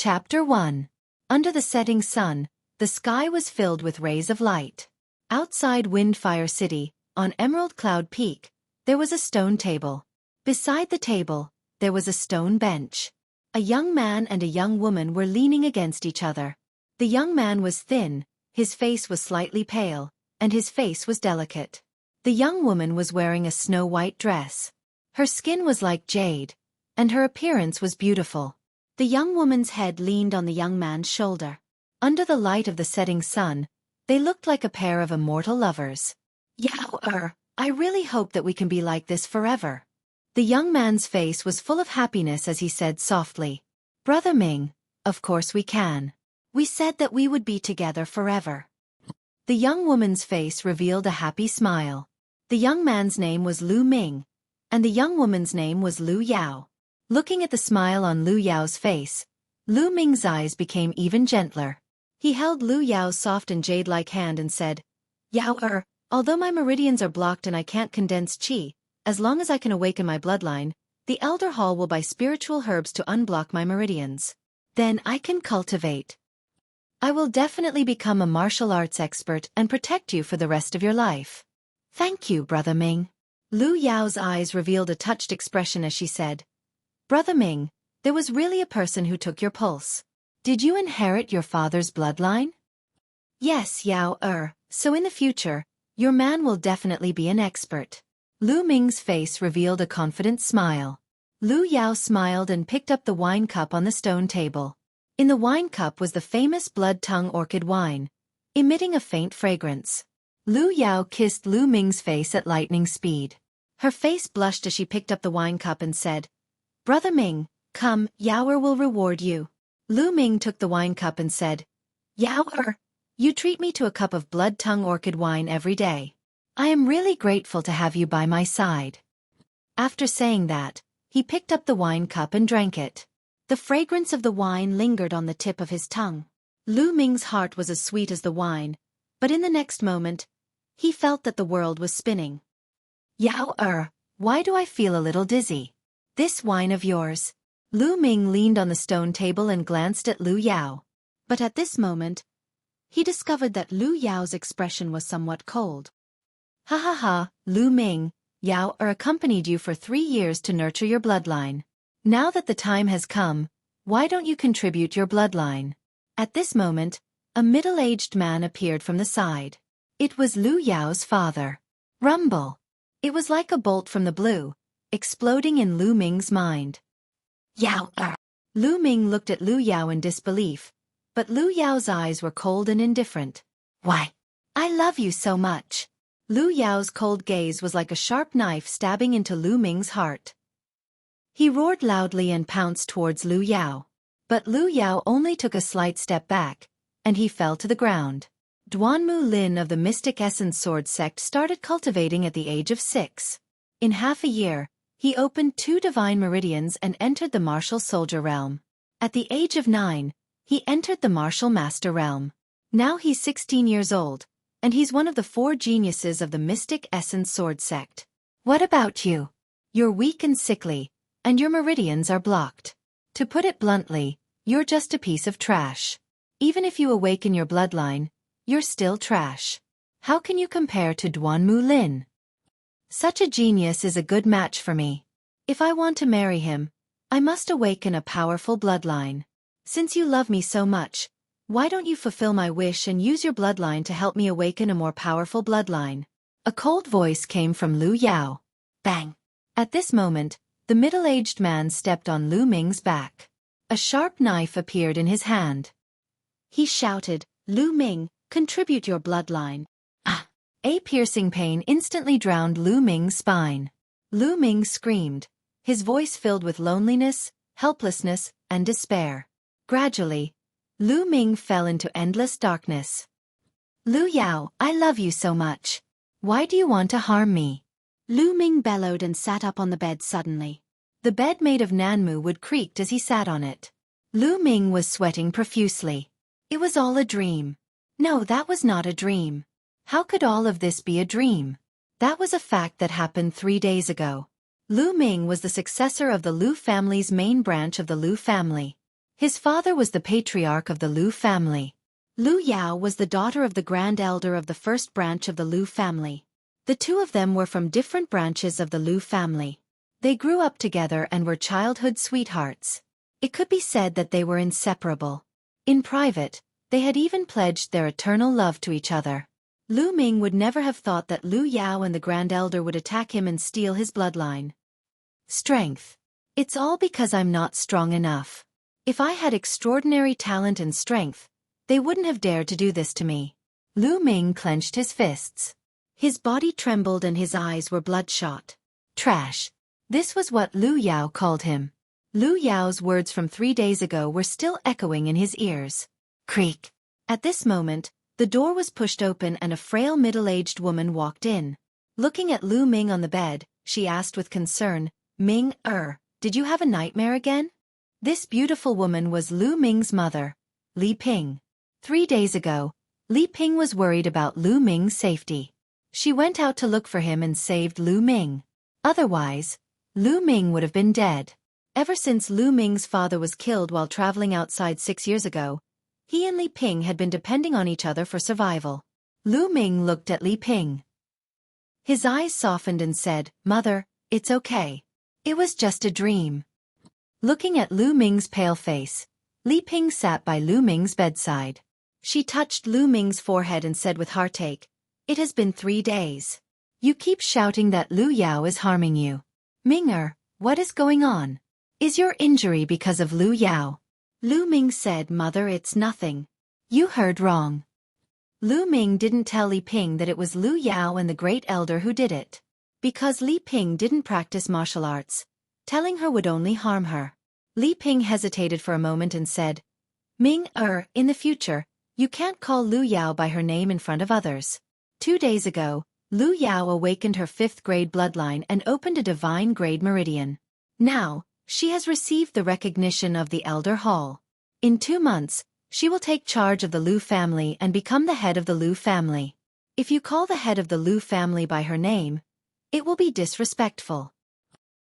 Chapter 1. Under the setting sun, the sky was filled with rays of light. Outside Windfire City, on Emerald Cloud Peak, there was a stone table. Beside the table, there was a stone bench. A young man and a young woman were leaning against each other. The young man was thin, his face was slightly pale, and his face was delicate. The young woman was wearing a snow-white dress. Her skin was like jade, and her appearance was beautiful. The young woman's head leaned on the young man's shoulder. Under the light of the setting sun, they looked like a pair of immortal lovers. I really hope that we can be like this forever. The young man's face was full of happiness as he said softly, "Brother Ming, of course we can. We said that we would be together forever." The young woman's face revealed a happy smile. The young man's name was Lu Ming, and the young woman's name was Lu Yao. Looking at the smile on Lu Yao's face, Lu Ming's eyes became even gentler. He held Lu Yao's soft and jade-like hand and said, "Yao, although my meridians are blocked and I can't condense qi, as long as I can awaken my bloodline, the Elder Hall will buy spiritual herbs to unblock my meridians. Then I can cultivate. I will definitely become a martial arts expert and protect you for the rest of your life." "Thank you, Brother Ming." Lu Yao's eyes revealed a touched expression as she said, "Brother Ming, there was really a person who took your pulse. Did you inherit your father's bloodline?" "Yes, Yao, so in the future, your man will definitely be an expert." Lu Ming's face revealed a confident smile. Lu Yao smiled and picked up the wine cup on the stone table. In the wine cup was the famous Blood Tongue Orchid wine, emitting a faint fragrance. Lu Yao kissed Lu Ming's face at lightning speed. Her face blushed as she picked up the wine cup and said, "Brother Ming, come, Yao will reward you." Lu Ming took the wine cup and said, "Yao, you treat me to a cup of Blood Tongue Orchid wine every day. I am really grateful to have you by my side." After saying that, he picked up the wine cup and drank it. The fragrance of the wine lingered on the tip of his tongue. Lu Ming's heart was as sweet as the wine, but in the next moment, he felt that the world was spinning. "Yao, why do I feel a little dizzy? This wine of yours." Lu Ming leaned on the stone table and glanced at Lu Yao. But at this moment, he discovered that Lu Yao's expression was somewhat cold. "Ha ha ha, Lu Ming, Yao accompanied you for 3 years to nurture your bloodline. Now that the time has come, why don't you contribute your bloodline?" At this moment, a middle-aged man appeared from the side. It was Lu Yao's father. Rumble. It was like a bolt from the blue, exploding in Lu Ming's mind. "Yao." Lu Ming looked at Lu Yao in disbelief, but Lu Yao's eyes were cold and indifferent. "Why? I love you so much." Lu Yao's cold gaze was like a sharp knife stabbing into Lu Ming's heart. He roared loudly and pounced towards Lu Yao. But Lu Yao only took a slight step back, and he fell to the ground. Duanmu Lin of the Mystic Essence Sword sect started cultivating at the age of 6. In half a year, he opened 2 divine meridians and entered the martial soldier realm. At the age of 9, he entered the martial master realm. Now he's 16 years old, and he's one of the 4 geniuses of the Mystic Essence Sword sect. What about you? You're weak and sickly, and your meridians are blocked. To put it bluntly, you're just a piece of trash. Even if you awaken your bloodline, you're still trash. How can you compare to Duanmu Lin? Such a genius is a good match for me. If I want to marry him, I must awaken a powerful bloodline. Since you love me so much, why don't you fulfill my wish and use your bloodline to help me awaken a more powerful bloodline?" A cold voice came from Lu Yao. Bang! At this moment, the middle-aged man stepped on Lu Ming's back. A sharp knife appeared in his hand. He shouted, "Lu Ming, contribute your bloodline." Ah! A piercing pain instantly drowned Lu Ming's spine. Lu Ming screamed, his voice filled with loneliness, helplessness, and despair. Gradually, Lu Ming fell into endless darkness. "Lu Yao, I love you so much. Why do you want to harm me?" Lu Ming bellowed and sat up on the bed suddenly. The bed made of Nanmu wood creaked as he sat on it. Lu Ming was sweating profusely. It was all a dream. No, that was not a dream. How could all of this be a dream? That was a fact that happened 3 days ago. Lu Ming was the successor of the Lu family's main branch of the Lu family. His father was the patriarch of the Lu family. Lu Yao was the daughter of the grand elder of the first branch of the Lu family. The two of them were from different branches of the Lu family. They grew up together and were childhood sweethearts. It could be said that they were inseparable. In private, they had even pledged their eternal love to each other. Lu Ming would never have thought that Lu Yao and the grand elder would attack him and steal his bloodline. Strength. It's all because I'm not strong enough. If I had extraordinary talent and strength, they wouldn't have dared to do this to me. Lu Ming clenched his fists. His body trembled and his eyes were bloodshot. Trash. This was what Lu Yao called him. Lu Yao's words from 3 days ago were still echoing in his ears. Creak. At this moment, the door was pushed open and a frail middle-aged woman walked in. Looking at Lu Ming on the bed, she asked with concern, Ming, did you have a nightmare again? This beautiful woman was Lu Ming's mother, Li Ping. 3 days ago, Li Ping was worried about Lu Ming's safety. She went out to look for him and saved Lu Ming. Otherwise, Lu Ming would have been dead. Ever since Lu Ming's father was killed while traveling outside 6 years ago, he and Li Ping had been depending on each other for survival. Lu Ming looked at Li Ping. His eyes softened and said, Mother, it's okay. It was just a dream. Looking at Lu Ming's pale face, Li Ping sat by Lu Ming's bedside. She touched Lu Ming's forehead and said with heartache, It has been 3 days. You keep shouting that Lu Yao is harming you. Ming, what is going on? Is your injury because of Lu Yao? Lu Ming said, Mother, it's nothing. You heard wrong. Lu Ming didn't tell Li Ping that it was Lu Yao and the great elder who did it. Because Li Ping didn't practice martial arts, telling her would only harm her. Li Ping hesitated for a moment and said, Ming, in the future, you can't call Lu Yao by her name in front of others. 2 days ago, Lu Yao awakened her 5th grade bloodline and opened a divine grade meridian. Now, she has received the recognition of the Elder Hall. In 2 months, she will take charge of the Lu family and become the head of the Lu family. If you call the head of the Lu family by her name, it will be disrespectful.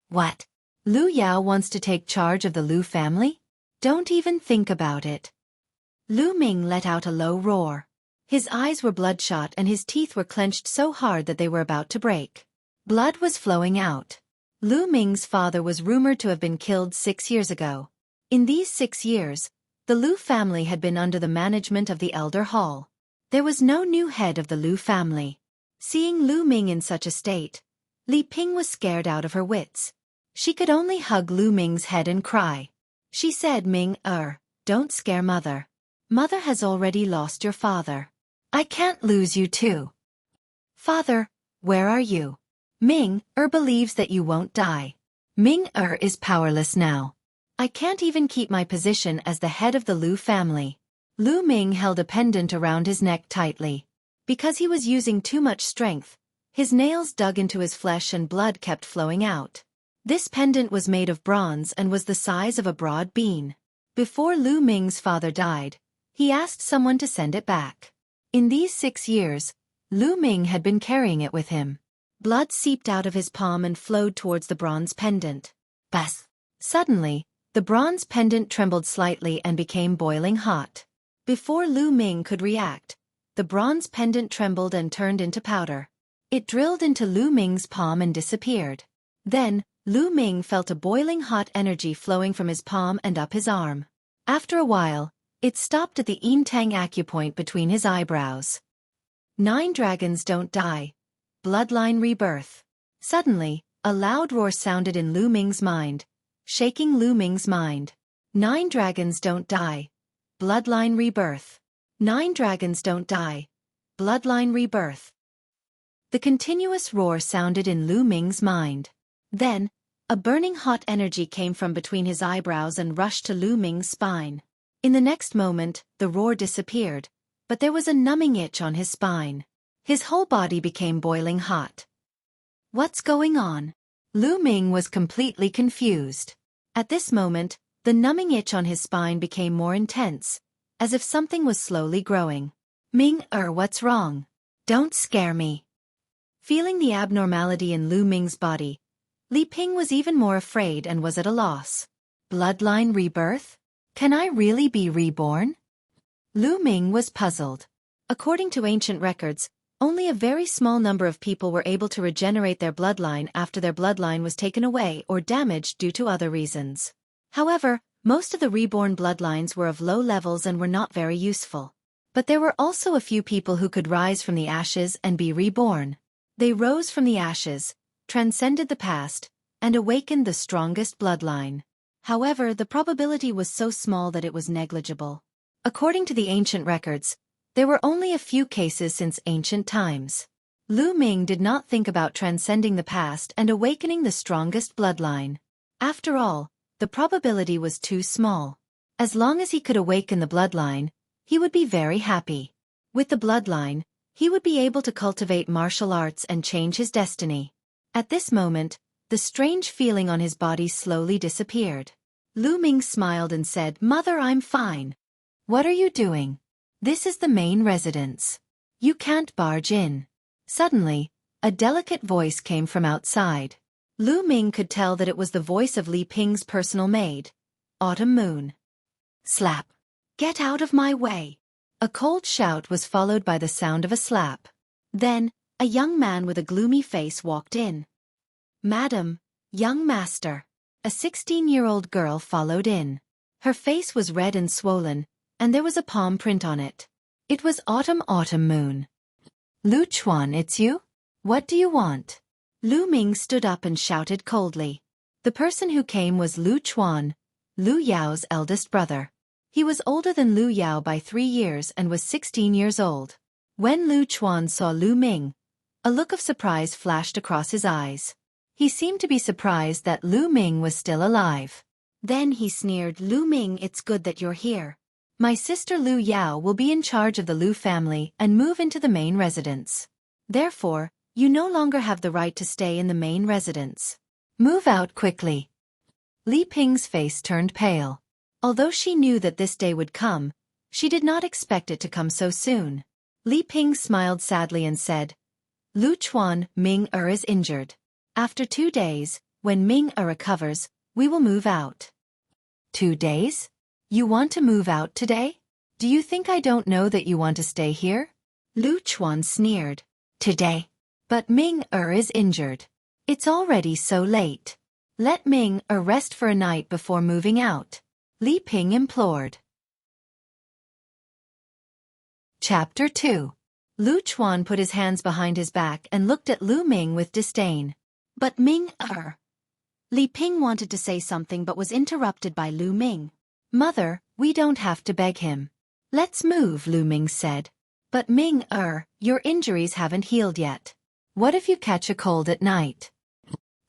What? Lu Yao wants to take charge of the Lu family? Don't even think about it. Lu Ming let out a low roar. His eyes were bloodshot and his teeth were clenched so hard that they were about to break. Blood was flowing out. Lu Ming's father was rumored to have been killed 6 years ago. In these 6 years, the Lu family had been under the management of the Elder Hall. There was no new head of the Lu family. Seeing Lu Ming in such a state, Li Ping was scared out of her wits. She could only hug Lu Ming's head and cry. She said, Ming, don't scare Mother. Mother has already lost your father. I can't lose you too. Father, where are you? Ming, believes that you won't die. Ming, is powerless now. I can't even keep my position as the head of the Lu family. Lu Ming held a pendant around his neck tightly. Because he was using too much strength, his nails dug into his flesh and blood kept flowing out. This pendant was made of bronze and was the size of a broad bean. Before Lu Ming's father died, he asked someone to send it back. In these 6 years, Lu Ming had been carrying it with him. Blood seeped out of his palm and flowed towards the bronze pendant. Bas! Suddenly, the bronze pendant trembled slightly and became boiling hot. Before Lu Ming could react, the bronze pendant trembled and turned into powder. It drilled into Lu Ming's palm and disappeared. Then, Lu Ming felt a boiling hot energy flowing from his palm and up his arm. After a while, it stopped at the yin tang acupoint between his eyebrows. 9 dragons don't die. Bloodline rebirth. Suddenly, a loud roar sounded in Lu Ming's mind, shaking Lu Ming's mind. 9 dragons don't die. Bloodline rebirth. 9 dragons don't die. Bloodline rebirth. The continuous roar sounded in Lu Ming's mind. Then, a burning hot energy came from between his eyebrows and rushed to Lu Ming's spine. In the next moment, the roar disappeared, but there was a numbing itch on his spine. His whole body became boiling hot. What's going on? Lu Ming was completely confused. At this moment, the numbing itch on his spine became more intense, as if something was slowly growing. Ming, what's wrong? Don't scare me. Feeling the abnormality in Lu Ming's body, Li Ping was even more afraid and was at a loss. Bloodline rebirth? Can I really be reborn? Lu Ming was puzzled. According to ancient records, only a very small number of people were able to regenerate their bloodline after their bloodline was taken away or damaged due to other reasons. However, most of the reborn bloodlines were of low levels and were not very useful. But there were also a few people who could rise from the ashes and be reborn. They rose from the ashes, transcended the past, and awakened the strongest bloodline. However, the probability was so small that it was negligible. According to the ancient records, there were only a few cases since ancient times. Lu Ming did not think about transcending the past and awakening the strongest bloodline. After all, the probability was too small. As long as he could awaken the bloodline, he would be very happy. With the bloodline, he would be able to cultivate martial arts and change his destiny. At this moment, the strange feeling on his body slowly disappeared. Lu Ming smiled and said, "Mother, I'm fine." "What are you doing? This is the main residence. You can't barge in." Suddenly, a delicate voice came from outside. Lu Ming could tell that it was the voice of Li Ping's personal maid, Autumn Moon. Slap. "Get out of my way." A cold shout was followed by the sound of a slap. Then, a young man with a gloomy face walked in. "Madam, young master." A 16-year-old girl followed in. Her face was red and swollen, and there was a palm print on it. It was Autumn Moon. "Lu Chuan, it's you? What do you want?" Lu Ming stood up and shouted coldly. The person who came was Lu Chuan, Lu Yao's eldest brother. He was older than Lu Yao by 3 years and was 16 years old. When Lu Chuan saw Lu Ming, a look of surprise flashed across his eyes. He seemed to be surprised that Lu Ming was still alive. Then he sneered, "Lu Ming, it's good that you're here. My sister Lu Yao will be in charge of the Lu family and move into the main residence. Therefore, you no longer have the right to stay in the main residence. Move out quickly." Li Ping's face turned pale. Although she knew that this day would come, she did not expect it to come so soon. Li Ping smiled sadly and said, "Lu Chuan, Ming is injured. After 2 days, when Ming recovers, we will move out." 2 days? You want to move out today? Do you think I don't know that you want to stay here? Lu Chuan sneered. "Today? But Ming is injured. It's already so late. Let Ming rest for a night before moving out," Li Ping implored. Chapter 2. Lu Chuan put his hands behind his back and looked at Lu Ming with disdain. "But Ming Li Ping wanted to say something but was interrupted by Lu Ming. "Mother, we don't have to beg him. Let's move," Lu Ming said. "But Ming your injuries haven't healed yet. What if you catch a cold at night?"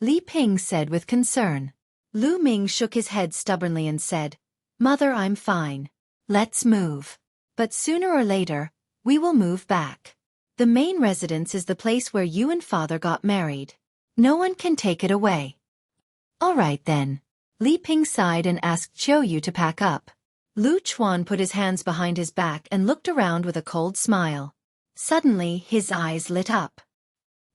Li Ping said with concern. Lu Ming shook his head stubbornly and said, "Mother, I'm fine. Let's move. But sooner or later, we will move back. The main residence is the place where you and father got married. No one can take it away." "All right then." Li Ping sighed and asked Xueqi to pack up. Lu Chuan put his hands behind his back and looked around with a cold smile. Suddenly, his eyes lit up.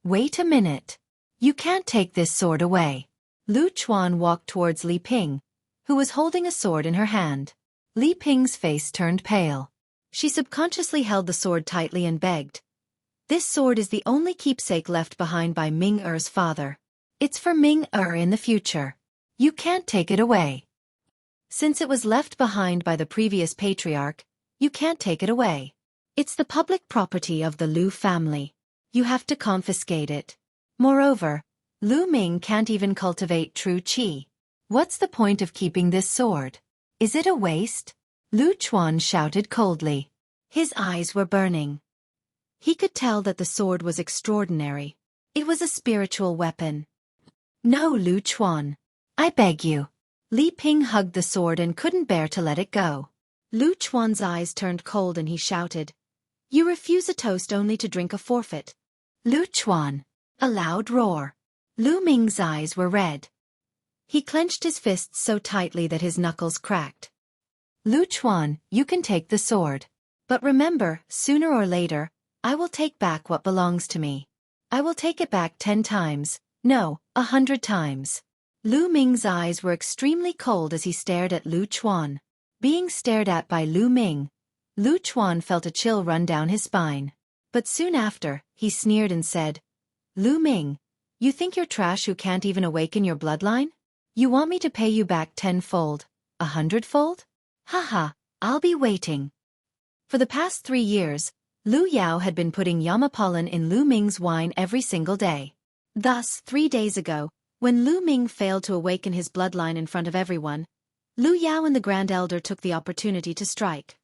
"Wait a minute. You can't take this sword away." Lu Chuan walked towards Li Ping, who was holding a sword in her hand. Li Ping's face turned pale. She subconsciously held the sword tightly and begged. "This sword is the only keepsake left behind by Ming father. It's for Ming in the future. You can't take it away. Since it was left behind by the previous patriarch, you can't take it away. It's the public property of the Lu family. You have to confiscate it. Moreover, Lu Ming can't even cultivate true qi. What's the point of keeping this sword? Is it a waste?" Lu Chuan shouted coldly. His eyes were burning. He could tell that the sword was extraordinary. It was a spiritual weapon. "No, Lu Chuan. I beg you." Li Ping hugged the sword and couldn't bear to let it go. Lu Chuan's eyes turned cold and he shouted, "You refuse a toast only to drink a forfeit." "Lu Chuan." A loud roar. Lu Ming's eyes were red. He clenched his fists so tightly that his knuckles cracked. "Lu Chuan, you can take the sword. But remember, sooner or later, I will take back what belongs to me. I will take it back 10 times, no, 100 times. Lu Ming's eyes were extremely cold as he stared at Lu Chuan. Being stared at by Lu Ming, Lu Chuan felt a chill run down his spine. But soon after, he sneered and said, Lu Ming, you think you're trash who can't even awaken your bloodline? You want me to pay you back 10-fold, 100-fold? Haha, I'll be waiting. For the past 3 years, Lu Yao had been putting Yama pollen in Lu Ming's wine every single day. Thus, 3 days ago, when Lu Ming failed to awaken his bloodline in front of everyone, Lu Yao and the Grand Elder took the opportunity to strike.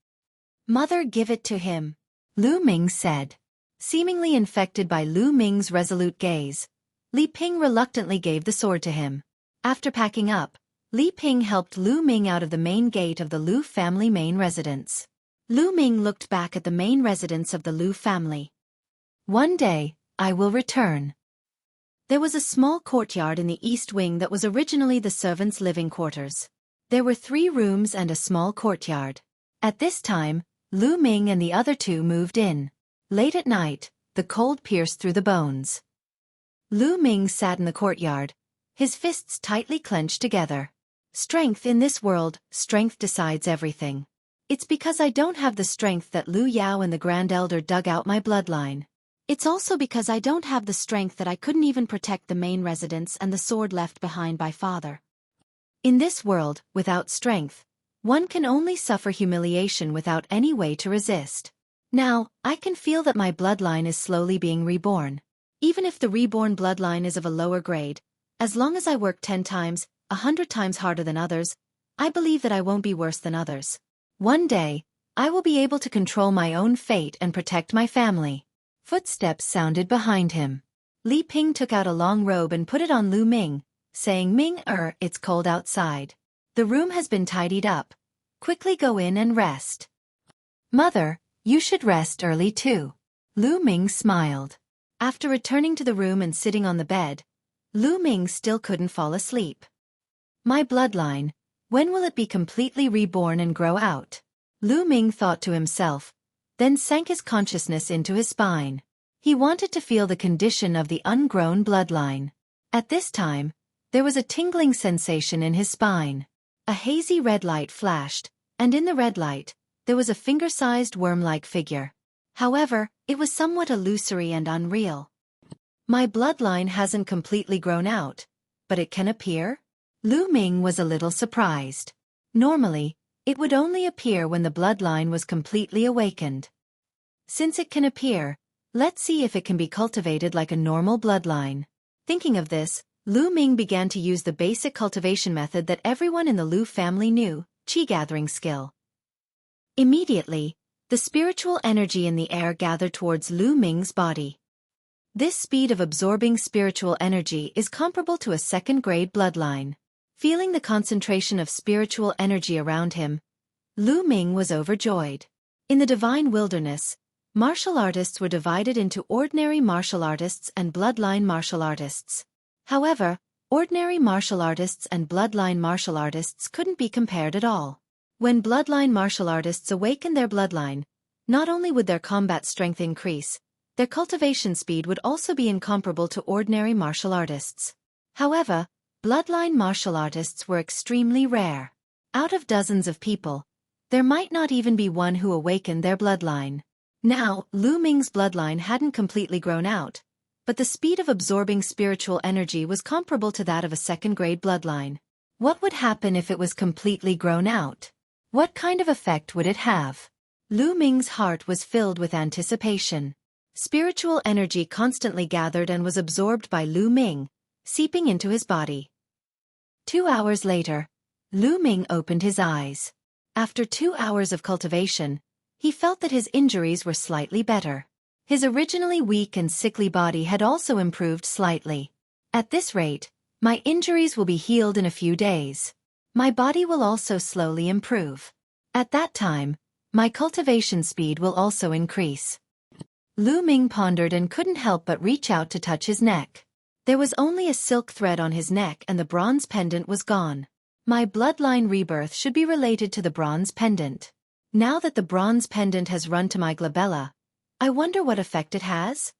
Mother, give it to him, Lu Ming said. Seemingly infected by Lu Ming's resolute gaze, Li Ping reluctantly gave the sword to him. After packing up, Li Ping helped Lu Ming out of the main gate of the Lu family main residence. Lu Ming looked back at the main residence of the Lu family. One day, I will return. There was a small courtyard in the east wing that was originally the servants' living quarters. There were 3 rooms and a small courtyard. At this time, Lu Ming and the other 2 moved in. Late at night, the cold pierced through the bones. Lu Ming sat in the courtyard, his fists tightly clenched together. Strength in this world, strength decides everything. It's because I don't have the strength that Lu Yao and the Grand Elder dug out my bloodline. It's also because I don't have the strength that I couldn't even protect the main residence and the sword left behind by father. In this world, without strength, one can only suffer humiliation without any way to resist. Now, I can feel that my bloodline is slowly being reborn. Even if the reborn bloodline is of a lower grade, as long as I work 10 times, 100 times harder than others, I believe that I won't be worse than others. One day, I will be able to control my own fate and protect my family. Footsteps sounded behind him. Li Ping took out a long robe and put it on Lu Ming, saying, It's cold outside. The room has been tidied up. Quickly go in and rest. Mother, you should rest early too. Lu Ming smiled. After returning to the room and sitting on the bed, Lu Ming still couldn't fall asleep. My bloodline, when will it be completely reborn and grow out? Lu Ming thought to himself, then sank his consciousness into his spine. He wanted to feel the condition of the ungrown bloodline. At this time, there was a tingling sensation in his spine. A hazy red light flashed, and in the red light, there was a finger-sized worm-like figure. However, it was somewhat illusory and unreal. My bloodline hasn't completely grown out, but it can appear? Lu Ming was a little surprised. Normally, it would only appear when the bloodline was completely awakened. Since it can appear, let's see if it can be cultivated like a normal bloodline. Thinking of this, Lu Ming began to use the basic cultivation method that everyone in the Lu family knew, qi gathering skill. Immediately, the spiritual energy in the air gathered towards Lu Ming's body. This speed of absorbing spiritual energy is comparable to a second-grade bloodline. Feeling the concentration of spiritual energy around him, Lu Ming was overjoyed. In the divine wilderness, martial artists were divided into ordinary martial artists and bloodline martial artists. However, ordinary martial artists and bloodline martial artists couldn't be compared at all. When bloodline martial artists awakened their bloodline, not only would their combat strength increase, their cultivation speed would also be incomparable to ordinary martial artists. However, bloodline martial artists were extremely rare. Out of dozens of people, there might not even be one who awakened their bloodline. Now, Lu Ming's bloodline hadn't completely grown out, but the speed of absorbing spiritual energy was comparable to that of a second-grade bloodline. What would happen if it was completely grown out? What kind of effect would it have? Lu Ming's heart was filled with anticipation. Spiritual energy constantly gathered and was absorbed by Lu Ming, seeping into his body. 2 hours later, Lu Ming opened his eyes. After 2 hours of cultivation, he felt that his injuries were slightly better. His originally weak and sickly body had also improved slightly. At this rate, my injuries will be healed in a few days. My body will also slowly improve. At that time, my cultivation speed will also increase. Lu Ming pondered and couldn't help but reach out to touch his neck. There was only a silk thread on his neck and the bronze pendant was gone. My bloodline rebirth should be related to the bronze pendant. Now that the bronze pendant has run to my glabella, I wonder what effect it has?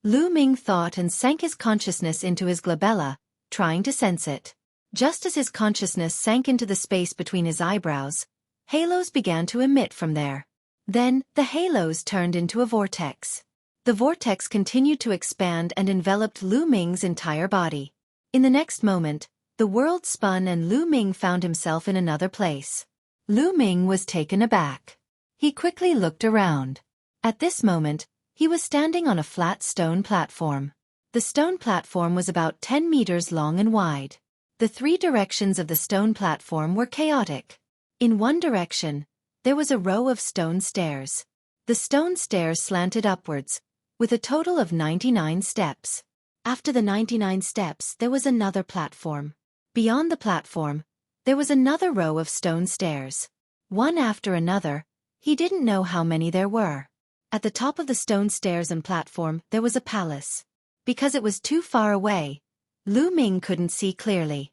Lu Ming thought and sank his consciousness into his glabella, trying to sense it. Just as his consciousness sank into the space between his eyebrows, Halos began to emit from there. Then, the halos turned into a vortex. The vortex continued to expand and enveloped Lu Ming's entire body. In the next moment, the world spun and Lu Ming found himself in another place. Lu Ming was taken aback. He quickly looked around. At this moment, he was standing on a flat stone platform. The stone platform was about 10 meters long and wide. The three directions of the stone platform were chaotic. In one direction, there was a row of stone stairs. The stone stairs slanted upwards, with a total of 99 steps. After the 99 steps, there was another platform. Beyond the platform, there was another row of stone stairs. One after another, he didn't know how many there were. At the top of the stone stairs and platform, there was a palace. Because it was too far away, Lu Ming couldn't see clearly.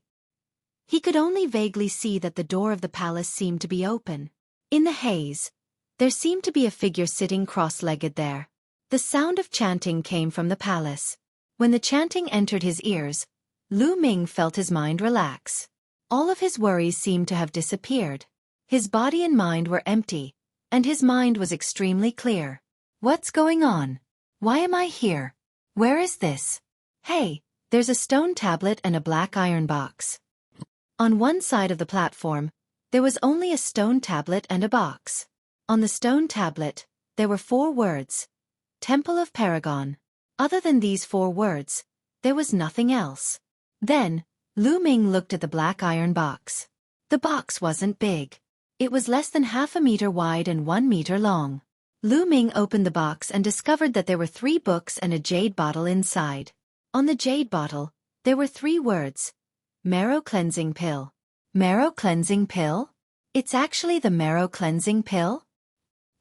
He could only vaguely see that the door of the palace seemed to be open. In the haze, there seemed to be a figure sitting cross-legged there. The sound of chanting came from the palace. When the chanting entered his ears, Lu Ming felt his mind relax. All of his worries seemed to have disappeared. His body and mind were empty, and his mind was extremely clear. What's going on? Why am I here? Where is this? Hey, there's a stone tablet and a black iron box. On one side of the platform, there was only a stone tablet and a box. On the stone tablet, there were 4 words. Temple of Paragon. Other than these 4 words, there was nothing else. Then, Lu Ming looked at the black iron box. The box wasn't big. It was less than half a meter wide and 1 meter long. Lu Ming opened the box and discovered that there were 3 books and a jade bottle inside. On the jade bottle, there were 3 words. Marrow cleansing pill. Marrow cleansing pill? It's actually the marrow cleansing pill?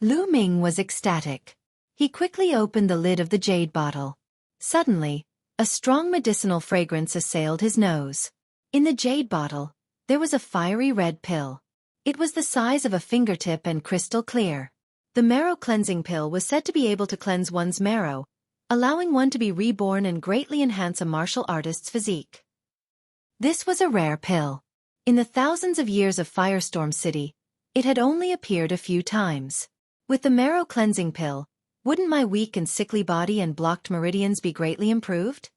Lu Ming was ecstatic. He quickly opened the lid of the jade bottle. Suddenly, a strong medicinal fragrance assailed his nose. In the jade bottle, there was a fiery red pill. It was the size of a fingertip and crystal clear. The marrow cleansing pill was said to be able to cleanse one's marrow, allowing one to be reborn and greatly enhance a martial artist's physique. This was a rare pill. In the thousands of years of Firestorm City, it had only appeared a few times. With the marrow cleansing pill, wouldn't my weak and sickly body and blocked meridians be greatly improved?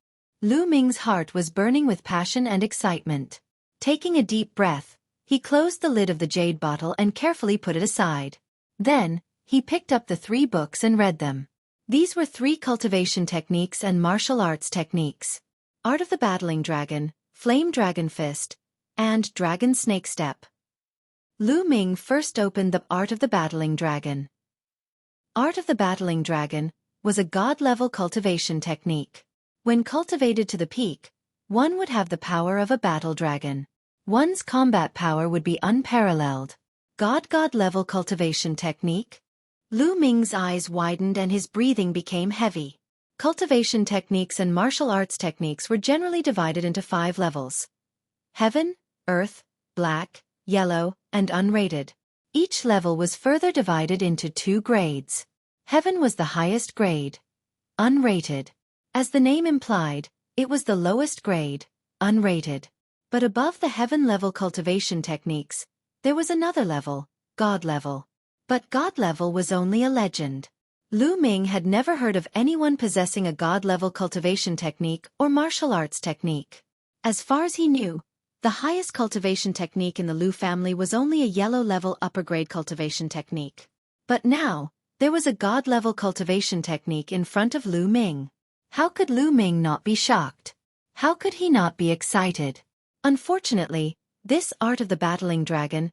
Lu Ming's heart was burning with passion and excitement. Taking a deep breath, he closed the lid of the jade bottle and carefully put it aside. Then, he picked up the 3 books and read them. These were 3 cultivation techniques and martial arts techniques. Art of the Battling Dragon, Flame Dragon Fist, and Dragon Snake Step. Lu Ming first opened the Art of the Battling Dragon. Art of the Battling Dragon was a god-level cultivation technique. When cultivated to the peak, one would have the power of a battle dragon. One's combat power would be unparalleled. God-level cultivation technique? Lu Ming's eyes widened and his breathing became heavy. Cultivation techniques and martial arts techniques were generally divided into 5 levels. Heaven, Earth, Black, Yellow, and Unrated. Each level was further divided into 2 grades. Heaven was the highest grade. Unrated. As the name implied, it was the lowest grade, unrated. But above the heaven-level cultivation techniques, there was another level, God level. But God level was only a legend. Lu Ming had never heard of anyone possessing a God-level cultivation technique or martial arts technique. As far as he knew, the highest cultivation technique in the Lu family was only a yellow-level upper-grade cultivation technique. But now, there was a God-level cultivation technique in front of Lu Ming. How could Lu Ming not be shocked? How could he not be excited? Unfortunately, this Art of the Battling Dragon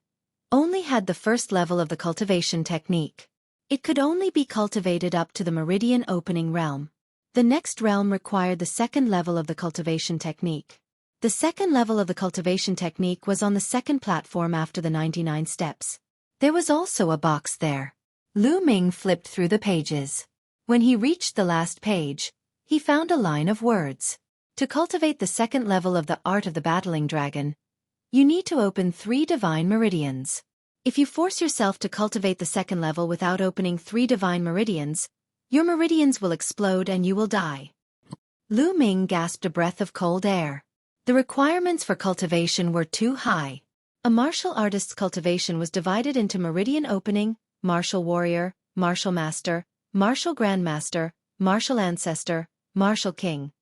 only had the first level of the cultivation technique. It could only be cultivated up to the meridian opening realm. The next realm required the second level of the cultivation technique. The second level of the cultivation technique was on the second platform after the 99 steps. There was also a box there. Lu Ming flipped through the pages. When he reached the last page, he found a line of words. To cultivate the second level of the Art of the Battling Dragon, you need to open 3 divine meridians. If you force yourself to cultivate the second level without opening 3 divine meridians, your meridians will explode and you will die. Lu Ming gasped a breath of cold air. The requirements for cultivation were too high. A martial artist's cultivation was divided into meridian opening, martial warrior, martial master, martial grandmaster, martial ancestor, martial king.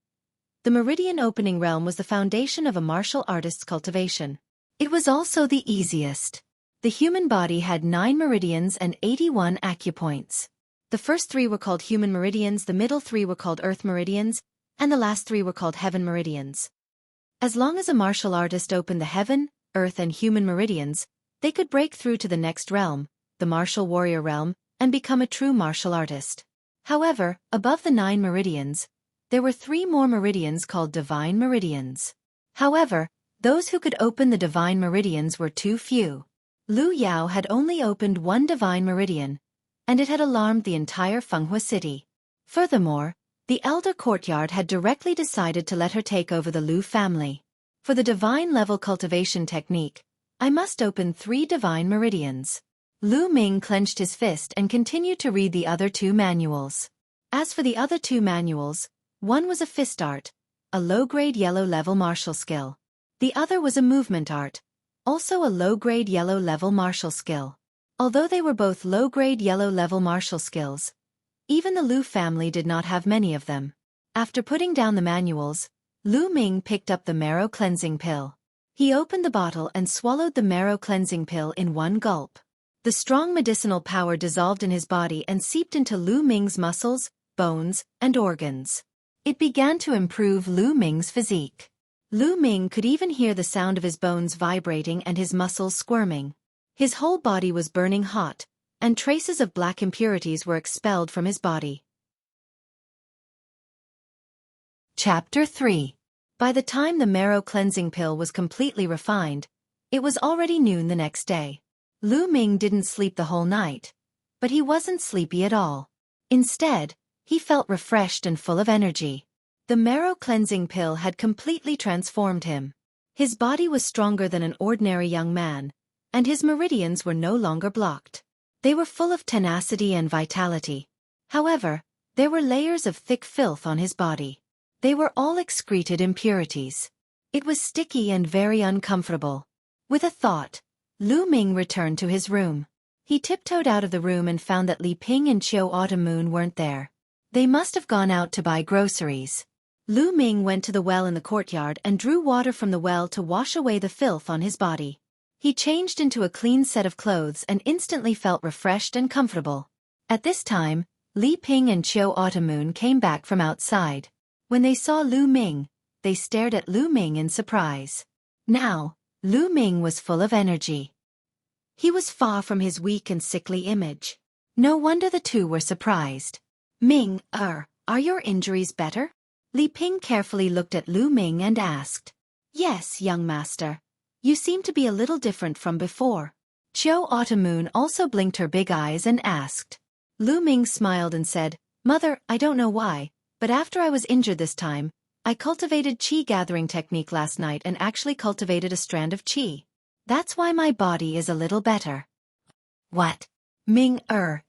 The meridian opening realm was the foundation of a martial artist's cultivation. It was also the easiest. The human body had 9 meridians and 81 acupoints. The first 3 were called human meridians, the middle 3 were called earth meridians, and the last 3 were called heaven meridians. As long as a martial artist opened the heaven, earth and human meridians, they could break through to the next realm, the martial warrior realm, and become a true martial artist. However, above the 9 meridians, there were 3 more meridians called divine meridians. However, those who could open the divine meridians were too few. Lu Yao had only opened 1 divine meridian, and it had alarmed the entire Fenghua city. Furthermore, the elder courtyard had directly decided to let her take over the Lu family. For the divine level cultivation technique, I must open 3 divine meridians. Lu Ming clenched his fist and continued to read the other 2 manuals. As for the other 2 manuals, one was a fist art, a low-grade yellow-level martial skill. The other was a movement art, also a low-grade yellow-level martial skill. Although they were both low-grade yellow-level martial skills, even the Lu family did not have many of them. After putting down the manuals, Lu Ming picked up the marrow cleansing pill. He opened the bottle and swallowed the marrow cleansing pill in one gulp. The strong medicinal power dissolved in his body and seeped into Lu Ming's muscles, bones, and organs. It began to improve Lu Ming's physique. Lu Ming could even hear the sound of his bones vibrating and his muscles squirming. His whole body was burning hot, and traces of black impurities were expelled from his body. Chapter 3. By the time the marrow cleansing pill was completely refined, it was already noon the next day. Lu Ming didn't sleep the whole night, but he wasn't sleepy at all. Instead, he felt refreshed and full of energy. The marrow cleansing pill had completely transformed him. His body was stronger than an ordinary young man, and his meridians were no longer blocked. They were full of tenacity and vitality. However, there were layers of thick filth on his body. They were all excreted impurities. It was sticky and very uncomfortable. With a thought, Lu Ming returned to his room. He tiptoed out of the room and found that Li Ping and Qiu Autumn Moon weren't there. They must have gone out to buy groceries. Lu Ming went to the well in the courtyard and drew water from the well to wash away the filth on his body. He changed into a clean set of clothes and instantly felt refreshed and comfortable. At this time, Li Ping and Qiu Autumn Moon came back from outside. When they saw Lu Ming, they stared at Lu Ming in surprise. Now, Lu Ming was full of energy. He was far from his weak and sickly image. No wonder the two were surprised. Ming, are your injuries better? Li Ping carefully looked at Lu Ming and asked. Yes, young master. You seem to be a little different from before. Qiu Autumn Moon also blinked her big eyes and asked. Lu Ming smiled and said, Mother, I don't know why, but after I was injured this time, I cultivated qi gathering technique last night and actually cultivated a strand of qi. That's why my body is a little better. What? Ming,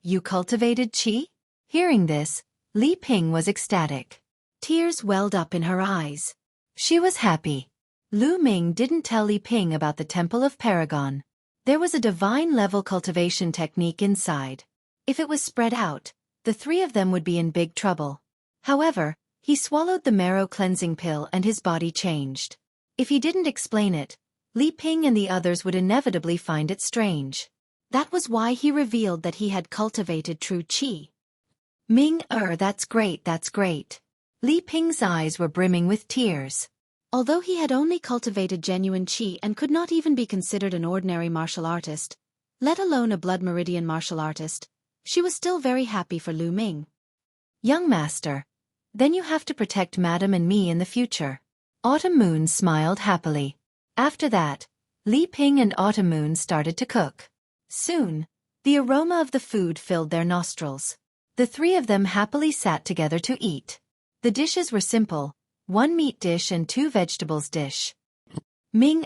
you cultivated qi? Hearing this, Li Ping was ecstatic. Tears welled up in her eyes. She was happy. Lu Ming didn't tell Li Ping about the Temple of Paragon. There was a divine-level cultivation technique inside. If it was spread out, the 3 of them would be in big trouble. However, he swallowed the marrow cleansing pill and his body changed. If he didn't explain it, Li Ping and the others would inevitably find it strange. That was why he revealed that he had cultivated true qi. Ming, that's great, that's great. Li Ping's eyes were brimming with tears. Although he had only cultivated genuine qi and could not even be considered an ordinary martial artist, let alone a blood meridian martial artist, she was still very happy for Lu Ming. Young master, then you have to protect Madam and me in the future. Autumn Moon smiled happily. After that, Li Ping and Autumn Moon started to cook. Soon, the aroma of the food filled their nostrils. The 3 of them happily sat together to eat. The dishes were simple, 1 meat dish and 2 vegetables dish. Ming,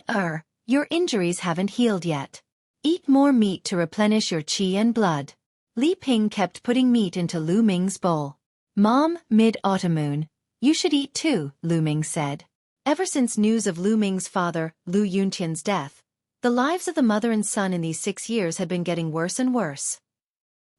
your injuries haven't healed yet. Eat more meat to replenish your qi and blood. Li Ping kept putting meat into Lu Ming's bowl. Mom, Mid-Autumn Moon, you should eat too, Lu Ming said. Ever since news of Lu Ming's father, Lu Yuntian's death, The lives of the mother and son in these 6 years had been getting worse and worse.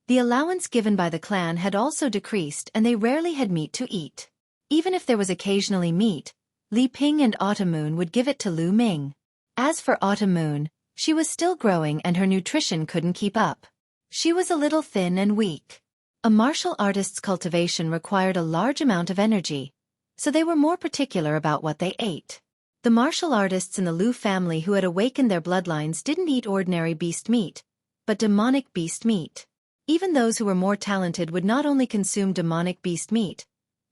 The allowance given by the clan had also decreased and they rarely had meat to eat. Even if there was occasionally meat, Li Ping and Autumn Moon would give it to Lu Ming. As for Autumn Moon, she was still growing and her nutrition couldn't keep up. She was a little thin and weak. A martial artist's cultivation required a large amount of energy, so they were more particular about what they ate. The martial artists in the Lu family who had awakened their bloodlines didn't eat ordinary beast meat, but demonic beast meat. Even those who were more talented would not only consume demonic beast meat,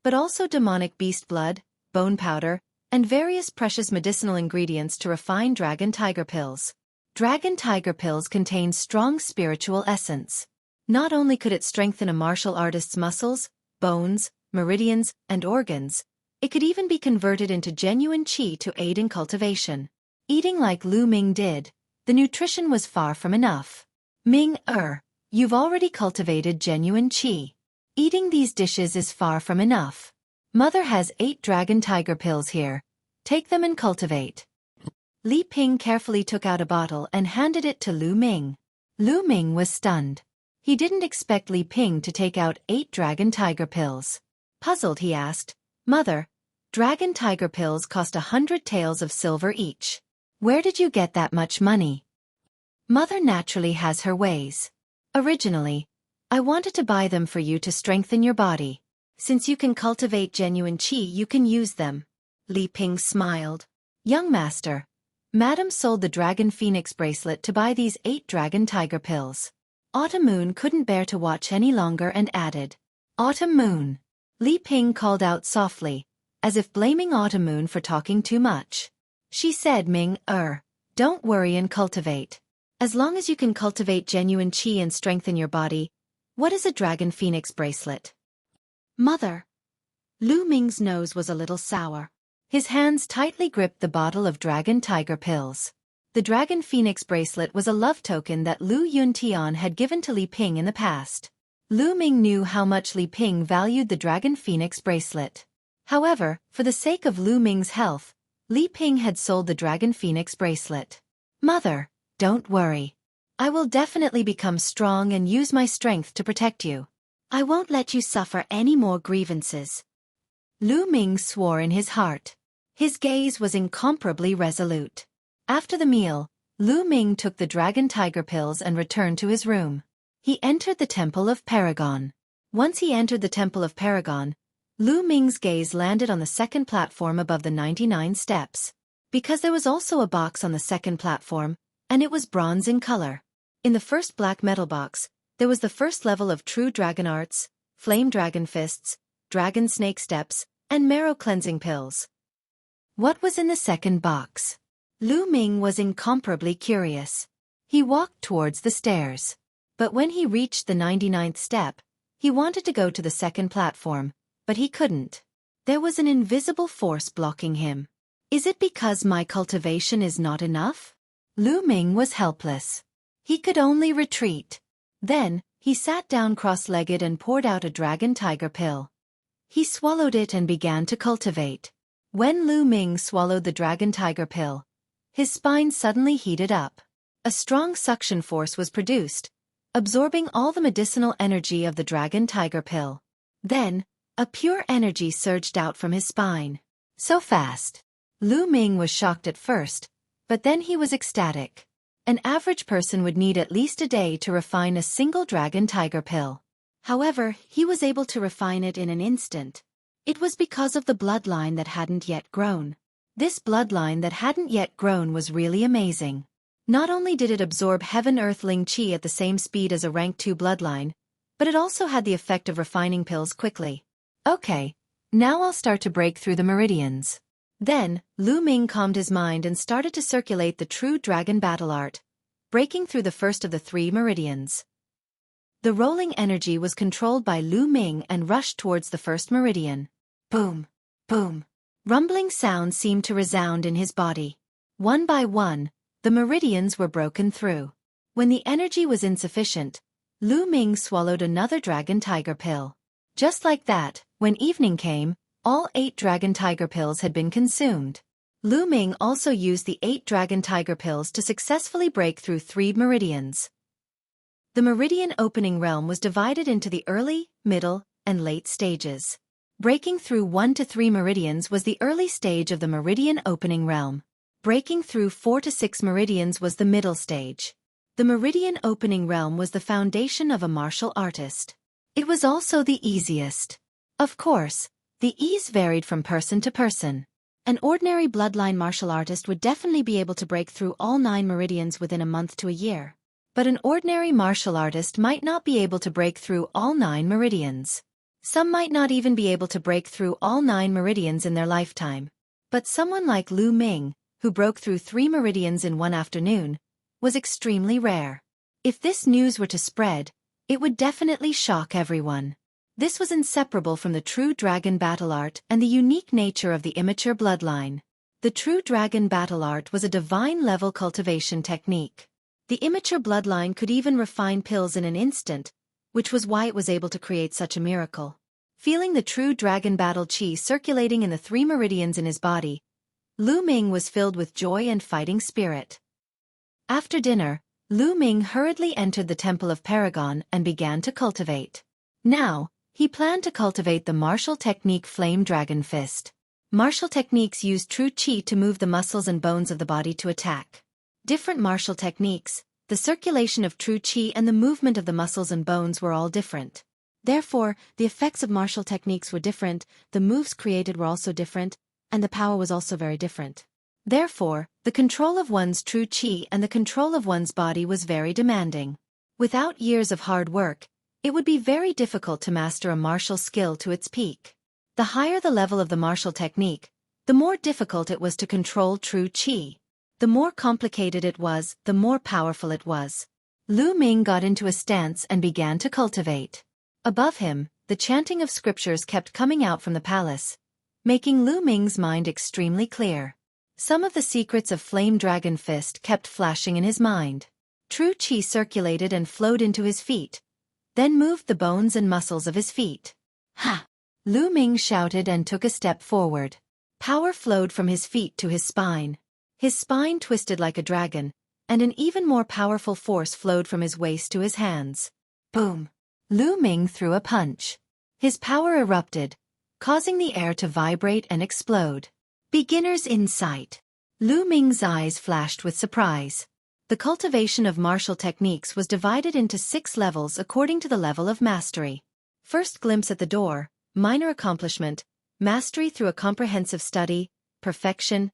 but also demonic beast blood, bone powder, and various precious medicinal ingredients to refine dragon tiger pills. Dragon tiger pills contained strong spiritual essence. Not only could it strengthen a martial artist's muscles, bones, meridians, and organs, it could even be converted into genuine qi to aid in cultivation. Eating like Lu Ming did, the nutrition was far from enough. You've already cultivated genuine qi. Eating these dishes is far from enough. Mother has 8 dragon tiger pills here. Take them and cultivate. Li Ping carefully took out a bottle and handed it to Lu Ming. Lu Ming was stunned. He didn't expect Li Ping to take out 8 dragon tiger pills. Puzzled, he asked, "Mother, dragon tiger pills cost 100 taels of silver each. Where did you get that much money?" Mother naturally has her ways. Originally, I wanted to buy them for you to strengthen your body. Since you can cultivate genuine qi, you can use them. Li Ping smiled. Young master, Madam sold the Dragon Phoenix bracelet to buy these 8 dragon tiger pills. Autumn Moon couldn't bear to watch any longer and added, "Autumn Moon." Li Ping called out softly, as if blaming Autumn Moon for talking too much. She said, Don't worry and cultivate. As long as you can cultivate genuine qi and strengthen your body, what is a Dragon Phoenix bracelet?" "Mother." Lu Ming's nose was a little sour. His hands tightly gripped the bottle of Dragon Tiger pills. The Dragon Phoenix bracelet was a love token that Lu Yuntian had given to Li Ping in the past. Lu Ming knew how much Li Ping valued the Dragon Phoenix bracelet. However, for the sake of Lu Ming's health, Li Ping had sold the Dragon Phoenix bracelet. "Mother, don't worry. I will definitely become strong and use my strength to protect you. I won't let you suffer any more grievances." Lu Ming swore in his heart. His gaze was incomparably resolute. After the meal, Lu Ming took the Dragon Tiger pills and returned to his room. He entered the Temple of Paragon. Once he entered the Temple of Paragon, Lu Ming's gaze landed on the second platform above the 99 steps. Because there was also a box on the second platform, and it was bronze in color. In the first black metal box, there was the first level of true dragon arts, flame dragon fists, dragon snake steps, and marrow cleansing pills. What was in the second box? Lu Ming was incomparably curious. He walked towards the stairs. But when he reached the 99th step, he wanted to go to the second platform, but he couldn't. There was an invisible force blocking him. Is it because my cultivation is not enough? Lu Ming was helpless. He could only retreat. Then, he sat down cross-legged and poured out a Dragon Tiger pill. He swallowed it and began to cultivate. When Lu Ming swallowed the Dragon Tiger pill, his spine suddenly heated up. A strong suction force was produced, absorbing all the medicinal energy of the Dragon Tiger pill. Then, a pure energy surged out from his spine. So fast. Lu Ming was shocked at first, but then he was ecstatic. An average person would need at least a day to refine a single Dragon Tiger pill. However, he was able to refine it in an instant. It was because of the bloodline that hadn't yet grown. This bloodline that hadn't yet grown was really amazing. Not only did it absorb heaven-earth-ling qi at the same speed as a rank 2 bloodline, but it also had the effect of refining pills quickly. Okay, now I'll start to break through the meridians. Then, Lu Ming calmed his mind and started to circulate the true dragon battle art, breaking through the first of the 3 meridians. The rolling energy was controlled by Lu Ming and rushed towards the first meridian. Boom! Boom! Rumbling sounds seemed to resound in his body. One by one, the meridians were broken through. When the energy was insufficient, Lu Ming swallowed another Dragon Tiger pill. Just like that, when evening came, all 8 Dragon Tiger pills had been consumed. Lu Ming also used the 8 dragon tiger pills to successfully break through 3 meridians. The meridian opening realm was divided into the early, middle, and late stages. Breaking through 1 to 3 meridians was the early stage of the meridian opening realm. Breaking through 4 to 6 meridians was the middle stage. The meridian opening realm was the foundation of a martial artist. It was also the easiest. Of course, the ease varied from person to person. An ordinary bloodline martial artist would definitely be able to break through all 9 meridians within a month to a year. But an ordinary martial artist might not be able to break through all 9 meridians. Some might not even be able to break through all 9 meridians in their lifetime. But someone like Lu Ming, who broke through 3 meridians in one afternoon, was extremely rare. If this news were to spread, it would definitely shock everyone. This was inseparable from the true dragon battle art and the unique nature of the immature bloodline. The true dragon battle art was a divine-level cultivation technique. The immature bloodline could even refine pills in an instant, which was why it was able to create such a miracle. Feeling the true dragon battle chi circulating in the 3 meridians in his body, Lu Ming was filled with joy and fighting spirit. After dinner, Lu Ming hurriedly entered the Temple of Paragon and began to cultivate. Now, he planned to cultivate the martial technique Flame Dragon Fist. Martial techniques use true chi to move the muscles and bones of the body to attack. Different martial techniques, the circulation of true chi and the movement of the muscles and bones were all different. Therefore, the effects of martial techniques were different, the moves created were also different, and the power was also very different. Therefore, the control of one's true chi and the control of one's body was very demanding. Without years of hard work, it would be very difficult to master a martial skill to its peak. The higher the level of the martial technique, the more difficult it was to control true chi. The more complicated it was, the more powerful it was. Lu Ming got into a stance and began to cultivate. Above him, the chanting of scriptures kept coming out from the palace, making Lu Ming's mind extremely clear. Some of the secrets of Flame Dragon Fist kept flashing in his mind. True chi circulated and flowed into his feet, then moved the bones and muscles of his feet. Ha! Lu Ming shouted and took a step forward. Power flowed from his feet to his spine. His spine twisted like a dragon, and an even more powerful force flowed from his waist to his hands. Boom! Lu Ming threw a punch. His power erupted, causing the air to vibrate and explode. Beginner's insight. Lu Ming's eyes flashed with surprise. The cultivation of martial techniques was divided into 6 levels according to the level of mastery. First glimpse at the door, minor accomplishment, mastery through a comprehensive study, perfection,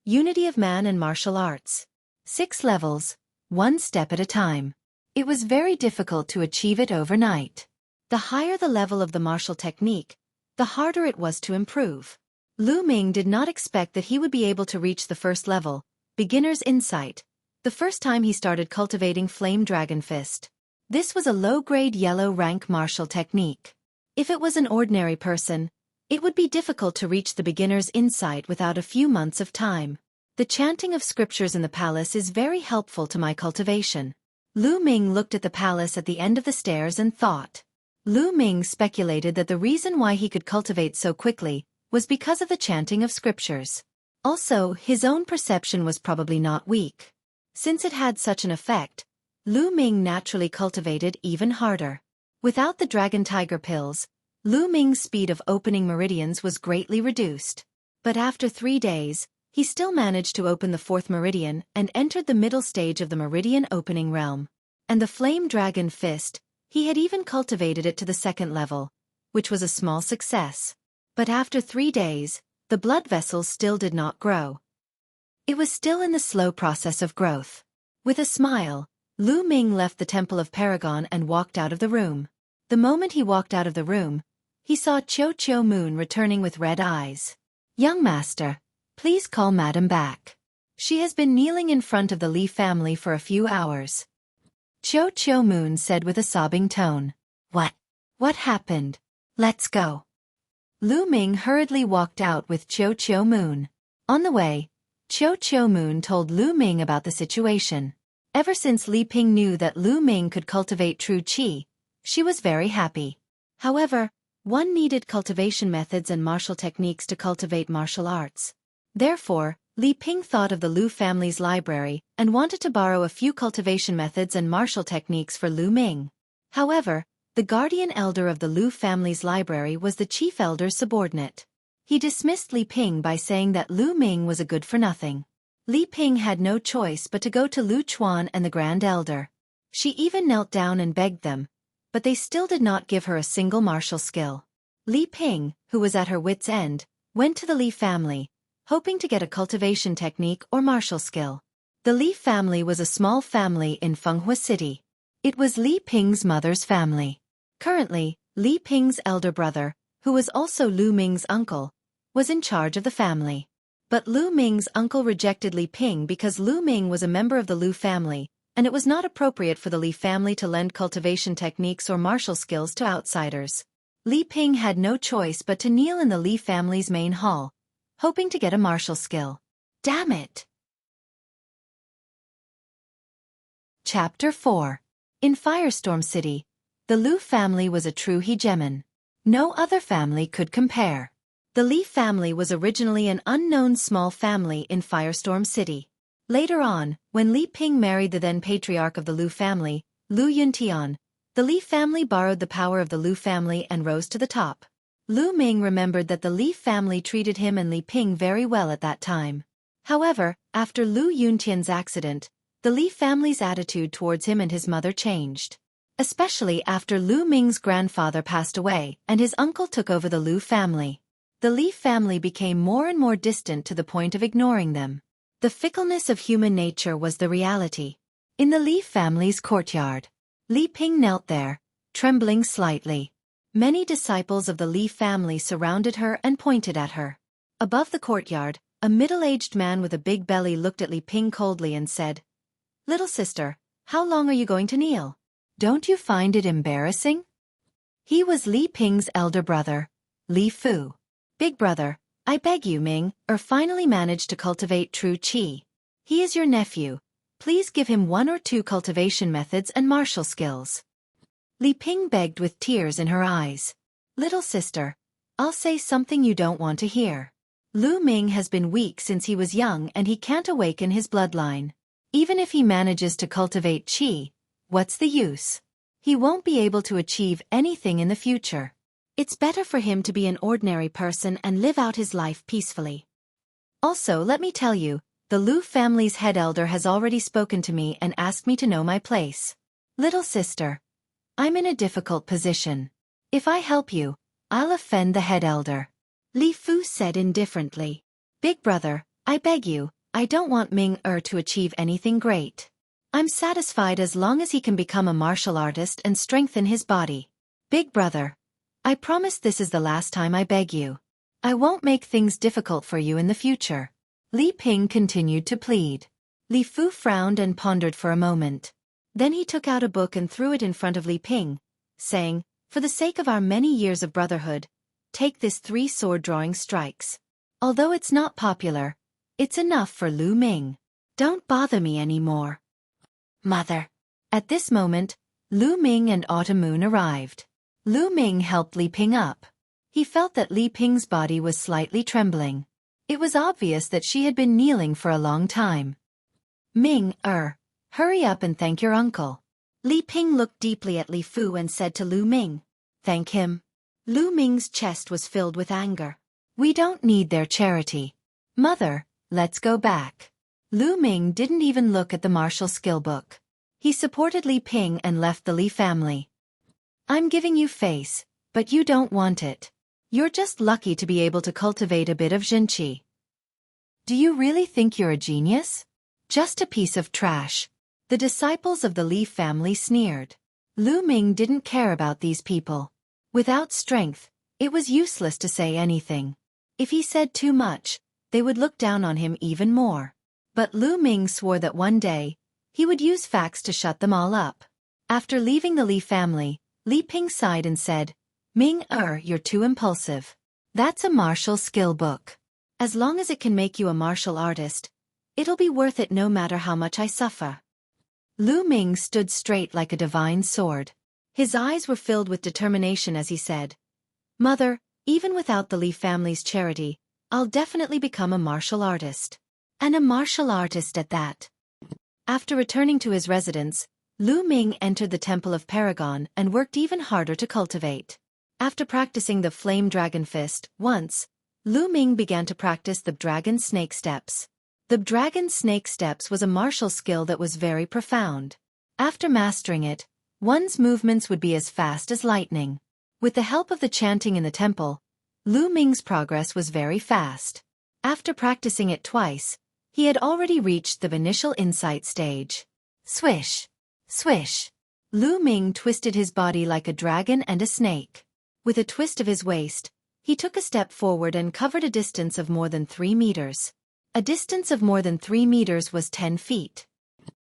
unity of man and martial arts. 6 levels, 1 step at a time. It was very difficult to achieve it overnight. The higher the level of the martial technique, the harder it was to improve. Lu Ming did not expect that he would be able to reach the first level, beginner's insight, the first time he started cultivating Flame Dragon Fist. This was a low-grade yellow rank martial technique. If it was an ordinary person, it would be difficult to reach the beginner's insight without a few months of time. The chanting of scriptures in the palace is very helpful to my cultivation. Lu Ming looked at the palace at the end of the stairs and thought. Lu Ming speculated that the reason why he could cultivate so quickly was because of the chanting of scriptures. Also, his own perception was probably not weak. Since it had such an effect, Lu Ming naturally cultivated even harder. Without the Dragon Tiger pills, Lu Ming's speed of opening meridians was greatly reduced. But after 3 days, he still managed to open the 4th meridian and entered the middle stage of the meridian opening realm. And the Flame Dragon Fist, he had even cultivated it to the 2nd level, which was a small success. But after 3 days, the blood vessels still did not grow. It was still in the slow process of growth. With a smile, Lu Ming left the Temple of Paragon and walked out of the room. The moment he walked out of the room, he saw Xueqi Moon returning with red eyes. "Young master, please call Madam back. She has been kneeling in front of the Li family for a few hours." Xueqi Moon said with a sobbing tone. What happened? Let's go." Lu Ming hurriedly walked out with Xueqi Moon. On the way, Xueqi Moon told Lu Ming about the situation. Ever since Li Ping knew that Lu Ming could cultivate true qi, she was very happy. However, one needed cultivation methods and martial techniques to cultivate martial arts. Therefore, Li Ping thought of the Lu family's library and wanted to borrow a few cultivation methods and martial techniques for Lu Ming. However, the guardian elder of the Lu family's library was the chief elder's subordinate. He dismissed Li Ping by saying that Lu Ming was a good-for-nothing. Li Ping had no choice but to go to Lu Chuan and the Grand Elder. She even knelt down and begged them, but they still did not give her a single martial skill. Li Ping, who was at her wit's end, went to the Li family, hoping to get a cultivation technique or martial skill. The Li family was a small family in Fenghua City. It was Li Ping's mother's family. Currently, Li Ping's elder brother, who was also Lu Ming's uncle, was in charge of the family. But Lu Ming's uncle rejected Li Ping because Lu Ming was a member of the Lu family, and it was not appropriate for the Li family to lend cultivation techniques or martial skills to outsiders. Li Ping had no choice but to kneel in the Li family's main hall, hoping to get a martial skill. Damn it! Chapter 4. In Firestorm City, the Lu family was a true hegemon. No other family could compare. The Li family was originally an unknown small family in Firestorm City. Later on, when Li Ping married the then patriarch of the Lu family, Lu Yuntian, the Li family borrowed the power of the Lu family and rose to the top. Lu Ming remembered that the Li family treated him and Li Ping very well at that time. However, after Lu Yuntian's accident, the Li family's attitude towards him and his mother changed. Especially after Lu Ming's grandfather passed away and his uncle took over the Lu family. The Li family became more and more distant to the point of ignoring them. The fickleness of human nature was the reality. In the Li family's courtyard, Li Ping knelt there, trembling slightly. Many disciples of the Li family surrounded her and pointed at her. Above the courtyard, a middle-aged man with a big belly looked at Li Ping coldly and said, "Little sister, how long are you going to kneel? Don't you find it embarrassing?" He was Li Ping's elder brother, Li Fu. "Big brother, I beg you, Ming, finally managed to cultivate true qi. He is your nephew. Please give him 1 or 2 cultivation methods and martial skills." Li Ping begged with tears in her eyes. "Little sister, I'll say something you don't want to hear. Lu Ming has been weak since he was young and he can't awaken his bloodline. Even if he manages to cultivate qi, what's the use? He won't be able to achieve anything in the future. It's better for him to be an ordinary person and live out his life peacefully. Also, let me tell you, the Lu family's head elder has already spoken to me and asked me to know my place. Little sister, I'm in a difficult position. If I help you, I'll offend the head elder." Li Fu said indifferently. "Big brother, I beg you, I don't want Ming to achieve anything great. I'm satisfied as long as he can become a martial artist and strengthen his body. Big brother, I promise this is the last time I beg you. I won't make things difficult for you in the future." Li Ping continued to plead. Li Fu frowned and pondered for a moment. Then he took out a book and threw it in front of Li Ping, saying, "For the sake of our many years of brotherhood, take this 3 sword drawing strikes. Although it's not popular, it's enough for Lu Ming. Don't bother me anymore." "Mother." At this moment, Lu Ming and Autumn Moon arrived. Lu Ming helped Li Ping up. He felt that Li Ping's body was slightly trembling. It was obvious that she had been kneeling for a long time. "Ming, hurry up and thank your uncle." Li Ping looked deeply at Li Fu and said to Lu Ming, "Thank him." Lu Ming's chest was filled with anger. "We don't need their charity. Mother, let's go back." Lu Ming didn't even look at the martial skill book. He supported Li Ping and left the Li family. "I'm giving you face, but you don't want it. You're just lucky to be able to cultivate a bit of Zhenqi. Do you really think you're a genius? Just a piece of trash." The disciples of the Li family sneered. Lu Ming didn't care about these people. Without strength, it was useless to say anything. If he said too much, they would look down on him even more. But Lu Ming swore that one day, he would use facts to shut them all up. After leaving the Li family, Li Ping sighed and said, "Ming, you're too impulsive. That's a martial skill book. As long as it can make you a martial artist, it'll be worth it no matter how much I suffer." Lu Ming stood straight like a divine sword. His eyes were filled with determination as he said, "Mother, even without the Li family's charity, I'll definitely become a martial artist. And a martial artist at that. After returning to his residence, Lu Ming entered the Temple of Paragon and worked even harder to cultivate. After practicing the Flame Dragon Fist once, Lu Ming began to practice the Dragon Snake Steps. The Dragon Snake Steps was a martial skill that was very profound. After mastering it, one's movements would be as fast as lightning. With the help of the chanting in the temple, Lu Ming's progress was very fast. After practicing it twice, he had already reached the initial insight stage. Swish! Swish! Lu Ming twisted his body like a dragon and a snake. With a twist of his waist, he took a step forward and covered a distance of more than 3 meters. A distance of more than 3 meters was 10 feet.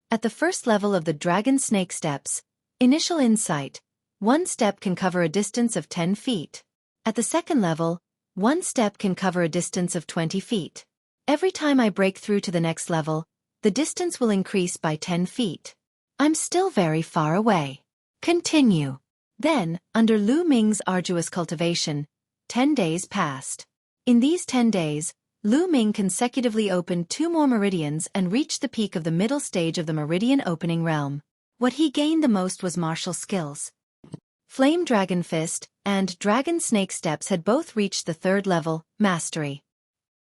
At the first level of the Dragon Snake Steps, initial insight, one step can cover a distance of 10 feet. At the second level, one step can cover a distance of 20 feet. Every time I break through to the next level, the distance will increase by 10 feet. I'm still very far away. Continue. Then, under Lu Ming's arduous cultivation, 10 days passed. In these 10 days, Lu Ming consecutively opened 2 more meridians and reached the peak of the middle stage of the meridian opening realm. What he gained the most was martial skills. Flame Dragon Fist and Dragon Snake Steps had both reached the 3rd level, Mastery.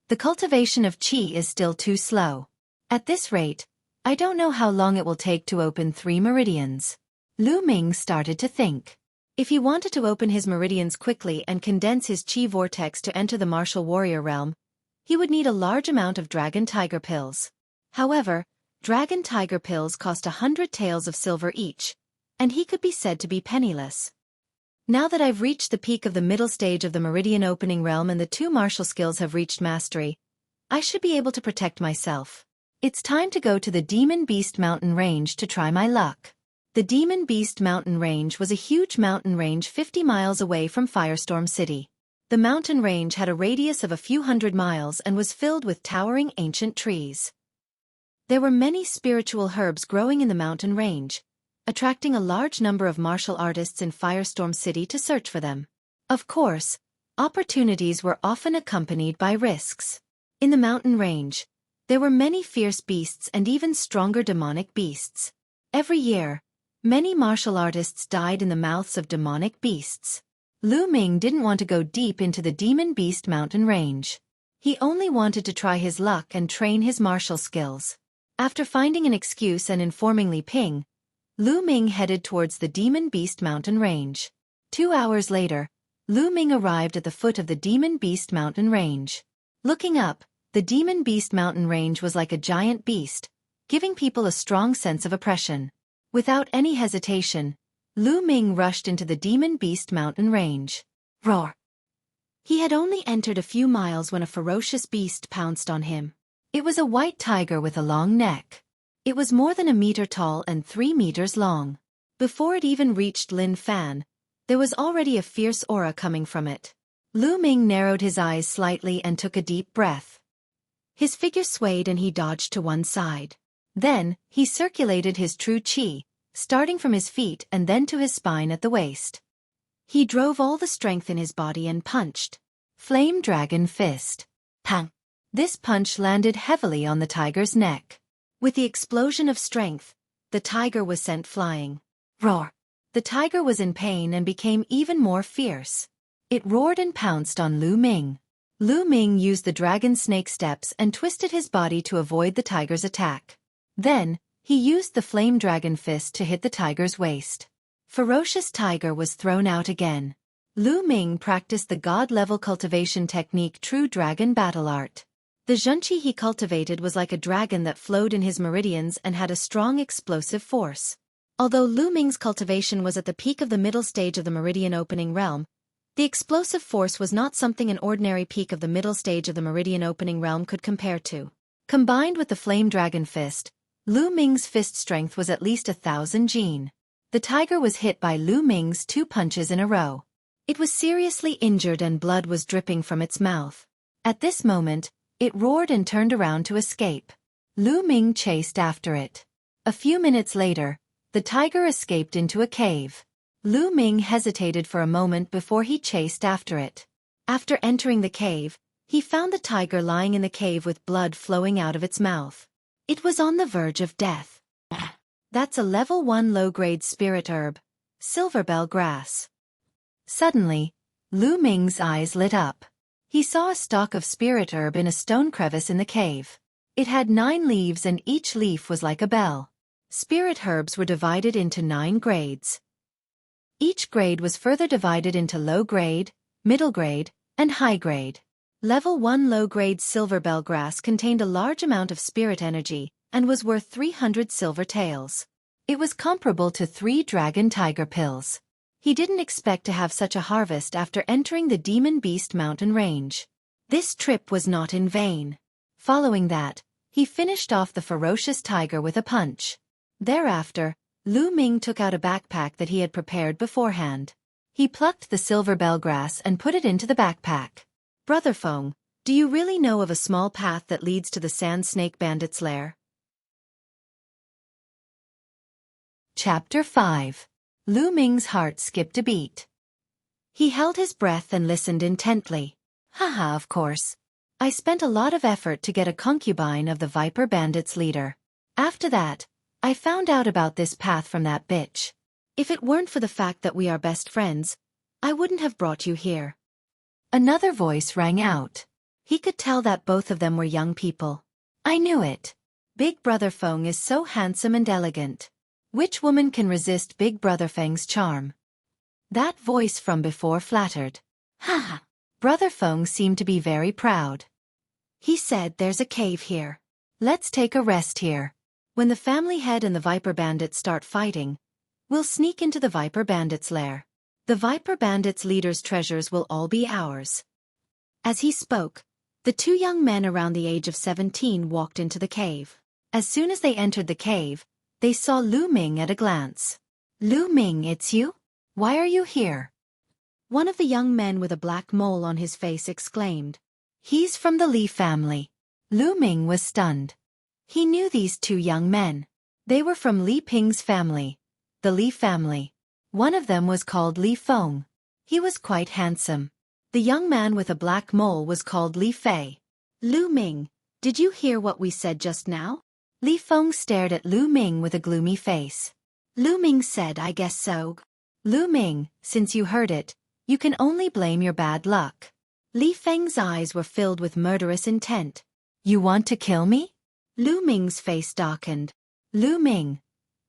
The cultivation of Qi is still too slow. At this rate, I don't know how long it will take to open 3 meridians. Lu Ming started to think. If he wanted to open his meridians quickly and condense his Qi vortex to enter the martial warrior realm, he would need a large amount of Dragon Tiger Pills. However, Dragon Tiger Pills cost 100 taels of silver each, and he could be said to be penniless. Now that I've reached the peak of the middle stage of the meridian opening realm and the 2 martial skills have reached mastery, I should be able to protect myself. It's time to go to the Demon Beast Mountain Range to try my luck. The Demon Beast Mountain Range was a huge mountain range 50 miles away from Firestorm City. The mountain range had a radius of a few hundred miles and was filled with towering ancient trees. There were many spiritual herbs growing in the mountain range, attracting a large number of martial artists in Firestorm City to search for them. Of course, opportunities were often accompanied by risks. In the mountain range, there were many fierce beasts and even stronger demonic beasts. Every year, many martial artists died in the mouths of demonic beasts. Lu Ming didn't want to go deep into the Demon Beast Mountain Range. He only wanted to try his luck and train his martial skills. After finding an excuse and informing Li Ping, Lu Ming headed towards the Demon Beast Mountain Range. 2 hours later, Lu Ming arrived at the foot of the Demon Beast Mountain Range. Looking up, the Demon Beast Mountain Range was like a giant beast, giving people a strong sense of oppression. Without any hesitation, Lu Ming rushed into the Demon Beast Mountain Range. Roar! He had only entered a few miles when a ferocious beast pounced on him. It was a white tiger with a long neck. It was more than 1 meter tall and 3 meters long. Before it even reached Lin Fan, there was already a fierce aura coming from it. Lu Ming narrowed his eyes slightly and took a deep breath. His figure swayed and he dodged to one side. Then, he circulated his true qi, starting from his feet and then to his spine at the waist. He drove all the strength in his body and punched. Flame Dragon Fist. Pang! This punch landed heavily on the tiger's neck. With the explosion of strength, the tiger was sent flying. Roar! The tiger was in pain and became even more fierce. It roared and pounced on Lu Ming. Lu Ming used the Dragon Snake Steps and twisted his body to avoid the tiger's attack. Then, he used the Flame Dragon Fist to hit the tiger's waist. Ferocious Tiger was thrown out again. Lu Ming practiced the god-level cultivation technique True Dragon Battle Art. The Xueqi he cultivated was like a dragon that flowed in his meridians and had a strong explosive force. Although Lu Ming's cultivation was at the peak of the middle stage of the meridian opening realm, the explosive force was not something an ordinary peak of the middle stage of the meridian opening realm could compare to. Combined with the Flame Dragon Fist, Lu Ming's fist strength was at least 1,000 jin. The tiger was hit by Lu Ming's 2 punches in a row. It was seriously injured and blood was dripping from its mouth. At this moment, it roared and turned around to escape. Lu Ming chased after it. A few minutes later, the tiger escaped into a cave. Lu Ming hesitated for a moment before he chased after it. After entering the cave, He found the tiger lying in the cave with blood flowing out of its mouth. It was on the verge of death. That's a level 1 low-grade spirit herb, silverbell grass. Suddenly, Lu Ming's eyes lit up. He saw a stalk of spirit herb in a stone crevice in the cave. It had 9 leaves and each leaf was like a bell. Spirit herbs were divided into 9 grades. Each grade was further divided into low grade, middle grade, and high grade. Level 1 low-grade silverbell grass contained a large amount of spirit energy and was worth 300 silver taels. It was comparable to 3 dragon tiger pills. He didn't expect to have such a harvest after entering the Demon Beast mountain range. This trip was not in vain. Following that, he finished off the ferocious tiger with a punch. Thereafter, Lu Ming took out a backpack that he had prepared beforehand. He plucked the silverbell grass and put it into the backpack. Brother Feng, do you really know of a small path that leads to the Sand Snake Bandit's lair? Chapter 5. Lu Ming's heart skipped a beat. He held his breath and listened intently. Haha, of course. I spent a lot of effort to get a concubine of the Viper Bandits leader. After that, I found out about this path from that bitch. If it weren't for the fact that we are best friends, I wouldn't have brought you here. Another voice rang out. He could tell that both of them were young people. I knew it. Big Brother Feng is so handsome and elegant. Which woman can resist Big Brother Feng's charm? That voice from before flattered. Ha! Brother Feng seemed to be very proud. He said, there's a cave here. Let's take a rest here. When the family head and the Viper Bandits start fighting, we'll sneak into the Viper Bandits' lair. The Viper Bandits' leader's treasures will all be ours. As he spoke, the 2 young men around the age of 17 walked into the cave. As soon as they entered the cave, they saw Lu Ming at a glance. Lu Ming, it's you? Why are you here? One of the young men with a black mole on his face exclaimed. He's from the Li family. Lu Ming was stunned. He knew these 2 young men. They were from Li Ping's family, the Li family. One of them was called Li Feng. He was quite handsome. The young man with a black mole was called Li Fei. Lu Ming, did you hear what we said just now? Li Feng stared at Lu Ming with a gloomy face. Lu Ming said, I guess so. Lu Ming, since you heard it, you can only blame your bad luck. Li Feng's eyes were filled with murderous intent. You want to kill me? Lu Ming's face darkened. Lu Ming,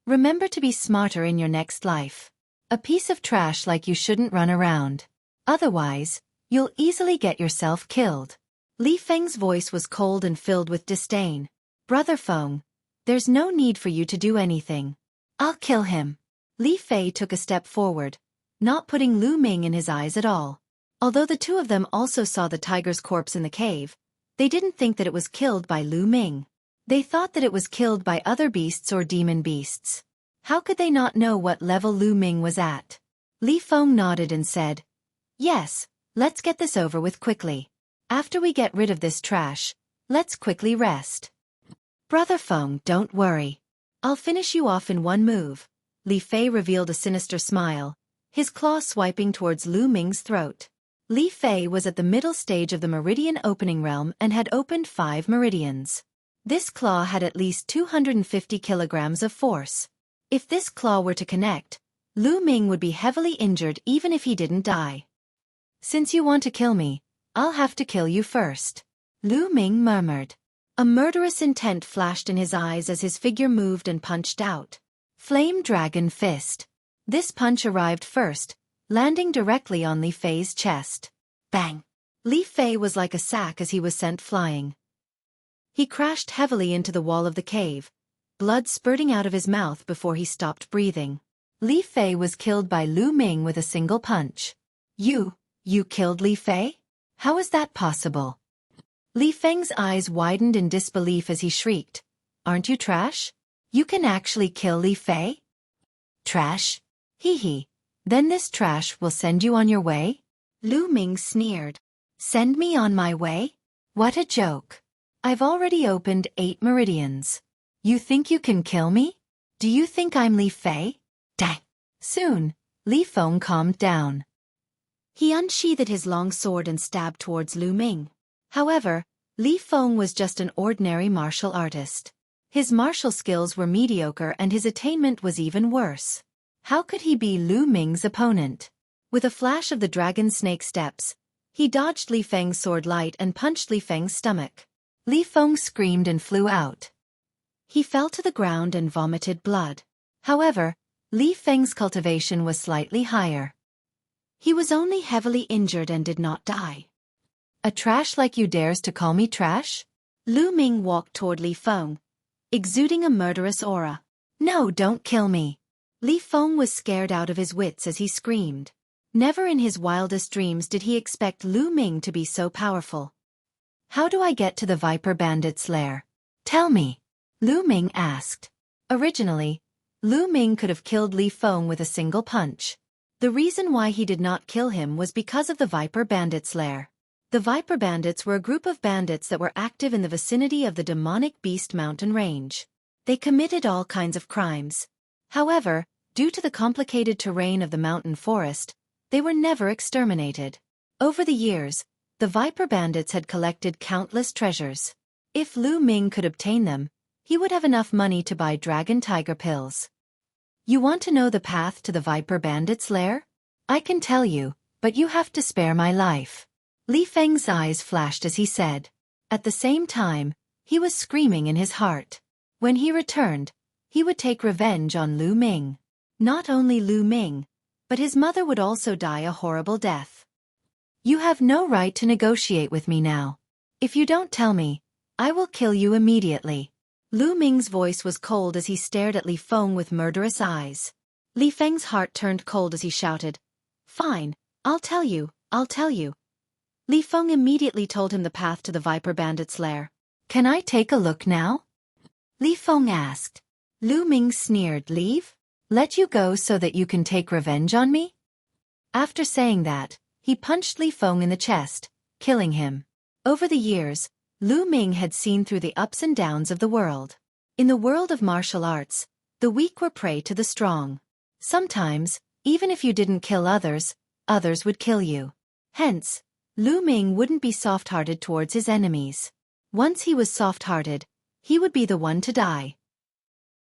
remember to be smarter in your next life. A piece of trash like you shouldn't run around. Otherwise, you'll easily get yourself killed. Li Feng's voice was cold and filled with disdain. Brother Feng, there's no need for you to do anything. I'll kill him. Li Fei took a step forward, not putting Lu Ming in his eyes at all. Although the 2 of them also saw the tiger's corpse in the cave, they didn't think that it was killed by Lu Ming. They thought that it was killed by other beasts or demon beasts. How could they not know what level Lu Ming was at? Li Feng nodded and said, yes, let's get this over with quickly. After we get rid of this trash, let's quickly rest. Brother Feng, don't worry. I'll finish you off in one move. Li Fei revealed a sinister smile, his claw swiping towards Lu Ming's throat. Li Fei was at the middle stage of the meridian opening realm and had opened 5 meridians. This claw had at least 250 kilograms of force. If this claw were to connect, Lu Ming would be heavily injured even if he didn't die. Since you want to kill me, I'll have to kill you first. Lu Ming murmured. A murderous intent flashed in his eyes as his figure moved and punched out. Flame Dragon Fist. This punch arrived first, landing directly on Li Fei's chest. Bang! Li Fei was like a sack as he was sent flying. He crashed heavily into the wall of the cave, blood spurting out of his mouth before he stopped breathing. Li Fei was killed by Lu Ming with a single punch. You killed Li Fei? How is that possible? Li Feng's eyes widened in disbelief as he shrieked, aren't you trash? You can actually kill Li Fei? Trash? Hee hee. Then this trash will send you on your way? Lu Ming sneered. Send me on my way? What a joke. I've already opened 8 meridians. You think you can kill me? Do you think I'm Li Fei? Dang. Soon, Li Feng calmed down. He unsheathed his long sword and stabbed towards Lu Ming. However, Li Feng was just an ordinary martial artist. His martial skills were mediocre and his attainment was even worse. How could he be Lu Ming's opponent? With a flash of the dragon snake steps, he dodged Li Feng's sword light and punched Li Feng's stomach. Li Feng screamed and flew out. He fell to the ground and vomited blood. However, Li Feng's cultivation was slightly higher. He was only heavily injured and did not die. A trash like you dares to call me trash? Lu Ming walked toward Li Feng, exuding a murderous aura. No, don't kill me. Li Feng was scared out of his wits as he screamed. Never in his wildest dreams did he expect Lu Ming to be so powerful. How do I get to the Viper Bandit's lair? Tell me. Lu Ming asked. Originally, Lu Ming could have killed Li Feng with a single punch. The reason why he did not kill him was because of the Viper Bandit's lair. The Viper Bandits were a group of bandits that were active in the vicinity of the demonic Beast Mountain range. They committed all kinds of crimes. However, due to the complicated terrain of the mountain forest, they were never exterminated. Over the years, the Viper Bandits had collected countless treasures. If Lu Ming could obtain them, he would have enough money to buy dragon tiger pills. You want to know the path to the Viper Bandit's lair? I can tell you, but you have to spare my life. Li Feng's eyes flashed as he said. At the same time, he was screaming in his heart. When he returned, he would take revenge on Lu Ming. Not only Lu Ming, but his mother would also die a horrible death. You have no right to negotiate with me now. If you don't tell me, I will kill you immediately. Lu Ming's voice was cold as he stared at Li Feng with murderous eyes. Li Feng's heart turned cold as he shouted, Fine, I'll tell you, I'll tell you. Li Feng immediately told him the path to the Viper Bandit's lair. Can I take a look now? Li Feng asked. Lu Ming sneered, Leave? Let you go so that you can take revenge on me? After saying that, he punched Li Feng in the chest, killing him. Over the years, Lu Ming had seen through the ups and downs of the world. In the world of martial arts, the weak were prey to the strong. Sometimes, even if you didn't kill others, others would kill you. Hence, Lu Ming wouldn't be soft-hearted towards his enemies. Once he was soft-hearted, he would be the one to die.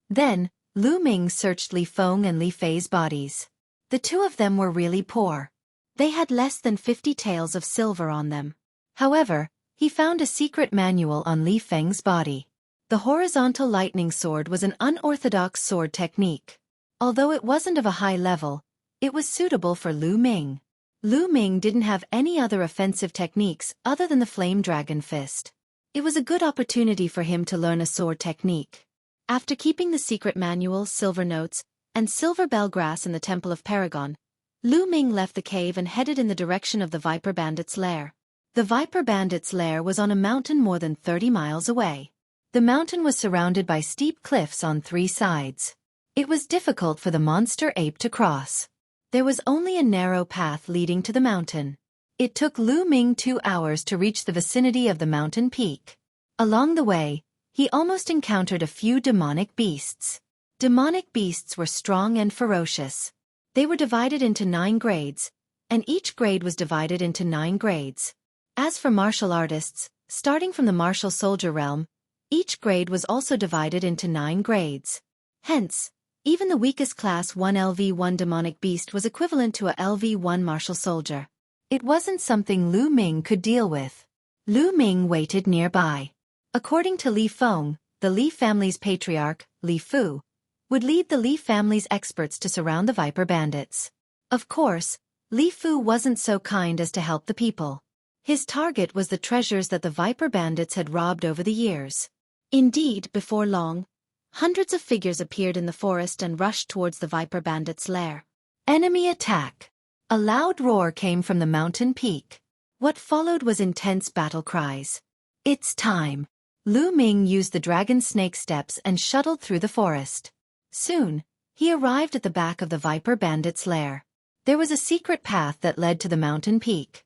Then, Lu Ming searched Li Feng and Li Fei's bodies. The two of them were really poor. They had less than 50 taels of silver on them. However, he found a secret manual on Li Feng's body. The horizontal lightning sword was an unorthodox sword technique. Although it wasn't of a high level, it was suitable for Lu Ming. Lu Ming didn't have any other offensive techniques other than the flame dragon fist. It was a good opportunity for him to learn a sword technique. After keeping the secret manual, silver notes, and silver bell grass in the Temple of Paragon, Lu Ming left the cave and headed in the direction of the Viper Bandit's lair. The Viper Bandit's lair was on a mountain more than 30 miles away. The mountain was surrounded by steep cliffs on 3 sides. It was difficult for the monster ape to cross. There was only a narrow path leading to the mountain. It took Lu Ming 2 hours to reach the vicinity of the mountain peak. Along the way, he almost encountered a few demonic beasts. Demonic beasts were strong and ferocious. They were divided into 9 grades, and each grade was divided into 9 grades. As for martial artists, starting from the martial soldier realm, each grade was also divided into 9 grades. Hence, even the weakest class 1 LV1 demonic beast was equivalent to a LV1 martial soldier. It wasn't something Lu Ming could deal with. Lu Ming waited nearby. According to Li Feng, the Li family's patriarch, Li Fu, would lead the Li family's experts to surround the Viper Bandits. Of course, Li Fu wasn't so kind as to help the people. His target was the treasures that the Viper Bandits had robbed over the years. Indeed, before long, hundreds of figures appeared in the forest and rushed towards the Viper Bandits' lair. Enemy attack! A loud roar came from the mountain peak. What followed was intense battle cries. It's time! Lu Ming used the dragon snake steps and shuttled through the forest. Soon, he arrived at the back of the Viper Bandits' lair. There was a secret path that led to the mountain peak.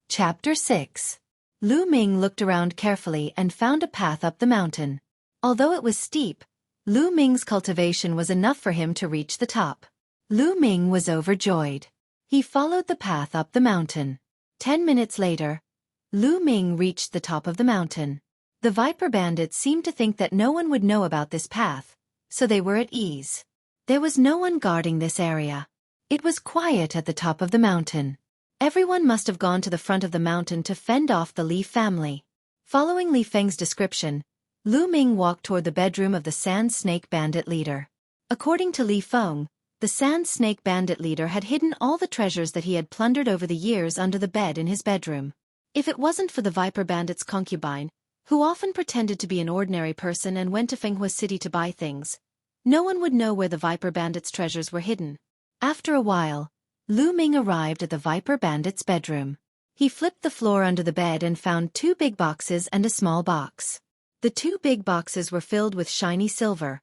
Chapter 6. Lu Ming looked around carefully and found a path up the mountain. Although it was steep, Lu Ming's cultivation was enough for him to reach the top. Lu Ming was overjoyed. He followed the path up the mountain. 10 minutes later, Lu Ming reached the top of the mountain. The Viper bandits seemed to think that no one would know about this path, so they were at ease. There was no one guarding this area. It was quiet at the top of the mountain. Everyone must have gone to the front of the mountain to fend off the Li family. Following Li Feng's description, Lu Ming walked toward the bedroom of the Sand Snake Bandit leader. According to Li Feng, the Sand Snake Bandit leader had hidden all the treasures that he had plundered over the years under the bed in his bedroom. If it wasn't for the Viper bandit's concubine, who often pretended to be an ordinary person and went to Fenghua City to buy things, no one would know where the Viper bandit's treasures were hidden. After a while, Lu Ming arrived at the Viper bandit's bedroom. He flipped the floor under the bed and found 2 big boxes and a small box. The 2 big boxes were filled with shiny silver,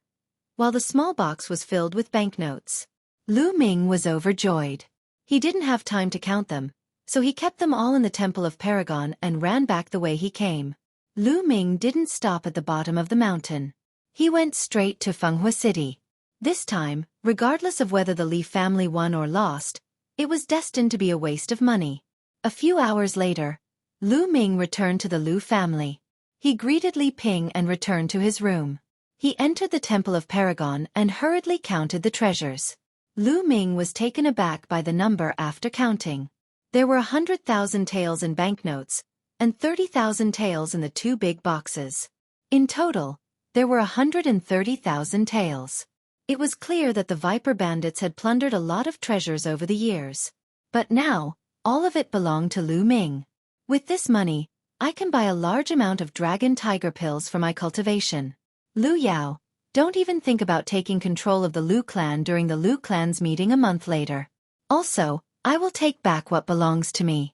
while the small box was filled with banknotes. Lu Ming was overjoyed. He didn't have time to count them, so he kept them all in the Temple of Paragon and ran back the way he came. Lu Ming didn't stop at the bottom of the mountain. He went straight to Fenghua City. This time, regardless of whether the Li family won or lost, it was destined to be a waste of money. A few hours later, Lu Ming returned to the Lu family. He greeted Li Ping and returned to his room. He entered the Temple of Paragon and hurriedly counted the treasures. Lu Ming was taken aback by the number after counting. There were 100,000 taels in banknotes, and 30,000 taels in the 2 big boxes. In total, there were 130,000 taels. It was clear that the Viper bandits had plundered a lot of treasures over the years. But now, all of it belonged to Lu Ming. With this money, I can buy a large amount of dragon tiger pills for my cultivation. Lu Yao, don't even think about taking control of the Lu clan during the Lu clan's meeting a month later. Also, I will take back what belongs to me.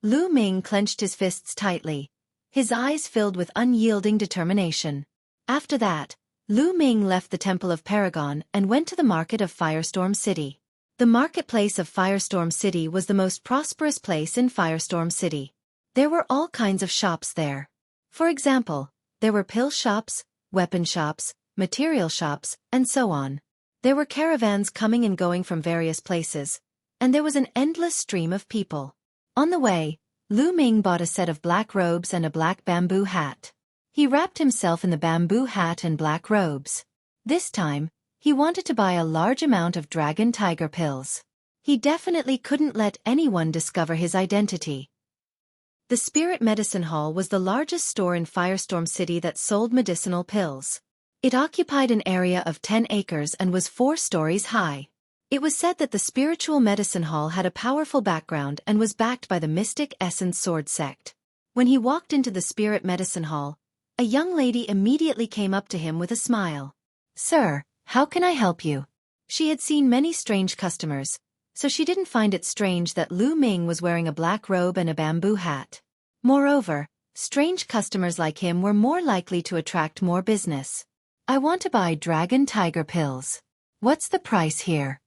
Lu Ming clenched his fists tightly, his eyes filled with unyielding determination. After that, Lu Ming left the Temple of Paragon and went to the market of Firestorm City. The marketplace of Firestorm City was the most prosperous place in Firestorm City. There were all kinds of shops there. For example, there were pill shops, weapon shops, material shops, and so on. There were caravans coming and going from various places, and there was an endless stream of people. On the way, Lu Ming bought a set of black robes and a black bamboo hat. He wrapped himself in the bamboo hat and black robes. This time, he wanted to buy a large amount of dragon tiger pills. He definitely couldn't let anyone discover his identity. The Spirit Medicine Hall was the largest store in Firestorm City that sold medicinal pills. It occupied an area of 10 acres and was 4 stories high. It was said that the Spiritual Medicine Hall had a powerful background and was backed by the Mystic Essence Sword sect. When he walked into the Spirit Medicine Hall, a young lady immediately came up to him with a smile. "Sir, how can I help you?" She had seen many strange customers, so she didn't find it strange that Lu Ming was wearing a black robe and a bamboo hat. Moreover, strange customers like him were more likely to attract more business. "I want to buy dragon tiger pills. What's the price here?"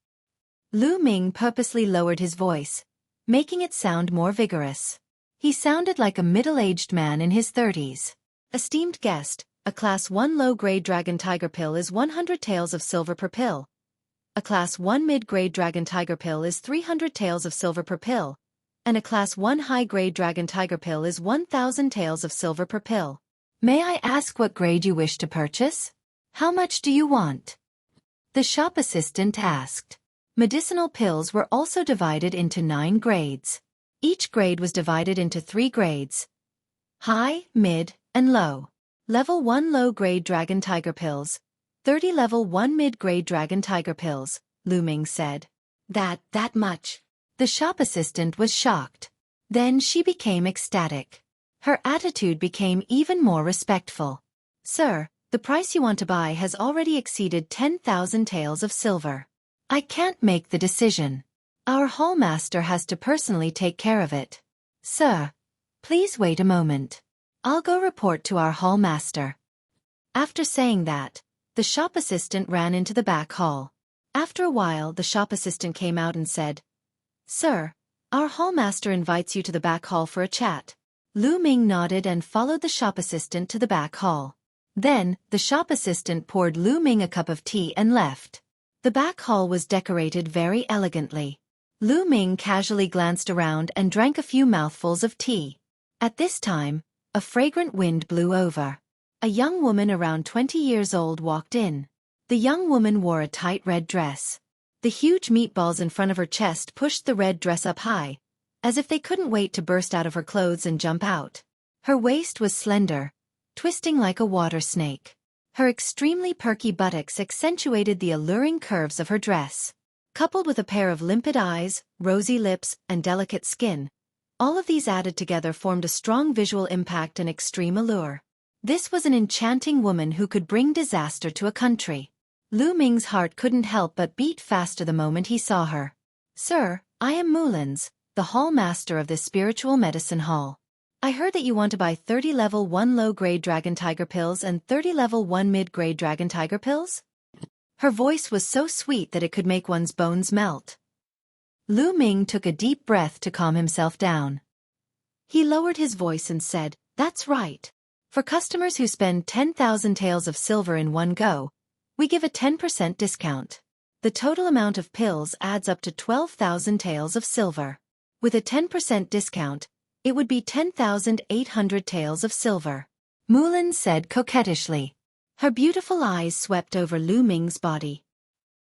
Lu Ming purposely lowered his voice, making it sound more vigorous. He sounded like a middle-aged man in his 30s. "Esteemed guest, a Class 1 low-grade dragon tiger pill is 100 taels of silver per pill. A Class 1 mid-grade dragon tiger pill is 300 taels of silver per pill, and a Class 1 high-grade dragon tiger pill is 1,000 taels of silver per pill. May I ask what grade you wish to purchase? How much do you want?" The shop assistant asked. Medicinal pills were also divided into 9 grades. Each grade was divided into 3 grades: high, mid, and low. Level 1 low-grade dragon tiger pills, 30 level 1 mid-grade dragon tiger pills, Lu Ming said. That much?" The shop assistant was shocked. Then she became ecstatic. Her attitude became even more respectful. "Sir, the price you want to buy has already exceeded 10,000 taels of silver. I can't make the decision. Our hall master has to personally take care of it. Sir, please wait a moment. I'll go report to our hall master." After saying that, the shop assistant ran into the back hall. After a while, the shop assistant came out and said, "Sir, our hall master invites you to the back hall for a chat." Lu Ming nodded and followed the shop assistant to the back hall. Then, the shop assistant poured Lu Ming a cup of tea and left. The back hall was decorated very elegantly. Lu Ming casually glanced around and drank a few mouthfuls of tea. At this time, a fragrant wind blew over. A young woman around 20 years old walked in. The young woman wore a tight red dress. The huge meatballs in front of her chest pushed the red dress up high, as if they couldn't wait to burst out of her clothes and jump out. Her waist was slender, twisting like a water snake. Her extremely perky buttocks accentuated the alluring curves of her dress. Coupled with a pair of limpid eyes, rosy lips, and delicate skin, all of these added together formed a strong visual impact and extreme allure. This was an enchanting woman who could bring disaster to a country. Lu Ming's heart couldn't help but beat faster the moment he saw her. "Sir, I am Mullins, the hall master of this spiritual medicine hall. I heard that you want to buy 30 level 1 low-grade dragon tiger pills and 30 level 1 mid-grade dragon tiger pills?" Her voice was so sweet that it could make one's bones melt. Lu Ming took a deep breath to calm himself down. He lowered his voice and said, "That's right. For customers who spend 10,000 taels of silver in one go, we give a 10% discount. The total amount of pills adds up to 12,000 taels of silver. With a 10% discount, it would be 10,800 taels of silver," Mullin said coquettishly. Her beautiful eyes swept over Lu Ming's body.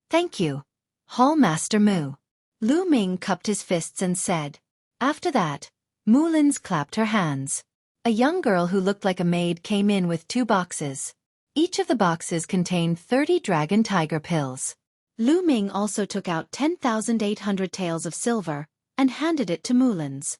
"Thank you, Hall Master Mu." Lu Ming cupped his fists and said. After that, Mullins clapped her hands. A young girl who looked like a maid came in with 2 boxes. Each of the boxes contained 30 dragon tiger pills. Lu Ming also took out 10,800 taels of silver and handed it to Mullins.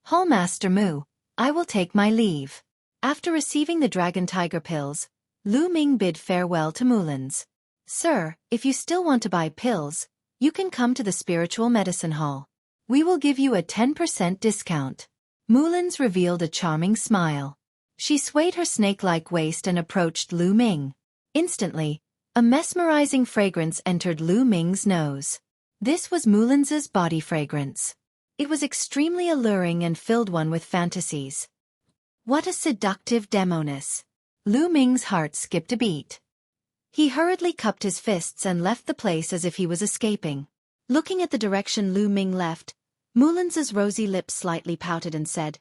"Hall Master Mu, I will take my leave." After receiving the dragon tiger pills, Lu Ming bid farewell to Mullins. "Sir, if you still want to buy pills, you can come to the spiritual medicine hall. We will give you a 10% discount." Mullins revealed a charming smile. She swayed her snake-like waist and approached Lu Ming. Instantly, a mesmerizing fragrance entered Lu Ming's nose. This was Mullins's body fragrance. It was extremely alluring and filled one with fantasies. What a seductive demoness! Lu Ming's heart skipped a beat. He hurriedly cupped his fists and left the place as if he was escaping. Looking at the direction Lu Ming left, Mullins's rosy lips slightly pouted and said,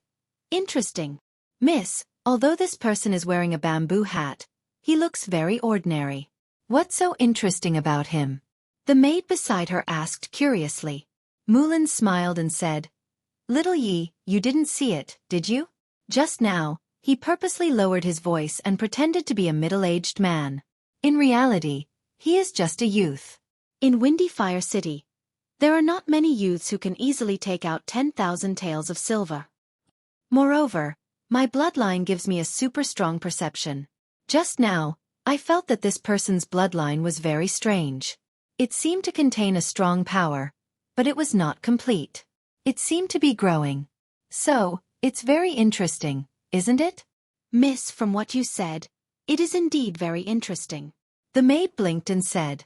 "Interesting. Miss, although this person is wearing a bamboo hat, he looks very ordinary. What's so interesting about him?" The maid beside her asked curiously. Mullins smiled and said, "Little Yi, you didn't see it, did you?" Just now, he purposely lowered his voice and pretended to be a middle-aged man. In reality, he is just a youth. In Windy Fire City, there are not many youths who can easily take out 10,000 taels of silver. Moreover, my bloodline gives me a super strong perception. Just now, I felt that this person's bloodline was very strange. It seemed to contain a strong power, but it was not complete. It seemed to be growing. So, it's very interesting, isn't it? Miss, from what you said, it is indeed very interesting. The maid blinked and said.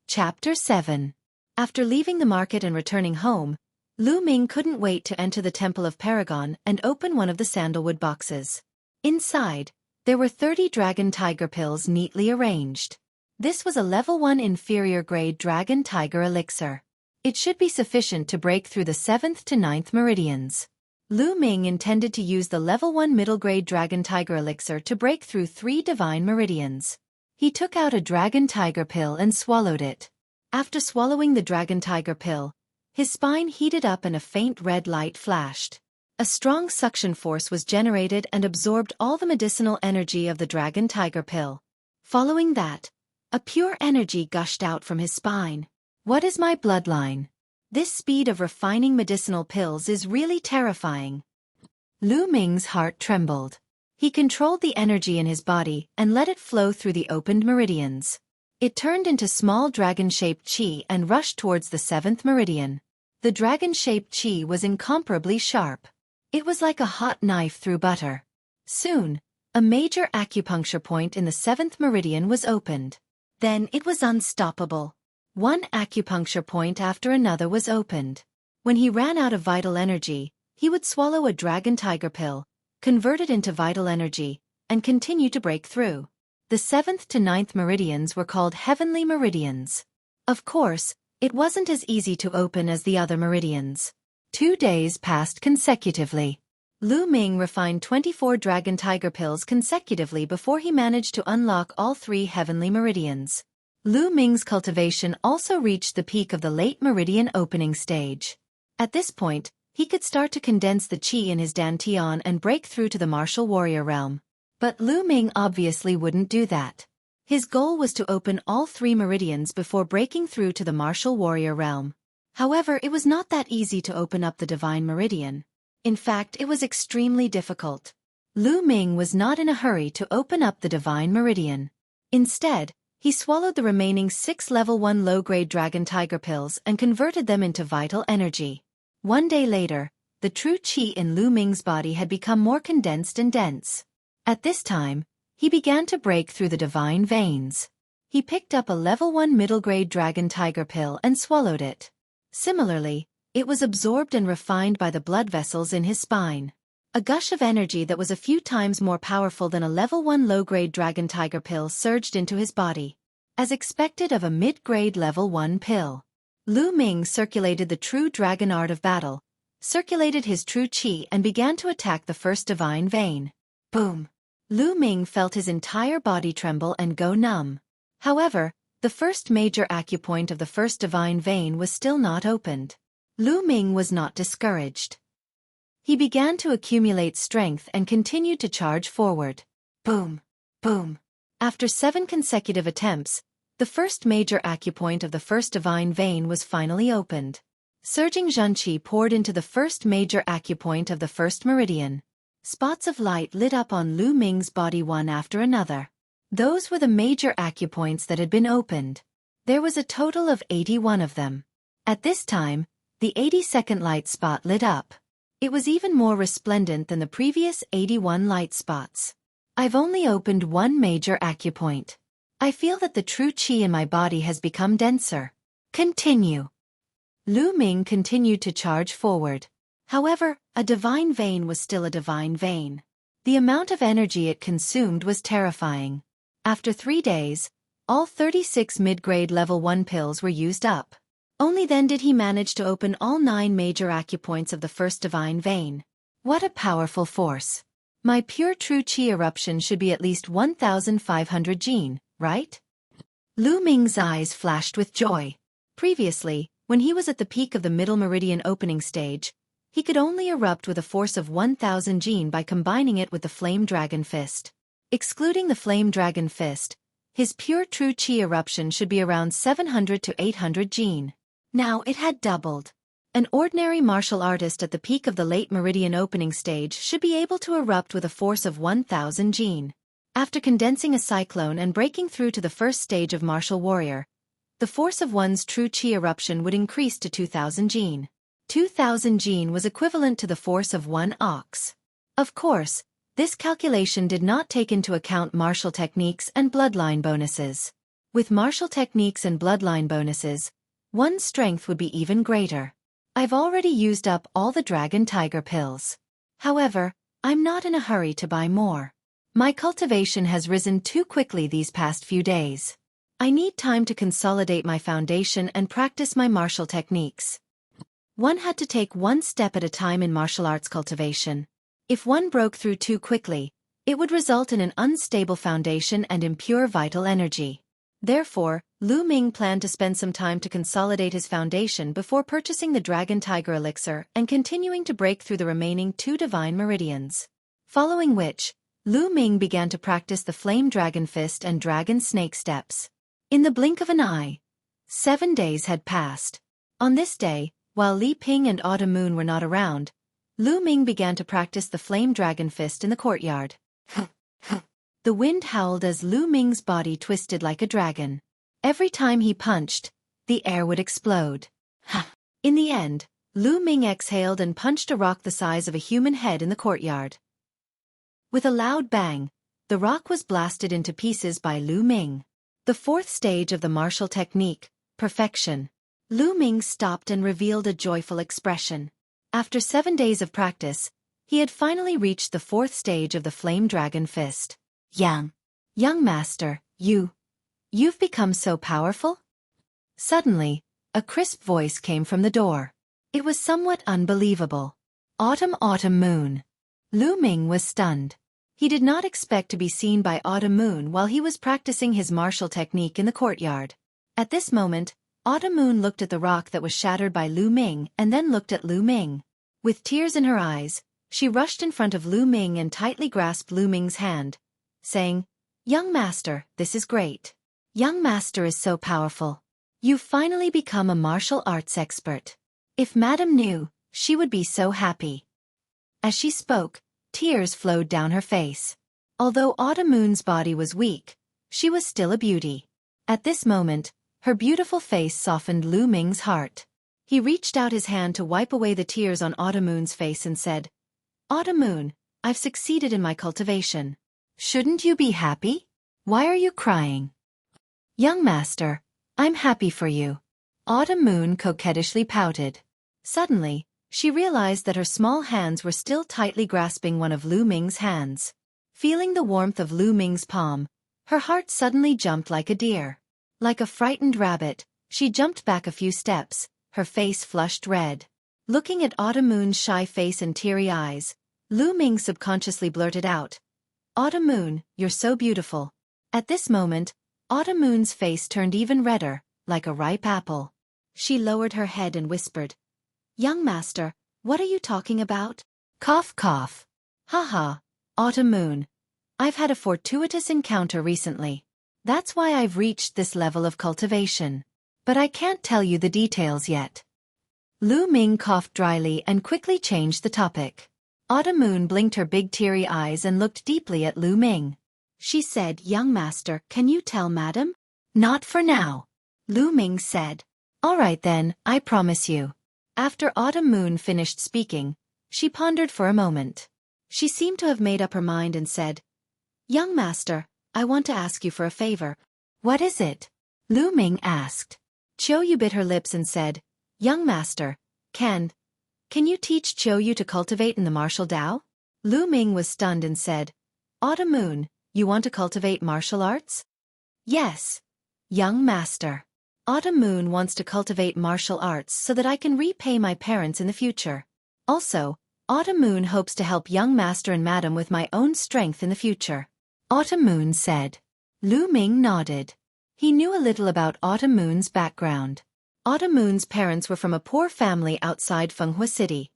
Chapter 7. After leaving the market and returning home, Lu Ming couldn't wait to enter the Temple of Paragon and open one of the sandalwood boxes. Inside, there were 30 dragon tiger pills neatly arranged. This was a level 1 inferior grade dragon tiger elixir. It should be sufficient to break through the 7th to 9th meridians. Lu Ming intended to use the level 1 middle grade dragon tiger elixir to break through 3 divine meridians. He took out a dragon tiger pill and swallowed it. After swallowing the dragon tiger pill, his spine heated up and a faint red light flashed. A strong suction force was generated and absorbed all the medicinal energy of the dragon tiger pill. Following that, a pure energy gushed out from his spine. What is my bloodline? This speed of refining medicinal pills is really terrifying. Lu Ming's heart trembled. He controlled the energy in his body and let it flow through the opened meridians. It turned into small dragon-shaped chi and rushed towards the 7th meridian. The dragon-shaped chi was incomparably sharp. It was like a hot knife through butter. Soon, a major acupuncture point in the 7th meridian was opened. Then it was unstoppable. One acupuncture point after another was opened. When he ran out of vital energy, he would swallow a dragon tiger pill, convert it into vital energy, and continue to break through. The 7th to 9th meridians were called heavenly meridians. Of course, it wasn't as easy to open as the other meridians. 2 days passed consecutively. Lu Ming refined 24 Dragon Tiger pills consecutively before he managed to unlock all 3 heavenly meridians. Lu Ming's cultivation also reached the peak of the late meridian opening stage. At this point, he could start to condense the qi in his dantian and break through to the martial warrior realm. But Lu Ming obviously wouldn't do that. His goal was to open all 3 meridians before breaking through to the martial warrior realm. However, it was not that easy to open up the divine meridian. In fact, it was extremely difficult. Lu Ming was not in a hurry to open up the divine meridian. Instead, he swallowed the remaining 6 level 1 low-grade Dragon Tiger pills and converted them into vital energy. 1 day later, the true qi in Lu Ming's body had become more condensed and dense. At this time, he began to break through the divine veins. He picked up a level 1 middle-grade Dragon Tiger pill and swallowed it. Similarly, it was absorbed and refined by the blood vessels in his spine. A gush of energy that was a few times more powerful than a level 1 low-grade Dragon Tiger pill surged into his body. As expected of a mid-grade level 1 pill, Lu Ming circulated the true dragon art of battle, circulated his true qi and began to attack the first divine vein. Boom! Lu Ming felt his entire body tremble and go numb. However, the first major acupoint of the first divine vein was still not opened. Lu Ming was not discouraged. He began to accumulate strength and continued to charge forward. Boom! Boom! After 7 consecutive attempts, the first major acupoint of the first divine vein was finally opened. Surging zhenqi poured into the first major acupoint of the first meridian. Spots of light lit up on Lu Ming's body one after another. Those were the major acupoints that had been opened. There was a total of 81 of them. At this time, the 82nd light spot lit up. It was even more resplendent than the previous 81 light spots. I've only opened 1 major acupoint. I feel that the true qi in my body has become denser. Continue. Lu Ming continued to charge forward. However, a divine vein was still a divine vein. The amount of energy it consumed was terrifying. After 3 days, all 36 mid-grade level 1 pills were used up. Only then did he manage to open all 9 major acupoints of the first divine vein. What a powerful force. My pure true qi eruption should be at least 1,500 jin, right? Lu Ming's eyes flashed with joy. Previously, when he was at the peak of the middle meridian opening stage, he could only erupt with a force of 1,000 jin by combining it with the Flame Dragon Fist. Excluding the Flame Dragon Fist, his pure true qi eruption should be around 700 to 800 jin. Now it had doubled. An ordinary martial artist at the peak of the late meridian opening stage should be able to erupt with a force of 1,000 jin. After condensing a cyclone and breaking through to the first stage of martial warrior, the force of one's true qi eruption would increase to 2,000 jin. 2,000 jin was equivalent to the force of 1 ox. Of course, this calculation did not take into account martial techniques and bloodline bonuses. With martial techniques and bloodline bonuses, one's strength would be even greater. I've already used up all the Dragon Tiger pills. However, I'm not in a hurry to buy more. My cultivation has risen too quickly these past few days. I need time to consolidate my foundation and practice my martial techniques. One had to take 1 step at a time in martial arts cultivation. If one broke through too quickly, it would result in an unstable foundation and impure vital energy. Therefore, Lu Ming planned to spend some time to consolidate his foundation before purchasing the Dragon Tiger Elixir and continuing to break through the remaining 2 divine meridians. Following which, Lu Ming began to practice the Flame Dragon Fist and Dragon Snake Steps. In the blink of an eye, 7 days had passed. On this day, while Li Ping and Autumn Moon were not around, Lu Ming began to practice the Flame Dragon Fist in the courtyard. The wind howled as Lu Ming's body twisted like a dragon. Every time he punched, the air would explode. In the end, Lu Ming exhaled and punched a rock the size of a human head in the courtyard. With a loud bang, the rock was blasted into pieces by Lu Ming. The 4th stage of the martial technique, perfection. Lu Ming stopped and revealed a joyful expression. After 7 days of practice, he had finally reached the 4th stage of the Flame Dragon Fist. Young master, you've become so powerful? Suddenly, a crisp voice came from the door. It was somewhat unbelievable. Autumn Moon. Lu Ming was stunned. He did not expect to be seen by Autumn Moon while he was practicing his martial technique in the courtyard. At this moment, Autumn Moon looked at the rock that was shattered by Lu Ming and then looked at Lu Ming. With tears in her eyes, she rushed in front of Lu Ming and tightly grasped Lu Ming's hand, saying, "Young master, this is great. Young master is so powerful. You've finally become a martial arts expert. If madam knew, she would be so happy." As she spoke, tears flowed down her face. Although Autumn Moon's body was weak, she was still a beauty. At this moment, her beautiful face softened Lu Ming's heart. He reached out his hand to wipe away the tears on Autumn Moon's face and said, "Autumn Moon, I've succeeded in my cultivation. Shouldn't you be happy? Why are you crying?" "Young master, I'm happy for you." Autumn Moon coquettishly pouted. Suddenly, she realized that her small hands were still tightly grasping one of Lu Ming's hands. Feeling the warmth of Lu Ming's palm, her heart suddenly jumped like a deer. Like a frightened rabbit, she jumped back a few steps, her face flushed red. Looking at Autumn Moon's shy face and teary eyes, Lu Ming subconsciously blurted out, "Autumn Moon, you're so beautiful." At this moment, Autumn Moon's face turned even redder, like a ripe apple. She lowered her head and whispered, "Young master, what are you talking about?" Cough cough. "Haha, Autumn Moon. I've had a fortuitous encounter recently. That's why I've reached this level of cultivation. But I can't tell you the details yet." Lu Ming coughed dryly and quickly changed the topic. Autumn Moon blinked her big teary eyes and looked deeply at Lu Ming. She said, "Young master, can you tell madam?" "Not for now," Lu Ming said. "All right then, I promise you." After Autumn Moon finished speaking, she pondered for a moment. She seemed to have made up her mind and said, "Young master, I want to ask you for a favor." "What is it?" Lu Ming asked. Xueqi bit her lips and said, "Young master, can you teach Xueqi to cultivate in the martial Tao?" Lu Ming was stunned and said, "Autumn Moon, you want to cultivate martial arts?" "Yes, young master. Autumn Moon wants to cultivate martial arts so that I can repay my parents in the future. Also, Autumn Moon hopes to help young master and madam with my own strength in the future." Autumn Moon said. Lu Ming nodded. He knew a little about Autumn Moon's background. Autumn Moon's parents were from a poor family outside Fenghua City.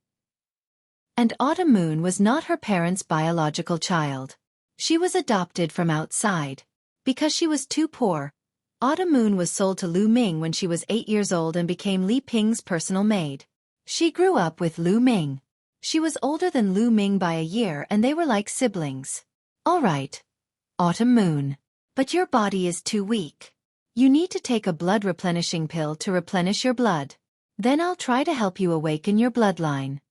And Autumn Moon was not her parents' biological child. She was adopted from outside. Because she was too poor, Autumn Moon was sold to Lu Ming when she was 8 years old and became Li Ping's personal maid. She grew up with Lu Ming. She was older than Lu Ming by a year and they were like siblings. "All right, Autumn Moon. But your body is too weak. You need to take a blood replenishing pill to replenish your blood. Then I'll try to help you awaken your bloodline."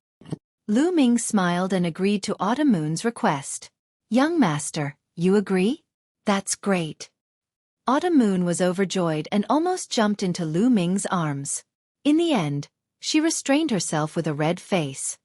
Lu Ming smiled and agreed to Autumn Moon's request. "Young master, you agree? That's great." Autumn Moon was overjoyed and almost jumped into Lu Ming's arms. In the end, she restrained herself with a red face.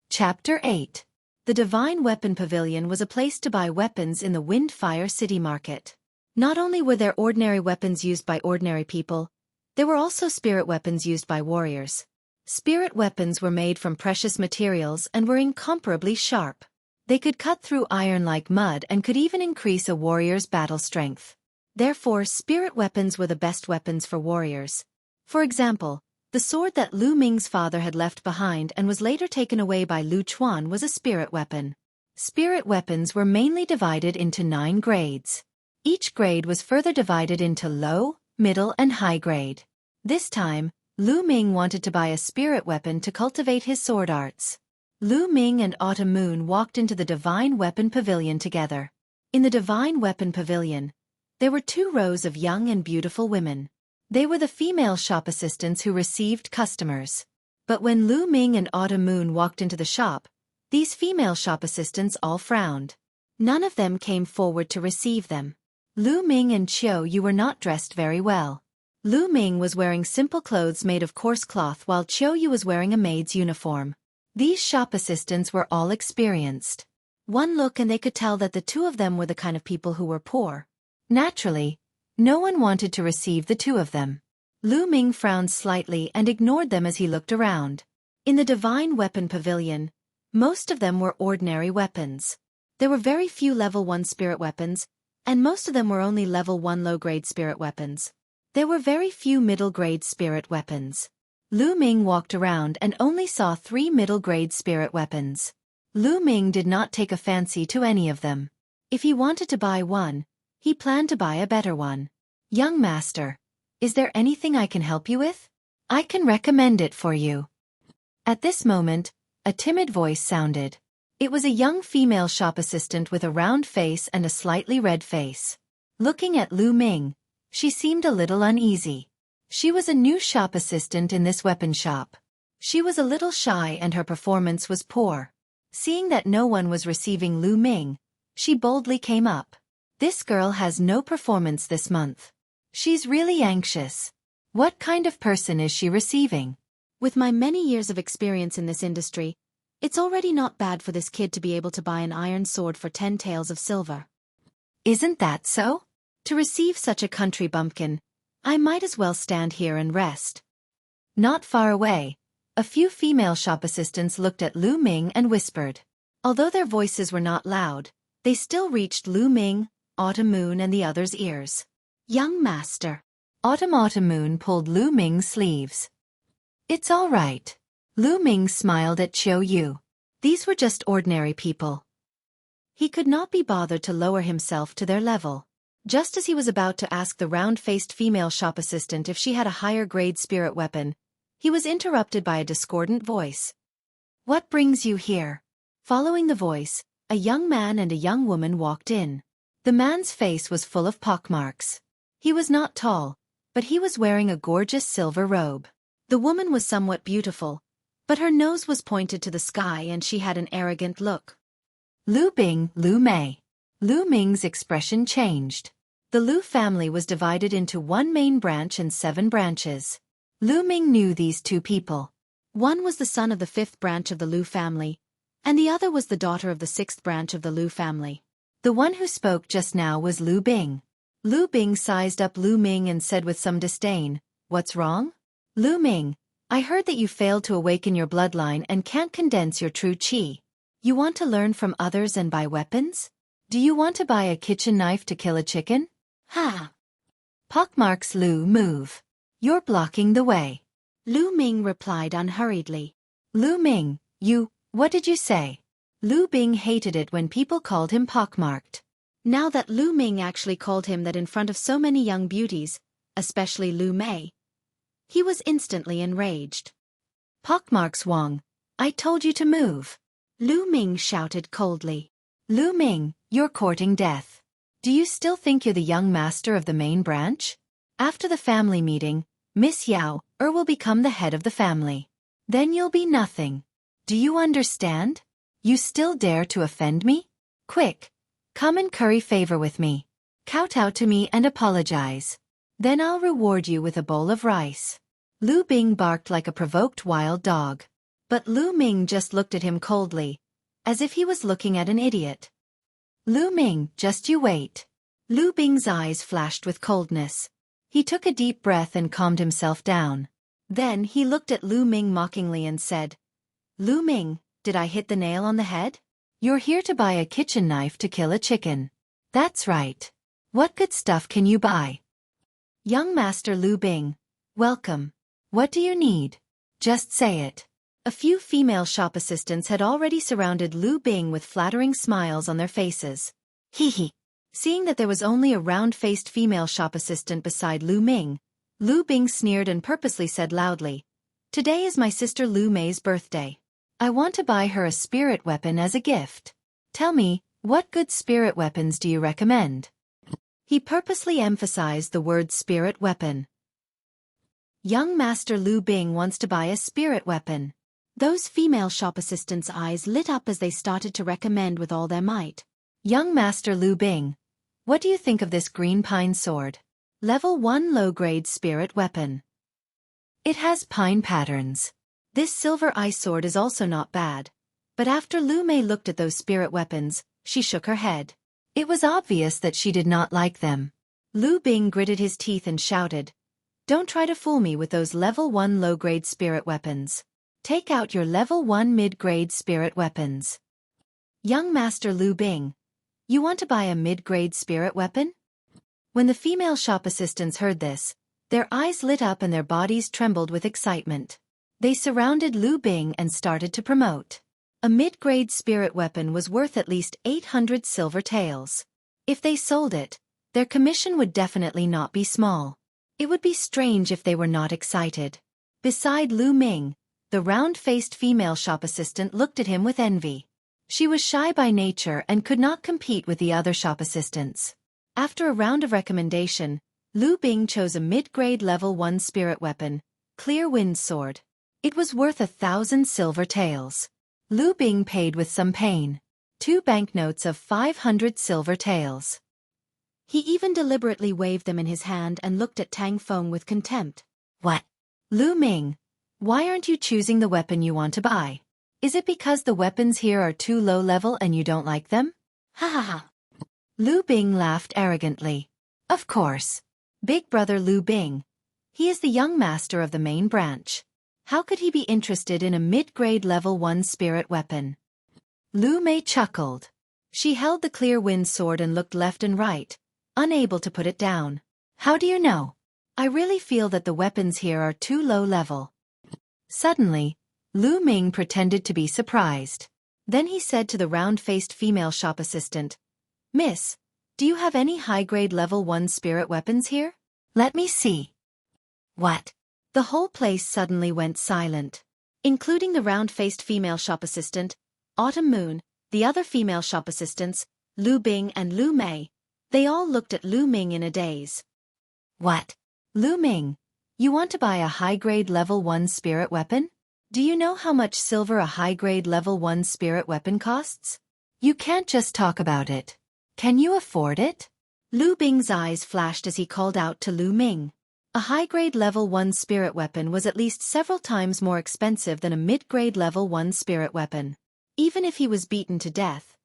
Chapter 8. The Divine Weapon Pavilion was a place to buy weapons in the Windfire City Market. Not only were there ordinary weapons used by ordinary people, there were also spirit weapons used by warriors. Spirit weapons were made from precious materials and were incomparably sharp. They could cut through iron like mud and could even increase a warrior's battle strength. Therefore, spirit weapons were the best weapons for warriors. For example, the sword that Lu Ming's father had left behind and was later taken away by Lu Chuan was a spirit weapon. Spirit weapons were mainly divided into 9 grades. Each grade was further divided into low, middle and high grade. This time, Lu Ming wanted to buy a spirit weapon to cultivate his sword arts. Lu Ming and Autumn Moon walked into the Divine Weapon Pavilion together. In the Divine Weapon Pavilion, there were 2 rows of young and beautiful women. They were the female shop assistants who received customers. But when Lu Ming and Autumn Moon walked into the shop, these female shop assistants all frowned. None of them came forward to receive them. Lu Ming and Xueqi were not dressed very well. Lu Ming was wearing simple clothes made of coarse cloth while Xueqi was wearing a maid's uniform. These shop assistants were all experienced. One look and they could tell that the 2 of them were the kind of people who were poor. Naturally, No one wanted to receive the two of them. Lu Ming frowned slightly and ignored them as he looked around. In the Divine Weapon Pavilion, most of them were ordinary weapons. There were very few level 1 spirit weapons, and most of them were only level 1 low-grade spirit weapons. There were very few middle-grade spirit weapons. Lu Ming walked around and only saw 3 middle-grade spirit weapons. Lu Ming did not take a fancy to any of them. If he wanted to buy one, he planned to buy a better one. Young master, is there anything I can help you with? I can recommend it for you. At this moment, a timid voice sounded. It was a young female shop assistant with a round face and a slightly red face. Looking at Lu Ming, she seemed a little uneasy. She was a new shop assistant in this weapon shop. She was a little shy and her performance was poor. Seeing that no one was receiving Lu Ming, she boldly came up. This girl has no performance this month. She's really anxious. What kind of person is she receiving? With my many years of experience in this industry, it's already not bad for this kid to be able to buy an iron sword for 10 taels of silver. Isn't that so? To receive such a country bumpkin, I might as well stand here and rest. Not far away, a few female shop assistants looked at Lu Ming and whispered. Although their voices were not loud, they still reached Lu Ming, Autumn Moon and the others' ears. Young master. Autumn Moon pulled Lu Ming's sleeves. It's all right. Lu Ming smiled at Xueqi. These were just ordinary people. He could not be bothered to lower himself to their level. Just as he was about to ask the round-faced female shop assistant if she had a higher-grade spirit weapon, he was interrupted by a discordant voice. What brings you here? Following the voice, a young man and a young woman walked in. The man's face was full of pockmarks. He was not tall, but he was wearing a gorgeous silver robe. The woman was somewhat beautiful, but her nose was pointed to the sky and she had an arrogant look. Lu Bing, Lu Mei. Lu Ming's expression changed. The Lu family was divided into one main branch and 7 branches. Lu Ming knew these 2 people. One was the son of the 5th branch of the Lu family, and the other was the daughter of the 6th branch of the Lu family. The one who spoke just now was Lu Bing. Lu Bing sized up Lu Ming and said with some disdain, "What's wrong? Lu Ming, I heard that you failed to awaken your bloodline and can't condense your true qi. You want to learn from others and buy weapons? Do you want to buy a kitchen knife to kill a chicken? Ha! Pockmarks Lu, move. You're blocking the way." Lu Ming replied unhurriedly. Lu Ming, what did you say? Lu Bing hated it when people called him pockmarked. Now that Lu Ming actually called him that in front of so many young beauties, especially Lu Mei, he was instantly enraged. Pockmarks Wang, I told you to move. Lu Ming shouted coldly. Lu Ming, you're courting death. Do you still think you're the young master of the main branch? After the family meeting, Miss Yao will become the head of the family. Then you'll be nothing. Do you understand? You still dare to offend me? Quick, come and curry favor with me. Kowtow to me and apologize. Then I'll reward you with a bowl of rice. Lu Bing barked like a provoked wild dog. But Lu Ming just looked at him coldly, as if he was looking at an idiot. Lu Ming, just you wait. Lu Bing's eyes flashed with coldness. He took a deep breath and calmed himself down. Then he looked at Lu Ming mockingly and said, Lu Ming, did I hit the nail on the head? You're here to buy a kitchen knife to kill a chicken. That's right. What good stuff can you buy? Young Master Lu Bing, welcome. What do you need? Just say it. A few female shop assistants had already surrounded Lu Bing with flattering smiles on their faces. Hee hee. Seeing that there was only a round-faced female shop assistant beside Lu Ming, Lu Bing sneered and purposely said loudly, Today is my sister Lu Mei's birthday. I want to buy her a spirit weapon as a gift. Tell me, what good spirit weapons do you recommend? He purposely emphasized the word spirit weapon. Young Master Lu Bing wants to buy a spirit weapon. Those female shop assistants' eyes lit up as they started to recommend with all their might. Young Master Lu Bing, what do you think of this green pine sword? Level 1 low-grade spirit weapon. It has pine patterns. This silver ice sword is also not bad. But after Lu Mei looked at those spirit weapons, she shook her head. It was obvious that she did not like them. Lu Bing gritted his teeth and shouted, "Don't try to fool me with those level 1 low-grade spirit weapons. Take out your level 1 mid-grade spirit weapons." "Young Master Lu Bing, you want to buy a mid-grade spirit weapon?" When the female shop assistants heard this, their eyes lit up and their bodies trembled with excitement. They surrounded Lu Bing and started to promote. A mid-grade spirit weapon was worth at least 800 silver taels. If they sold it, their commission would definitely not be small. It would be strange if they were not excited. Beside Lu Ming, the round-faced female shop assistant looked at him with envy. She was shy by nature and could not compete with the other shop assistants. After a round of recommendation, Lu Bing chose a mid-grade level 1 spirit weapon, Clear Wind Sword. It was worth 1,000 silver taels. Lu Bing paid with some pain. 2 banknotes of 500 silver taels. He even deliberately waved them in his hand and looked at Tang Feng with contempt. "What? Lu Ming, why aren't you choosing the weapon you want to buy? Is it because the weapons here are too low level and you don't like them?" "Ha ha ha." Lu Bing laughed arrogantly. "Of course. Big brother Lu Bing. He is the young master of the main branch. How could he be interested in a mid-grade level 1 spirit weapon?" Lu Mei chuckled. She held the Clear Wind Sword and looked left and right, unable to put it down. "How do you know? I really feel that the weapons here are too low level." Suddenly, Lu Ming pretended to be surprised. Then he said to the round-faced female shop assistant, "Miss, do you have any high-grade level 1 spirit weapons here? Let me see." "What?" The whole place suddenly went silent, including the round-faced female shop assistant, Autumn Moon, the other female shop assistants, Lu Bing and Lu Mei. They all looked at Lu Ming in a daze. "What? Lu Ming, you want to buy a high-grade level 1 spirit weapon? Do you know how much silver a high-grade level 1 spirit weapon costs? You can't just talk about it. Can you afford it?" Lu Bing's eyes flashed as he called out to Lu Ming. A high-grade level 1 spirit weapon was at least several times more expensive than a mid-grade level 1 spirit weapon. Even if he was beaten to death,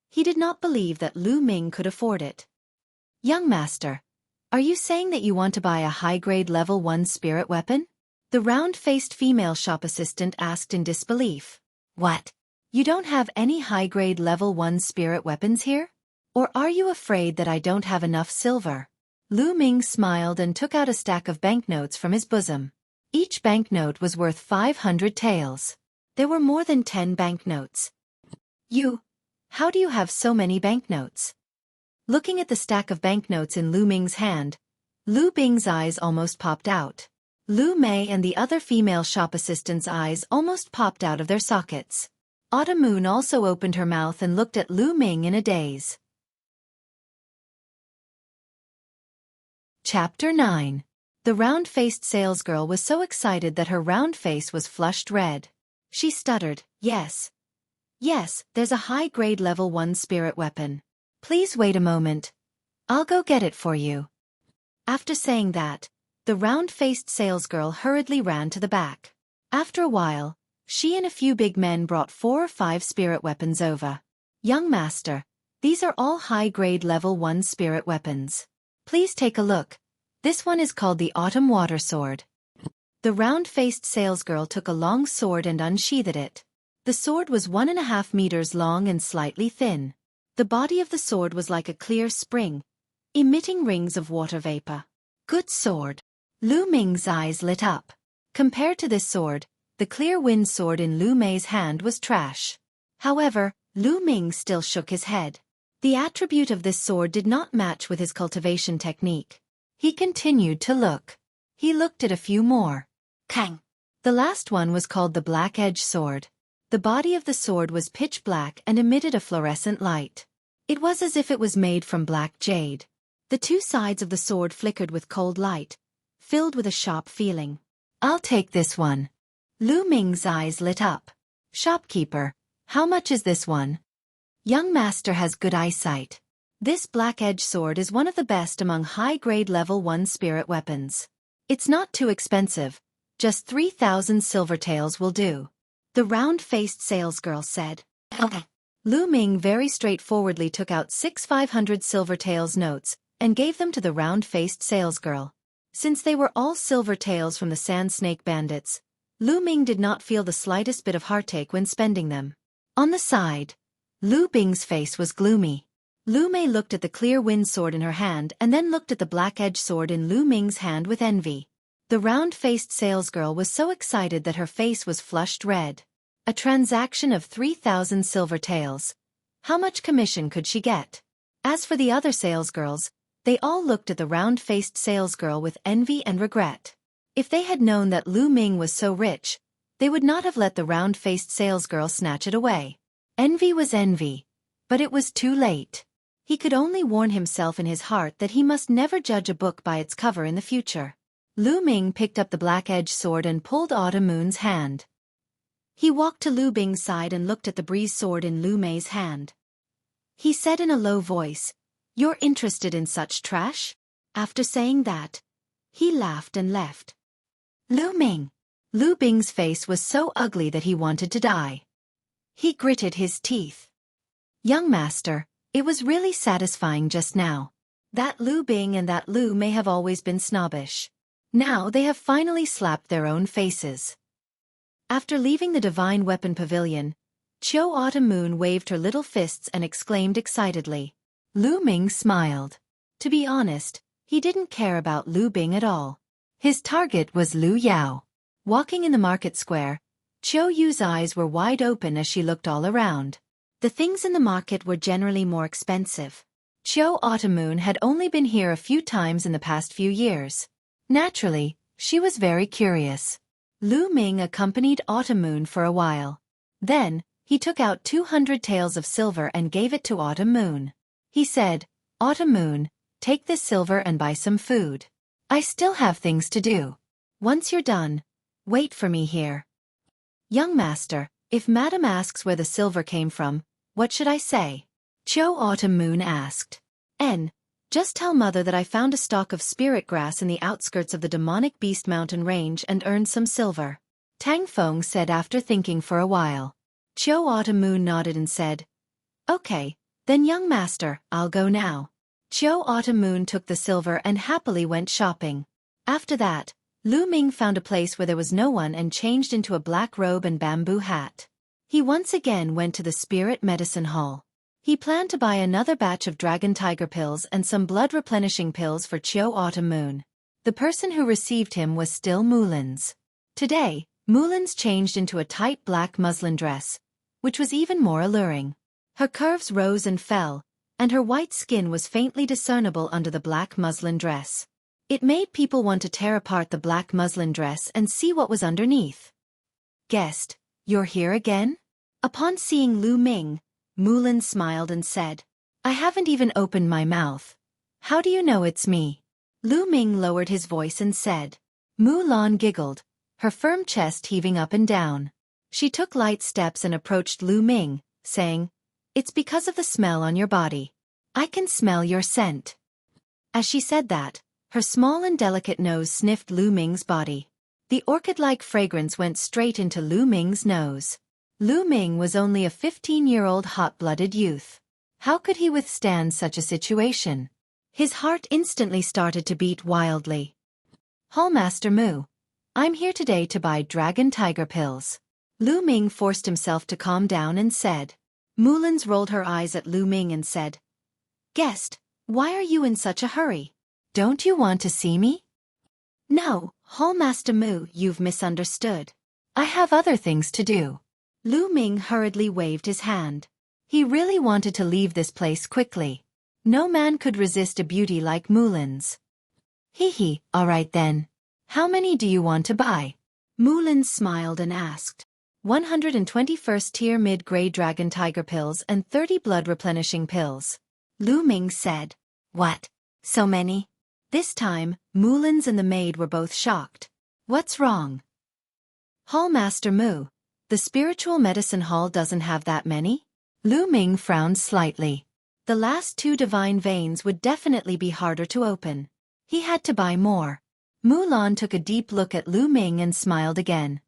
he did not believe that Lu Ming could afford it. "Young master, are you saying that you want to buy a high-grade level 1 spirit weapon?" The round-faced female shop assistant asked in disbelief. "What? You don't have any high-grade level 1 spirit weapons here? Or are you afraid that I don't have enough silver?" Lu Ming smiled and took out a stack of banknotes from his bosom. Each banknote was worth 500 taels. There were more than 10 banknotes. How do you have so many banknotes?" Looking at the stack of banknotes in Lu Ming's hand, Lu Bing's eyes almost popped out. Lu Mei and the other female shop assistants' eyes almost popped out of their sockets. Autumn Moon also opened her mouth and looked at Lu Ming in a daze. Chapter 9. The round-faced salesgirl was so excited that her round face was flushed red. She stuttered, Yes, there's a high-grade level 1 spirit weapon. Please wait a moment. I'll go get it for you." After saying that, the round-faced salesgirl hurriedly ran to the back. After a while, she and a few big men brought 4 or 5 spirit weapons over. "Young master, these are all high-grade level 1 spirit weapons. Please take a look. This one is called the Autumn Water Sword." The round-faced salesgirl took a long sword and unsheathed it. The sword was 1.5 meters long and slightly thin. The body of the sword was like a clear spring, emitting rings of water vapor. "Good sword." Lu Ming's eyes lit up. Compared to this sword, the Clear Wind Sword in Lu Mei's hand was trash. However, Lu Ming still shook his head. The attribute of this sword did not match with his cultivation technique. He continued to look. He looked at a few more. Kang! The last one was called the Black Edge Sword. The body of the sword was pitch black and emitted a fluorescent light. It was as if it was made from black jade. The 2 sides of the sword flickered with cold light, filled with a sharp feeling. "I'll take this one." Lu Ming's eyes lit up. "Shopkeeper, how much is this one?" "Young master has good eyesight. This Black Edge Sword is one of the best among high-grade level 1 spirit weapons. It's not too expensive, just 3,000 silver taels will do," the round-faced salesgirl said. "Okay." Lu Ming very straightforwardly took out 6 500 silver taels notes and gave them to the round-faced salesgirl. Since they were all silver tails from the Sand Snake Bandits, Lu Ming did not feel the slightest bit of heartache when spending them. On the side, Lu Bing's face was gloomy. Lu Mei looked at the clear wind sword in her hand and then looked at the black-edged sword in Lu Ming's hand with envy. The round-faced salesgirl was so excited that her face was flushed red. A transaction of 3,000 silver taels. How much commission could she get? As for the other salesgirls, they all looked at the round-faced salesgirl with envy and regret. If they had known that Lu Ming was so rich, they would not have let the round-faced salesgirl snatch it away. Envy was envy, but it was too late. He could only warn himself in his heart that he must never judge a book by its cover in the future. Lu Ming picked up the black-edged sword and pulled Autumn Moon's hand. He walked to Lu Bing's side and looked at the breeze sword in Lu Mei's hand. He said in a low voice, "You're interested in such trash?" After saying that, he laughed and left. Lu Ming. Lu Bing's face was so ugly that he wanted to die. He gritted his teeth. "Young master, it was really satisfying just now. That Lu Bing and that Lu Mei have always been snobbish. Now they have finally slapped their own faces." After leaving the Divine Weapon Pavilion, Qiu Autumn Moon waved her little fists and exclaimed excitedly. Lu Ming smiled. To be honest, he didn't care about Lu Bing at all. His target was Lu Yao. Walking in the market square, Qiu Yu's eyes were wide open as she looked all around. The things in the market were generally more expensive. Qiu Autumn Moon had only been here a few times in the past few years. Naturally, she was very curious. Lu Ming accompanied Autumn Moon for a while. Then, he took out 200 taels of silver and gave it to Autumn Moon. He said, "Autumn Moon, take this silver and buy some food. I still have things to do. Once you're done, wait for me here." "Young master, if Madam asks where the silver came from, what should I say?" Qiu Autumn Moon asked. Just tell mother that I found a stalk of spirit grass in the outskirts of the demonic beast mountain range and earned some silver," Tang Feng said after thinking for a while. Qiu Autumn Moon nodded and said, "Okay, then young master, I'll go now." Qiu Autumn Moon took the silver and happily went shopping. After that, Lu Ming found a place where there was no one and changed into a black robe and bamboo hat. He once again went to the Spirit Medicine Hall. He planned to buy another batch of Dragon Tiger pills and some blood-replenishing pills for Qiu Autumn Moon. The person who received him was still Mulin's. Today, Mulin's changed into a tight black muslin dress, which was even more alluring. Her curves rose and fell, and her white skin was faintly discernible under the black muslin dress. It made people want to tear apart the black muslin dress and see what was underneath. "Guest, you're here again?" Upon seeing Lu Ming, Mulin smiled and said, "I haven't even opened my mouth. How do you know it's me?" Lu Ming lowered his voice and said. Mulan giggled, her firm chest heaving up and down. She took light steps and approached Lu Ming, saying, "It's because of the smell on your body. I can smell your scent." As she said that, her small and delicate nose sniffed Lu Ming's body. The orchid-like fragrance went straight into Lu Ming's nose. Lu Ming was only a 15-year-old hot-blooded youth. How could he withstand such a situation? His heart instantly started to beat wildly. "Hallmaster Mu, I'm here today to buy Dragon Tiger pills." Lu Ming forced himself to calm down and said. Mulins rolled her eyes at Lu Ming and said, "Guest, why are you in such a hurry? Don't you want to see me?" "No, Hallmaster Mu, you've misunderstood. I have other things to do." Lu Ming hurriedly waved his hand. He really wanted to leave this place quickly. No man could resist a beauty like Mulin's. "Hee, all right then. How many do you want to buy?" Mulin smiled and asked. 121st tier mid-grade Dragon Tiger pills and 30 blood-replenishing pills. Lu Ming said. "What? So many?" This time, Mulin's and the maid were both shocked. "What's wrong?" "Hallmaster Mu, the Spiritual Medicine Hall doesn't have that many?" Lu Ming frowned slightly. The last 2 divine veins would definitely be harder to open. He had to buy more. Mulan took a deep look at Lu Ming and smiled again.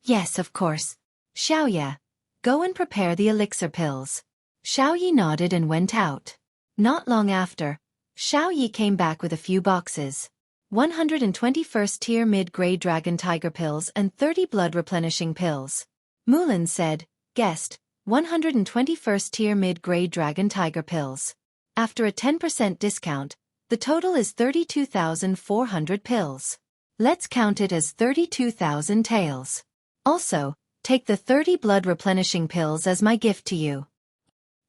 "Yes, of course. Xiaoye, go and prepare the elixir pills." Xiaoye nodded and went out. Not long after, Xueqi came back with a few boxes. 121st tier mid-grade dragon tiger pills and 30 blood replenishing pills. Mulan said, guessed, 121st tier mid-grade dragon tiger pills. After a 10% discount, the total is 32,400 pills. Let's count it as 32,000 taels. Also, take the 30 blood replenishing pills as my gift to you.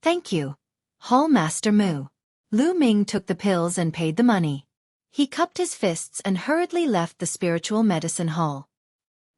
Thank you. Hall Master Mu. Lu Ming took the pills and paid the money. He cupped his fists and hurriedly left the spiritual medicine hall.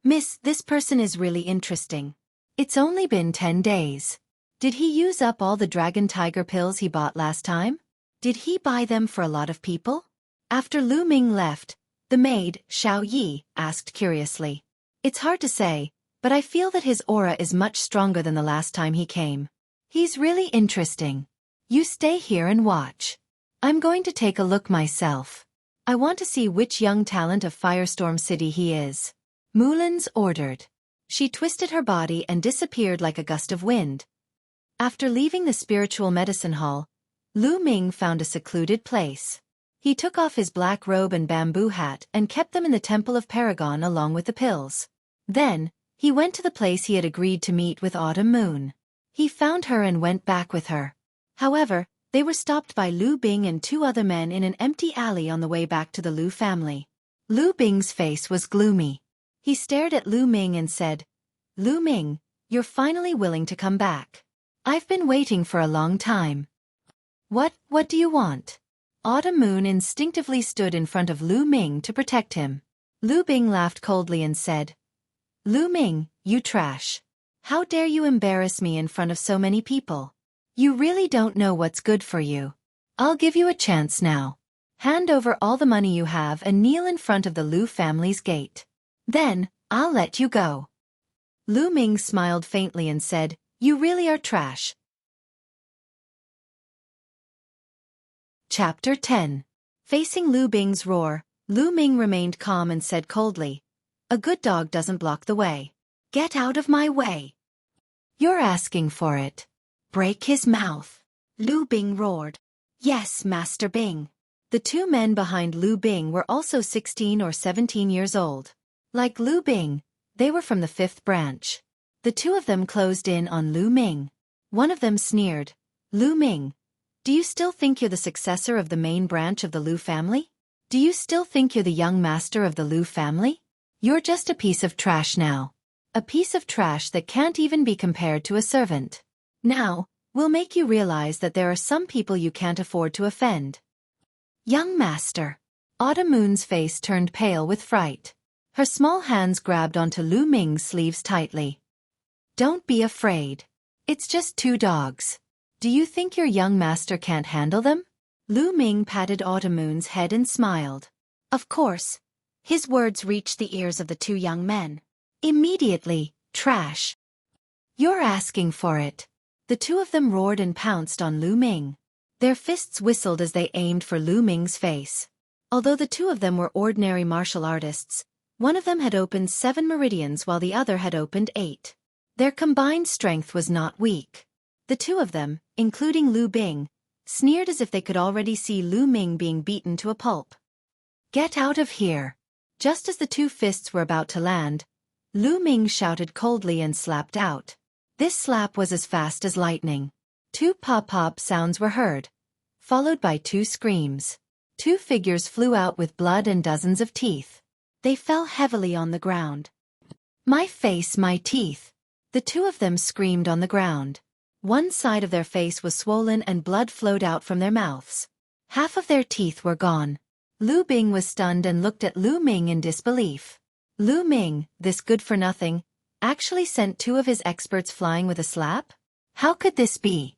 Miss, this person is really interesting. It's only been 10 days. Did he use up all the dragon tiger pills he bought last time? Did he buy them for a lot of people? After Lu Ming left, the maid, Xueqi, asked curiously. It's hard to say, but I feel that his aura is much stronger than the last time he came. He's really interesting. You stay here and watch. I'm going to take a look myself. I want to see which young talent of Firestorm City he is. Mulan's ordered. She twisted her body and disappeared like a gust of wind. After leaving the spiritual medicine hall, Lu Ming found a secluded place. He took off his black robe and bamboo hat and kept them in the Temple of Paragon along with the pills. Then, he went to the place he had agreed to meet with Autumn Moon. He found her and went back with her. However, they were stopped by Lu Bing and two other men in an empty alley on the way back to the Lu family. Lu Bing's face was gloomy. He stared at Lu Ming and said, Lu Ming, you're finally willing to come back. I've been waiting for a long time. What do you want? Autumn Moon instinctively stood in front of Lu Ming to protect him. Lu Bing laughed coldly and said, Lu Ming, you trash. How dare you embarrass me in front of so many people? You really don't know what's good for you. I'll give you a chance now. Hand over all the money you have and kneel in front of the Lu family's gate. Then, I'll let you go. Lu Ming smiled faintly and said, You really are trash. Chapter 10. Facing Lu Bing's roar, Lu Ming remained calm and said coldly, A good dog doesn't block the way. Get out of my way. You're asking for it. Break his mouth. Lu Bing roared. Yes, Master Bing. The two men behind Lu Bing were also 16 or 17 years old. Like Lu Bing, they were from the 5th branch. The two of them closed in on Lu Ming. One of them sneered, Lu Ming, do you still think you're the successor of the main branch of the Lu family? Do you still think you're the young master of the Lu family? You're just a piece of trash now. A piece of trash that can't even be compared to a servant. Now, we'll make you realize that there are some people you can't afford to offend. Young master. Autumn Moon's face turned pale with fright. Her small hands grabbed onto Lu Ming's sleeves tightly. Don't be afraid. It's just 2 dogs. Do you think your young master can't handle them? Lu Ming patted Autumn Moon's head and smiled. Of course. His words reached the ears of the 2 young men. Immediately, trash. You're asking for it. The 2 of them roared and pounced on Lu Ming. Their fists whistled as they aimed for Lu Ming's face. Although the 2 of them were ordinary martial artists, one of them had opened 7 meridians while the other had opened 8. Their combined strength was not weak. The 2 of them, including Lu Bing, sneered as if they could already see Lu Ming being beaten to a pulp. Get out of here. Just as the 2 fists were about to land, Lu Ming shouted coldly and slapped out. This slap was as fast as lightning. 2 pop-pop sounds were heard, followed by 2 screams. 2 figures flew out with blood and dozens of teeth. They fell heavily on the ground. My face, my teeth. The 2 of them screamed on the ground. One side of their face was swollen and blood flowed out from their mouths. Half of their teeth were gone. Lu Bing was stunned and looked at Lu Ming in disbelief. Lu Ming, this good-for-nothing, actually sent 2 of his experts flying with a slap? How could this be?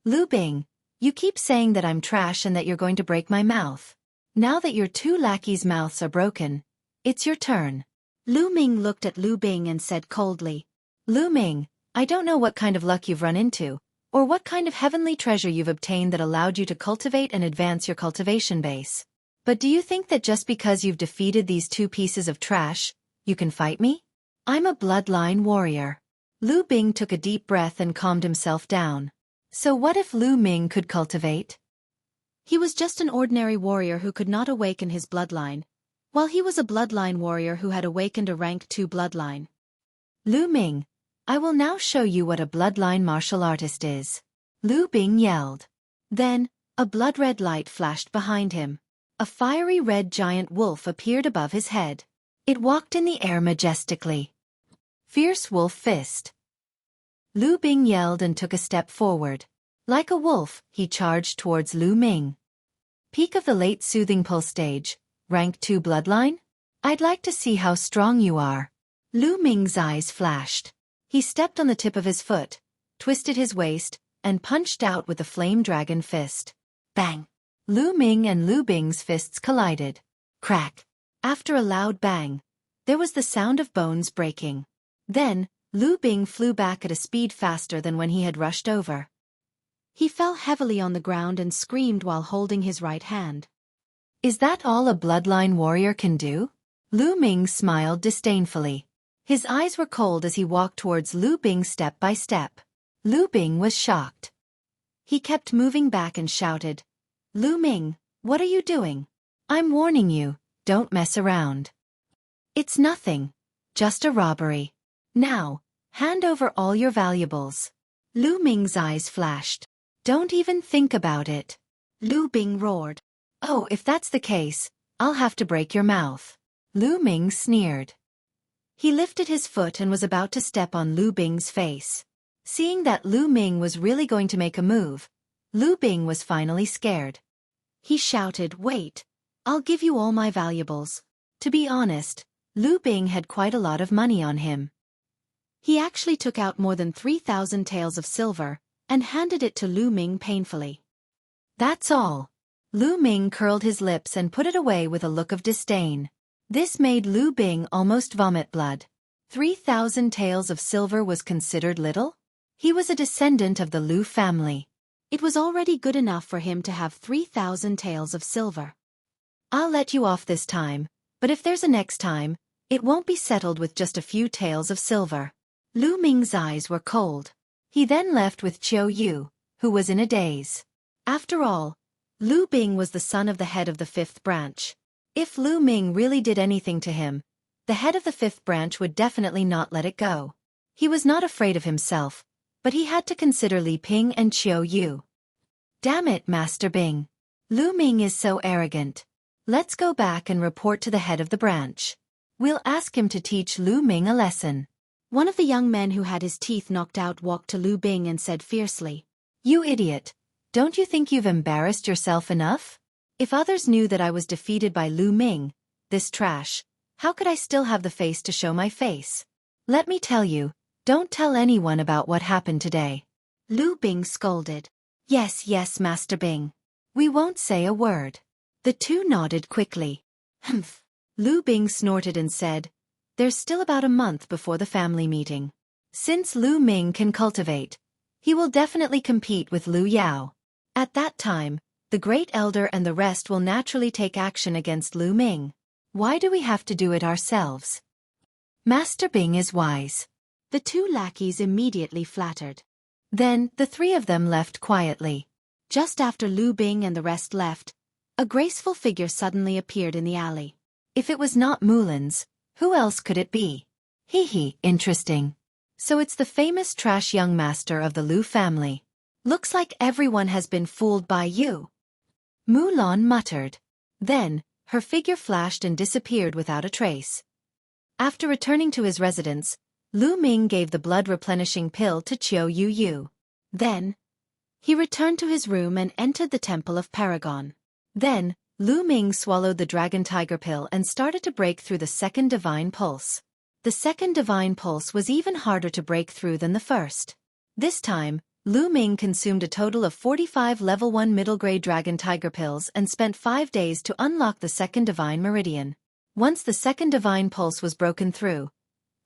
Lu Bing, you keep saying that I'm trash and that you're going to break my mouth. Now that your 2 lackeys' mouths are broken, it's your turn. Lu Ming looked at Lu Bing and said coldly, Lu Ming, I don't know what kind of luck you've run into, or what kind of heavenly treasure you've obtained that allowed you to cultivate and advance your cultivation base. But do you think that just because you've defeated these 2 pieces of trash, you can fight me? I'm a bloodline warrior. Lu Bing took a deep breath and calmed himself down. So what if Lu Ming could cultivate? He was just an ordinary warrior who could not awaken his bloodline, while he was a bloodline warrior who had awakened a rank 2 bloodline. Lu Ming, I will now show you what a bloodline martial artist is. Lu Bing yelled. Then, a blood-red light flashed behind him. A fiery red giant wolf appeared above his head. It walked in the air majestically. Fierce wolf fist. Lu Bing yelled and took a step forward. Like a wolf, he charged towards Lu Ming. Peak of the late Soothing Pulse stage, rank 2 bloodline? I'd like to see how strong you are. Lu Ming's eyes flashed. He stepped on the tip of his foot, twisted his waist, and punched out with the flame dragon fist. Bang! Lu Ming and Lu Bing's fists collided. Crack! After a loud bang, there was the sound of bones breaking. Then, Lu Bing flew back at a speed faster than when he had rushed over. He fell heavily on the ground and screamed while holding his right hand. Is that all a bloodline warrior can do? Lu Ming smiled disdainfully. His eyes were cold as he walked towards Lu Bing step by step. Lu Bing was shocked. He kept moving back and shouted, Lu Ming, what are you doing? I'm warning you, don't mess around. It's nothing. Just a robbery. Now, hand over all your valuables. Lu Ming's eyes flashed. Don't even think about it. Lu Bing roared. Oh, if that's the case, I'll have to break your mouth. Lu Ming sneered. He lifted his foot and was about to step on Lu Bing's face. Seeing that Lu Ming was really going to make a move, Lu Bing was finally scared. He shouted, wait, I'll give you all my valuables. To be honest, Lu Bing had quite a lot of money on him. He actually took out more than 3,000 taels of silver, and handed it to Lu Ming painfully. That's all. Lu Ming curled his lips and put it away with a look of disdain. This made Lu Bing almost vomit blood. 3,000 taels of silver was considered little? He was a descendant of the Lu family. It was already good enough for him to have 3,000 taels of silver. I'll let you off this time, but if there's a next time, it won't be settled with just a few taels of silver. Lu Ming's eyes were cold. He then left with Xueqi, who was in a daze. After all, Lu Bing was the son of the head of the 5th branch. If Lu Ming really did anything to him, the head of the 5th branch would definitely not let it go. He was not afraid of himself, but he had to consider Li Ping and Xueqi. Damn it, Master Bing. Lu Ming is so arrogant. Let's go back and report to the head of the branch. We'll ask him to teach Lu Ming a lesson. One of the young men who had his teeth knocked out walked to Lu Bing and said fiercely, You idiot! Don't you think you've embarrassed yourself enough? If others knew that I was defeated by Lu Ming, this trash, how could I still have the face to show my face? Let me tell you, don't tell anyone about what happened today. Lu Bing scolded. Yes, yes, Master Bing. We won't say a word. The two nodded quickly. Humph. Lu Bing snorted and said, There's still about a month before the family meeting. Since Lu Ming can cultivate, he will definitely compete with Lu Yao. At that time, the Great Elder and the rest will naturally take action against Lu Ming. Why do we have to do it ourselves? Master Bing is wise. The two lackeys immediately flattered. Then, the three of them left quietly. Just after Lu Bing and the rest left, a graceful figure suddenly appeared in the alley. If it was not Mulan's, who else could it be? Hee, interesting. So it's the famous trash young master of the Lu family. Looks like everyone has been fooled by you. Mulan muttered. Then, her figure flashed and disappeared without a trace. After returning to his residence, Lu Ming gave the blood-replenishing pill to Xueqi. Then, he returned to his room and entered the Temple of Paragon. Then, Lu Ming swallowed the Dragon Tiger pill and started to break through the second divine pulse. The second divine pulse was even harder to break through than the first. This time, Lu Ming consumed a total of 45 level 1 middle-grade Dragon Tiger pills and spent 5 days to unlock the second divine meridian. Once the second divine pulse was broken through,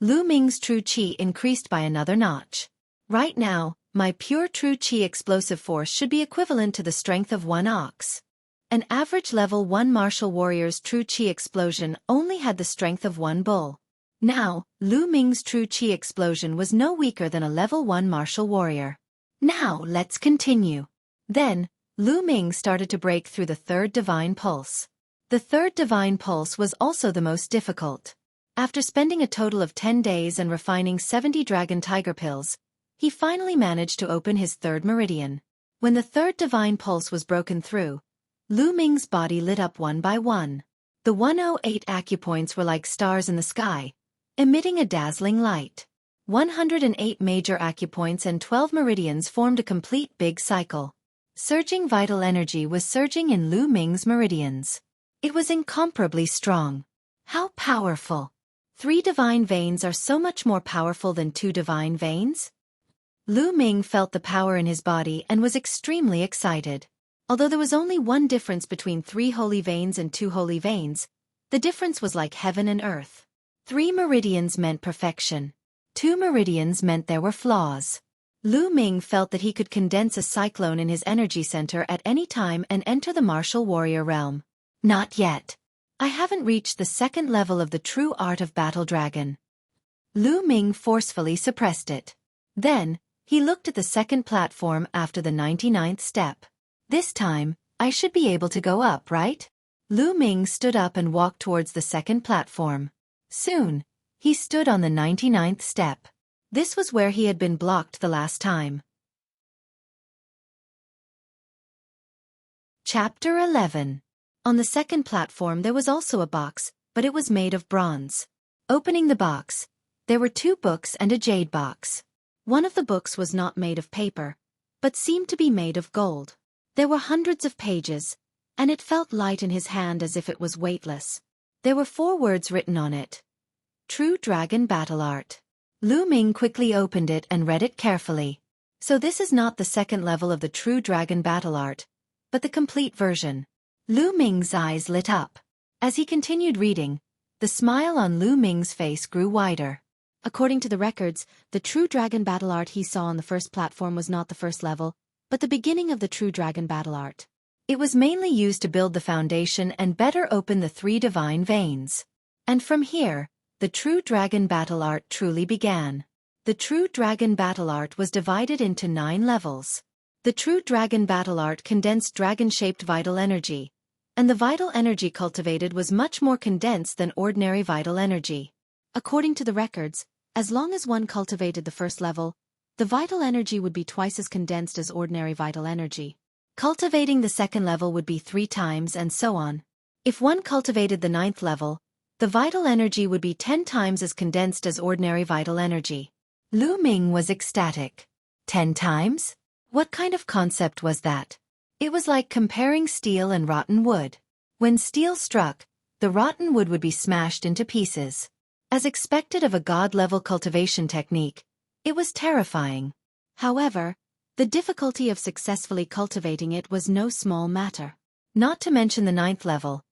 Lu Ming's true qi increased by another notch. Right now, my pure true qi explosive force should be equivalent to the strength of 1 ox. An average level 1 martial warrior's true qi explosion only had the strength of 1 bull. Now, Lu Ming's true qi explosion was no weaker than a level 1 martial warrior. Now let's continue. Then, Lu Ming started to break through the third divine pulse. The third divine pulse was also the most difficult. After spending a total of 10 days and refining 70 dragon tiger pills, he finally managed to open his third meridian. When the third divine pulse was broken through, Lu Ming's body lit up one by one. The 108 acupoints were like stars in the sky, emitting a dazzling light. 108 major acupoints and 12 meridians formed a complete big cycle. Surging vital energy was surging in Lu Ming's meridians. It was incomparably strong. How powerful! 3 divine veins are so much more powerful than 2 divine veins? Lu Ming felt the power in his body and was extremely excited. Although there was only one difference between 3 holy veins and 2 holy veins, the difference was like heaven and earth. 3 meridians meant perfection. 2 meridians meant there were flaws. Lu Ming felt that he could condense a cyclone in his energy center at any time and enter the martial warrior realm. Not yet. I haven't reached the second level of the true art of battle dragon. Lu Ming forcefully suppressed it. Then, he looked at the second platform after the 99th step. This time, I should be able to go up, right? Lu Ming stood up and walked towards the second platform. Soon, he stood on the 99th step. This was where he had been blocked the last time. Chapter 11. On the second platform there was also a box, but it was made of bronze. Opening the box, there were 2 books and a jade box. One of the books was not made of paper, but seemed to be made of gold. There were hundreds of pages, and it felt light in his hand as if it was weightless. There were 4 words written on it. True Dragon Battle Art. Lu Ming quickly opened it and read it carefully. So this is not the second level of the True Dragon Battle Art, but the complete version. Lu Ming's eyes lit up. As he continued reading, the smile on Lu Ming's face grew wider. According to the records, the True Dragon Battle Art he saw on the first platform was not the first level, but the beginning of the True Dragon Battle Art. It was mainly used to build the foundation and better open the 3 divine veins. And from here, the True Dragon Battle Art truly began. The True Dragon Battle Art was divided into 9 levels. The True Dragon Battle Art condensed dragon-shaped vital energy, and the vital energy cultivated was much more condensed than ordinary vital energy. According to the records, as long as one cultivated the first level, the vital energy would be twice as condensed as ordinary vital energy. Cultivating the second level would be 3 times and so on. If one cultivated the 9th level, the vital energy would be 10 times as condensed as ordinary vital energy. Lu Ming was ecstatic. 10 times? What kind of concept was that? It was like comparing steel and rotten wood. When steel struck, the rotten wood would be smashed into pieces. As expected of a god-level cultivation technique, it was terrifying. However, the difficulty of successfully cultivating it was no small matter. Not to mention the 9th level.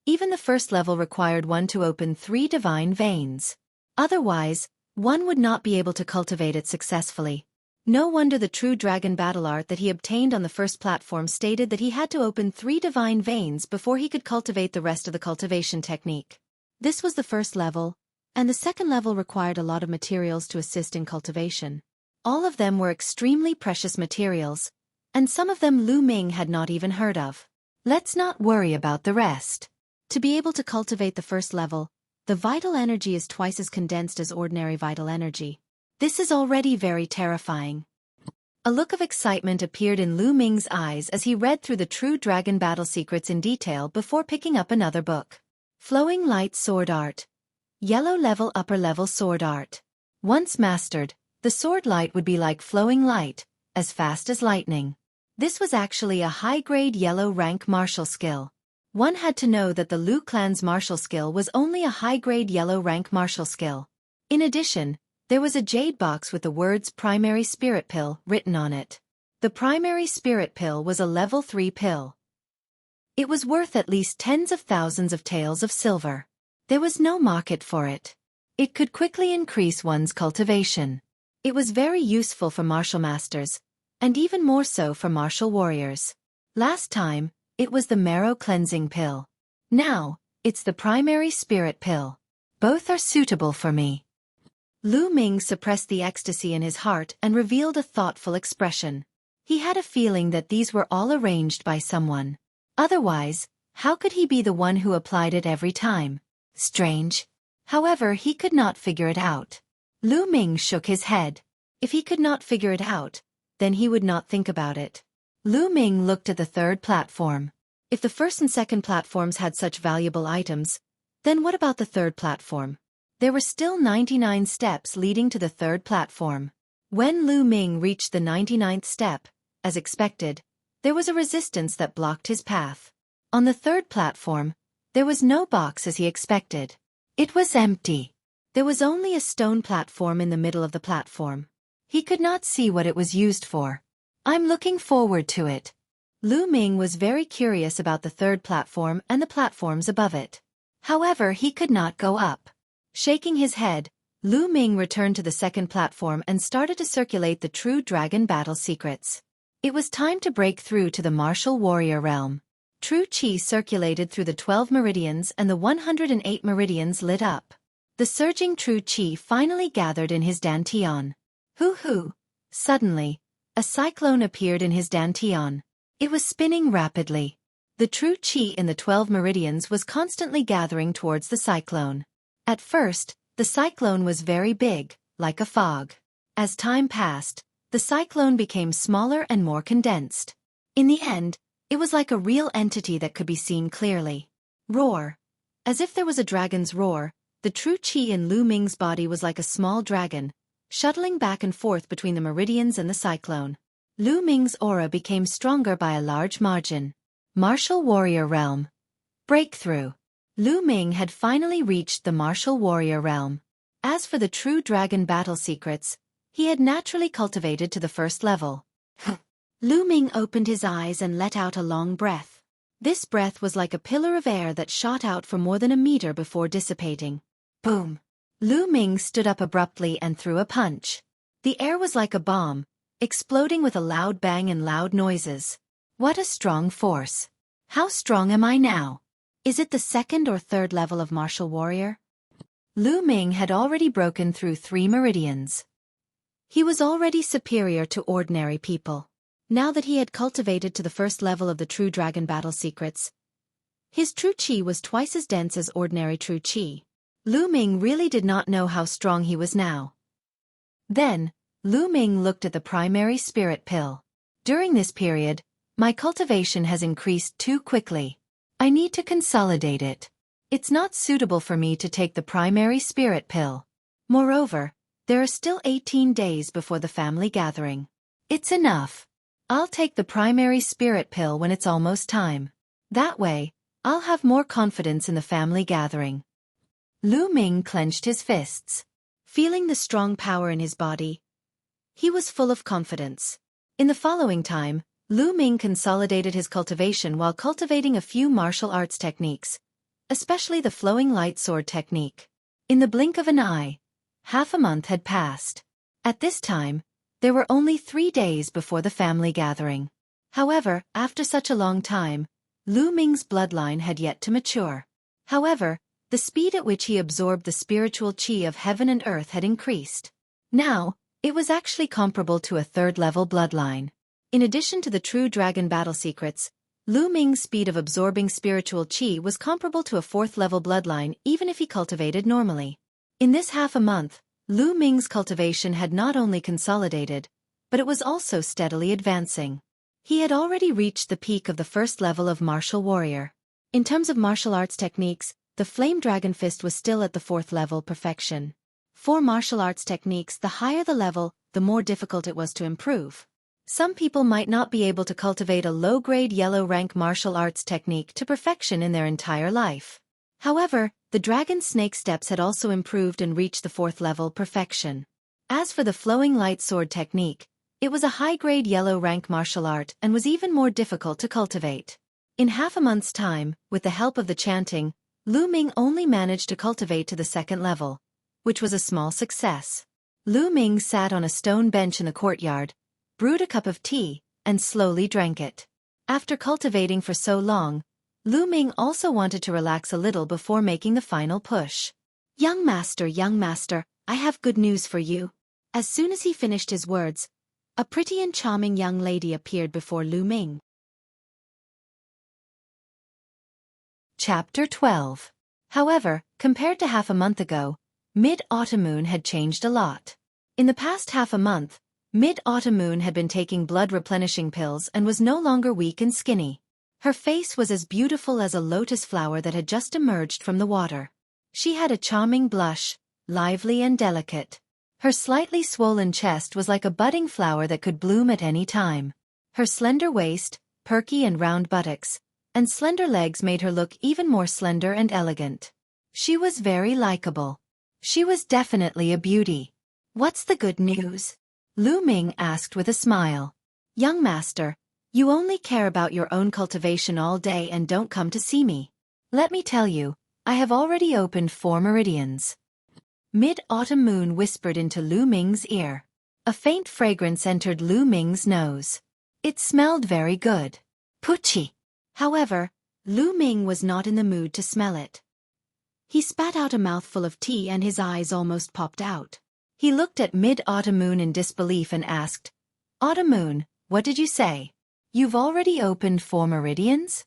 Even the first level required one to open 3 divine veins. Otherwise, one would not be able to cultivate it successfully. No wonder the True Dragon Battle Art that he obtained on the first platform stated that he had to open 3 divine veins before he could cultivate the rest of the cultivation technique. This was the first level, and the second level required a lot of materials to assist in cultivation. All of them were extremely precious materials, and some of them Lu Ming had not even heard of. Let's not worry about the rest. To be able to cultivate the first level, the vital energy is twice as condensed as ordinary vital energy. This is already very terrifying. A look of excitement appeared in Lu Ming's eyes as he read through the True Dragon Battle Secrets in detail before picking up another book. Flowing Light Sword Art. Yellow level upper level sword art. Once mastered, the sword light would be like flowing light, as fast as lightning. This was actually a high-grade yellow rank martial skill. One had to know that the Lu clan's martial skill was only a high-grade yellow rank martial skill. In addition, there was a jade box with the words Primary Spirit Pill written on it. The Primary Spirit Pill was a level 3 pill. It was worth at least tens of thousands of taels of silver. There was no market for it. It could quickly increase one's cultivation. It was very useful for martial masters, and even more so for martial warriors. Last time, it was the Marrow Cleansing Pill. Now, it's the Primary Spirit Pill. Both are suitable for me. Lu Ming suppressed the ecstasy in his heart and revealed a thoughtful expression. He had a feeling that these were all arranged by someone. Otherwise, how could he be the one who applied it every time? Strange. However, he could not figure it out. Lu Ming shook his head. If he could not figure it out, then he would not think about it. Lu Ming looked at the third platform. If the first and second platforms had such valuable items, then what about the third platform? There were still 99 steps leading to the third platform. When Lu Ming reached the 99th step, as expected, there was a resistance that blocked his path. On the third platform, there was no box as he expected. It was empty. There was only a stone platform in the middle of the platform. He could not see what it was used for. I'm looking forward to it. Lu Ming was very curious about the third platform and the platforms above it. However, he could not go up. Shaking his head, Lu Ming returned to the second platform and started to circulate the true dragon battle secrets. It was time to break through to the martial warrior realm. True Qi circulated through the 12 meridians and the 108 meridians lit up. The surging True Qi finally gathered in his dantian. Hoo-hoo! Suddenly, a cyclone appeared in his dantian. It was spinning rapidly. The True Qi in the 12 meridians was constantly gathering towards the cyclone. At first, the cyclone was very big, like a fog. As time passed, the cyclone became smaller and more condensed. In the end, it was like a real entity that could be seen clearly. Roar. As if there was a dragon's roar, the True Qi in Lu Ming's body was like a small dragon, shuttling back and forth between the meridians and the cyclone. Lu Ming's aura became stronger by a large margin. Martial Warrior Realm. Breakthrough. Lu Ming had finally reached the Martial Warrior Realm. As for the true dragon battle secrets, he had naturally cultivated to the first level. Lu Ming opened his eyes and let out a long breath. This breath was like a pillar of air that shot out for more than a meter before dissipating. Boom! Lu Ming stood up abruptly and threw a punch. The air was like a bomb, exploding with a loud bang and loud noises. What a strong force! How strong am I now? Is it the second or third level of martial warrior? Lu Ming had already broken through 3 meridians. He was already superior to ordinary people. Now that he had cultivated to the first level of the true dragon battle secrets, his True Qi was twice as dense as ordinary True Qi. Lu Ming really did not know how strong he was now. Then, Lu Ming looked at the primary spirit pill. During this period, my cultivation has increased too quickly. I need to consolidate it. It's not suitable for me to take the primary spirit pill. Moreover, there are still 18 days before the family gathering. It's enough. I'll take the primary spirit pill when it's almost time. That way, I'll have more confidence in the family gathering. Lu Ming clenched his fists. Feeling the strong power in his body, he was full of confidence. In the following time, Lu Ming consolidated his cultivation while cultivating a few martial arts techniques, especially the flowing light sword technique. In the blink of an eye, half a month had passed. At this time, there were only 3 days before the family gathering. However, after such a long time, Lu Ming's bloodline had yet to mature. However, the speed at which he absorbed the spiritual qi of heaven and earth had increased. Now, it was actually comparable to a third-level bloodline. In addition to the true dragon battle secrets, Lu Ming's speed of absorbing spiritual qi was comparable to a fourth-level bloodline even if he cultivated normally. In this half a month, Lu Ming's cultivation had not only consolidated, but it was also steadily advancing. He had already reached the peak of the first level of martial warrior. In terms of martial arts techniques, the flame dragon fist was still at the 4th level perfection. For martial arts techniques, the higher the level, the more difficult it was to improve. Some people might not be able to cultivate a low-grade yellow rank martial arts technique to perfection in their entire life. However, the dragon snake steps had also improved and reached the 4th level perfection. As for the flowing light sword technique, it was a high-grade yellow rank martial art and was even more difficult to cultivate. In half a month's time, with the help of the chanting, Lu Ming only managed to cultivate to the 2nd level, which was a small success. Lu Ming sat on a stone bench in the courtyard, brewed a cup of tea, and slowly drank it. After cultivating for so long, Lu Ming also wanted to relax a little before making the final push. Young master, I have good news for you." As soon as he finished his words, A pretty and charming young lady appeared before Lu Ming. Chapter 12. However, compared to half a month ago, Mid-Autumn Moon had changed a lot. In the past half a month, Mid-Autumn Moon had been taking blood-replenishing pills and was no longer weak and skinny. Her face was as beautiful as a lotus flower that had just emerged from the water. She had a charming blush, lively and delicate. Her slightly swollen chest was like a budding flower that could bloom at any time. Her slender waist, perky and round buttocks, and slender legs made her look even more slender and elegant. She was very likable. She was definitely a beauty. "What's the good news?" Lu Ming asked with a smile. "Young master, you only care about your own cultivation all day and don't come to see me. Let me tell you, I have already opened 4 meridians." Mid-Autumn Moon whispered into Lu Ming's ear. A faint fragrance entered Lu Ming's nose. It smelled very good. Pucci. However, Lu Ming was not in the mood to smell it. He spat out a mouthful of tea and his eyes almost popped out. He looked at Mid-Autumn Moon in disbelief and asked, "Autumn Moon, what did you say? You've already opened 4 meridians?"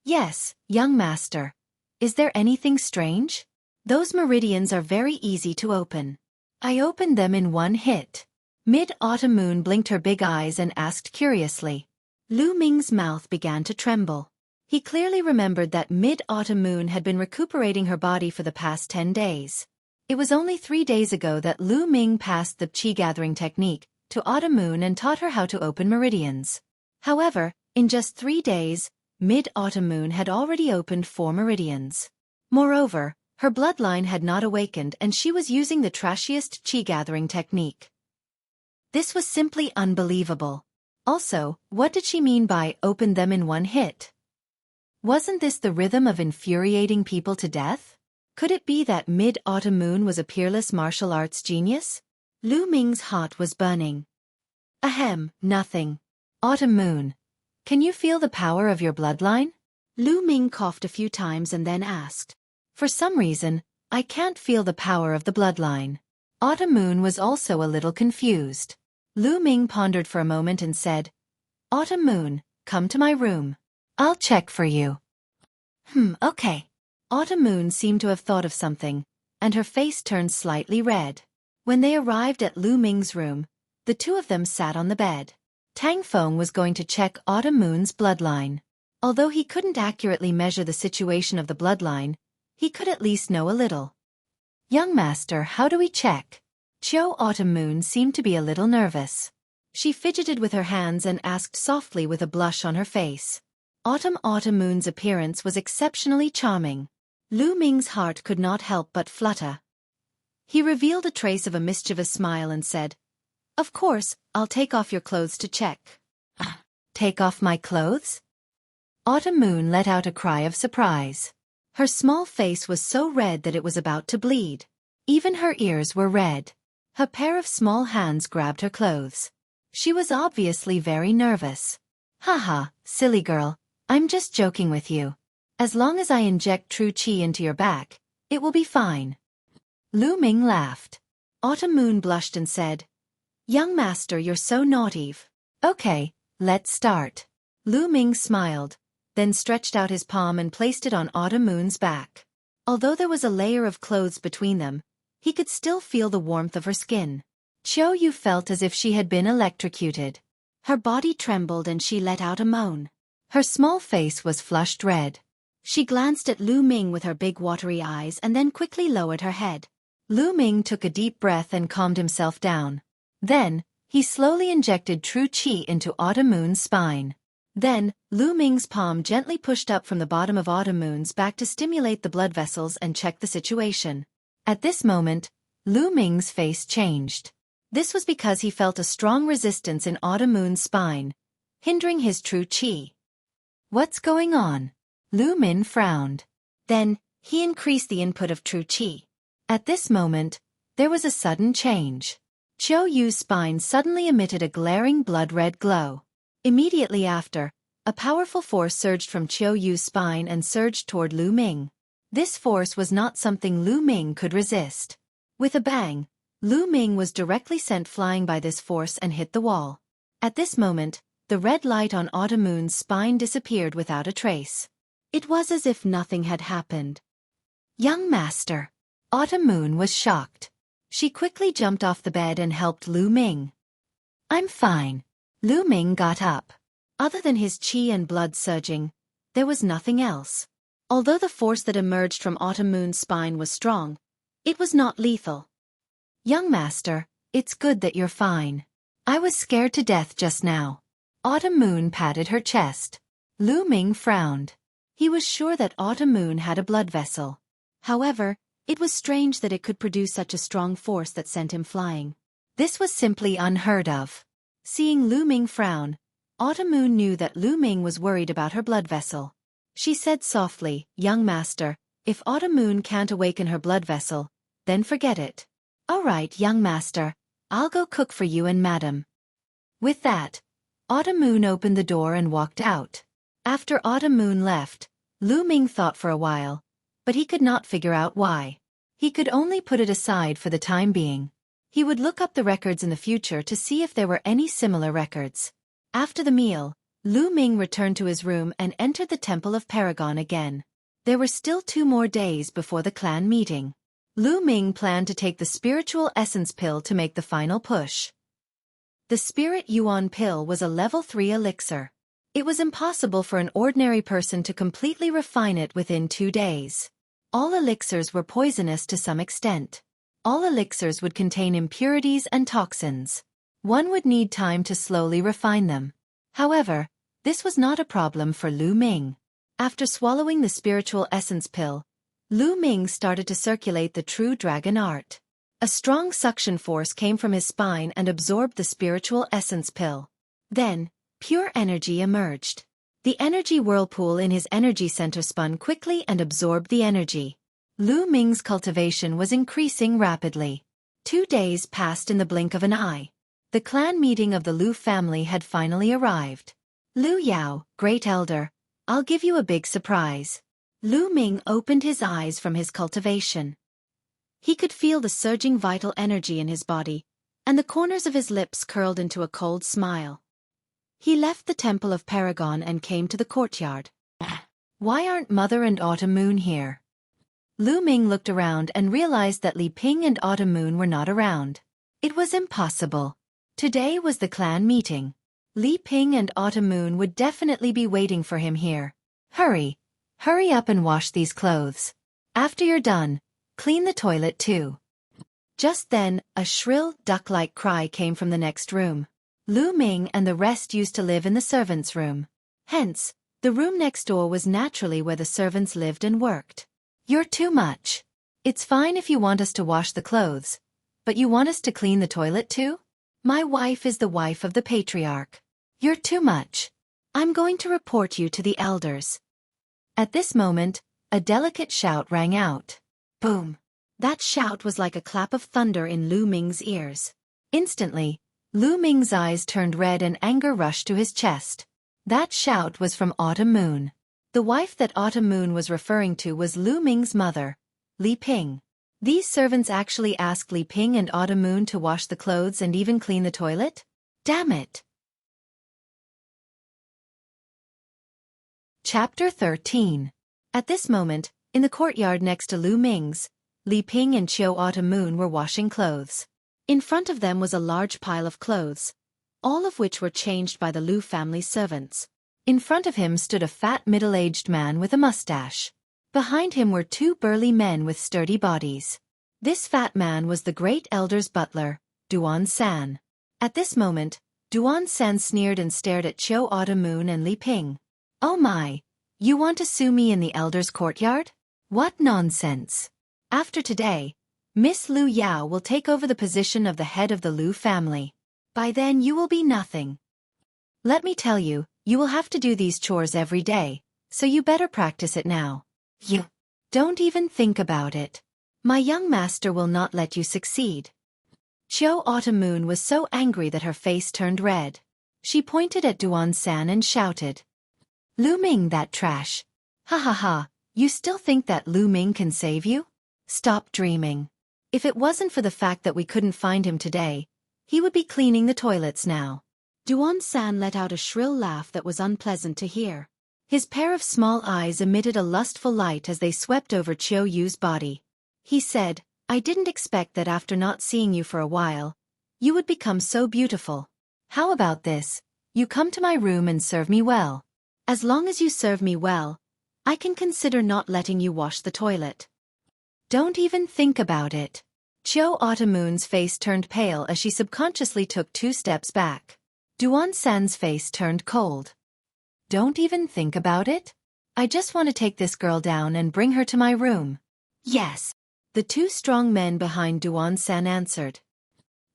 "Yes, young master. Is there anything strange? Those meridians are very easy to open. I opened them in 1 hit." Mid-Autumn Moon blinked her big eyes and asked curiously. Lu Ming's mouth began to tremble. He clearly remembered that Mid-Autumn Moon had been recuperating her body for the past 10 days. It was only 3 days ago that Lu Ming passed the qi-gathering technique to Autumn Moon and taught her how to open meridians. However, in just 3 days, Mid-Autumn Moon had already opened 4 meridians. Moreover, her bloodline had not awakened and she was using the trashiest qi-gathering technique. This was simply unbelievable. Also, what did she mean by "open them in 1 hit"? Wasn't this the rhythm of infuriating people to death? Could it be that Mid-Autumn Moon was a peerless martial arts genius? Lu Ming's heart was burning. Ahem, nothing. Autumn Moon, can you feel the power of your bloodline? Lu Ming coughed a few times and then asked. For some reason, I can't feel the power of the bloodline. Autumn Moon was also a little confused. Lu Ming pondered for a moment and said, "Autumn Moon, come to my room. I'll check for you." Okay. Autumn Moon seemed to have thought of something, and her face turned slightly red. When they arrived at Lu Ming's room, the two of them sat on the bed. Tang Feng was going to check Autumn Moon's bloodline. Although he couldn't accurately measure the situation of the bloodline, he could at least know a little. "Young master, how do we check?" Autumn Moon seemed to be a little nervous. She fidgeted with her hands and asked softly with a blush on her face. Autumn Moon's appearance was exceptionally charming. Lu Ming's heart could not help but flutter. He revealed a trace of a mischievous smile and said, "Of course, I'll take off your clothes to check." "Take off my clothes?" Autumn Moon let out a cry of surprise. Her small face was so red that it was about to bleed. Even her ears were red. A pair of small hands grabbed her clothes. She was obviously very nervous. "Haha, silly girl, I'm just joking with you. As long as I inject true qi into your back, it will be fine." Lu Ming laughed. Autumn Moon blushed and said, "Young master, you're so naughty." "Okay, let's start." Lu Ming smiled, then stretched out his palm and placed it on Autumn Moon's back. Although there was a layer of clothes between them, he could still feel the warmth of her skin. Xueqi felt as if she had been electrocuted. Her body trembled and she let out a moan. Her small face was flushed red. She glanced at Lu Ming with her big watery eyes and then quickly lowered her head. Lu Ming took a deep breath and calmed himself down. Then, he slowly injected true qi into Autumn Moon's spine. Then, Lu Ming's palm gently pushed up from the bottom of Autumn Moon's back to stimulate the blood vessels and check the situation. At this moment, Lu Ming's face changed. This was because he felt a strong resistance in Autumn Moon's spine, hindering his true qi. "What's going on?" Lu Ming frowned. Then, he increased the input of true qi. At this moment, there was a sudden change. Xueqi's spine suddenly emitted a glaring blood-red glow. Immediately after, a powerful force surged from Xueqi's spine and surged toward Lu Ming. This force was not something Lu Ming could resist. With a bang, Lu Ming was directly sent flying by this force and hit the wall. At this moment, the red light on Autumn Moon's spine disappeared without a trace. It was as if nothing had happened. Young master. Autumn Moon was shocked. She quickly jumped off the bed and helped Lu Ming. I'm fine. Lu Ming got up. Other than his qi and blood surging, there was nothing else. Although the force that emerged from Autumn Moon's spine was strong, it was not lethal. Young master, it's good that you're fine. I was scared to death just now. Autumn Moon patted her chest. Lu Ming frowned. He was sure that Autumn Moon had a blood vessel. However, it was strange that it could produce such a strong force that sent him flying. This was simply unheard of. Seeing Lu Ming frown, Autumn Moon knew that Lu Ming was worried about her blood vessel. She said softly, Young master, if Autumn Moon can't awaken her blood vessel, then forget it. All right, young master, I'll go cook for you and madam. With that, Autumn Moon opened the door and walked out. After Autumn Moon left, Lu Ming thought for a while, but he could not figure out why. He could only put it aside for the time being. He would look up the records in the future to see if there were any similar records. After the meal, Lu Ming returned to his room and entered the Temple of Paragon again. There were still 2 more days before the clan meeting. Lu Ming planned to take the spiritual essence pill to make the final push. The Spirit Yuan pill was a level 3 elixir. It was impossible for an ordinary person to completely refine it within 2 days. All elixirs were poisonous to some extent. All elixirs would contain impurities and toxins. One would need time to slowly refine them. However, this was not a problem for Lu Ming. After swallowing the spiritual essence pill, Lu Ming started to circulate the true dragon art. A strong suction force came from his spine and absorbed the spiritual essence pill. Then, pure energy emerged. The energy whirlpool in his energy center spun quickly and absorbed the energy. Lu Ming's cultivation was increasing rapidly. 2 days passed in the blink of an eye. The clan meeting of the Lu family had finally arrived. Lu Yao, Great Elder, I'll give you a big surprise. Lu Ming opened his eyes from his cultivation. He could feel the surging vital energy in his body, and the corners of his lips curled into a cold smile. He left the Temple of Paragon and came to the courtyard. Why aren't Mother and Autumn Moon here? Lu Ming looked around and realized that Li Ping and Autumn Moon were not around. It was impossible. Today was the clan meeting. Li Ping and Autumn Moon would definitely be waiting for him here. Hurry! Hurry up and wash these clothes. After you're done, clean the toilet too. Just then, a shrill, duck-like cry came from the next room. Lu Ming and the rest used to live in the servants' room. Hence, the room next door was naturally where the servants lived and worked. You're too much. It's fine if you want us to wash the clothes, but you want us to clean the toilet too? My wife is the wife of the patriarch. You're too much. I'm going to report you to the elders. At this moment, a delicate shout rang out. Boom! That shout was like a clap of thunder in Lu Ming's ears. Instantly, Lu Ming's eyes turned red and anger rushed to his chest. That shout was from Autumn Moon. The wife that Autumn Moon was referring to was Lu Ming's mother, Li Ping. These servants actually asked Li Ping and Autumn Moon to wash the clothes and even clean the toilet? Damn it! Chapter 13. At this moment, in the courtyard next to Lu Ming's, Li Ping and Qiu Autumn Moon were washing clothes. In front of them was a large pile of clothes, all of which were changed by the Lu family's servants. In front of him stood a fat middle-aged man with a mustache. Behind him were 2 burly men with sturdy bodies. This fat man was the great elder's butler, Duan San. At this moment, Duan San sneered and stared at Qiu Autumn Moon and Li Ping. Oh my, you want to sue me in the elder's courtyard? What nonsense. After today, Miss Lu Yao will take over the position of the head of the Lu family. By then you will be nothing. Let me tell you, you will have to do these chores every day, so you better practice it now. You don't even think about it. My young master will not let you succeed. Qiu Autumn Moon was so angry that her face turned red. She pointed at Duan San and shouted. Lu Ming, that trash. Ha ha ha, you still think that Lu Ming can save you? Stop dreaming. If it wasn't for the fact that we couldn't find him today, he would be cleaning the toilets now. Duan-san let out a shrill laugh that was unpleasant to hear. His pair of small eyes emitted a lustful light as they swept over Qiu-yu's body. He said, I didn't expect that after not seeing you for a while, you would become so beautiful. How about this? You come to my room and serve me well. As long as you serve me well, I can consider not letting you wash the toilet. Don't even think about it. Qiu-Automoon's face turned pale as she subconsciously took 2 steps back. Duan-san's face turned cold. Don't even think about it? I just want to take this girl down and bring her to my room. Yes. The 2 strong men behind Duan-san answered.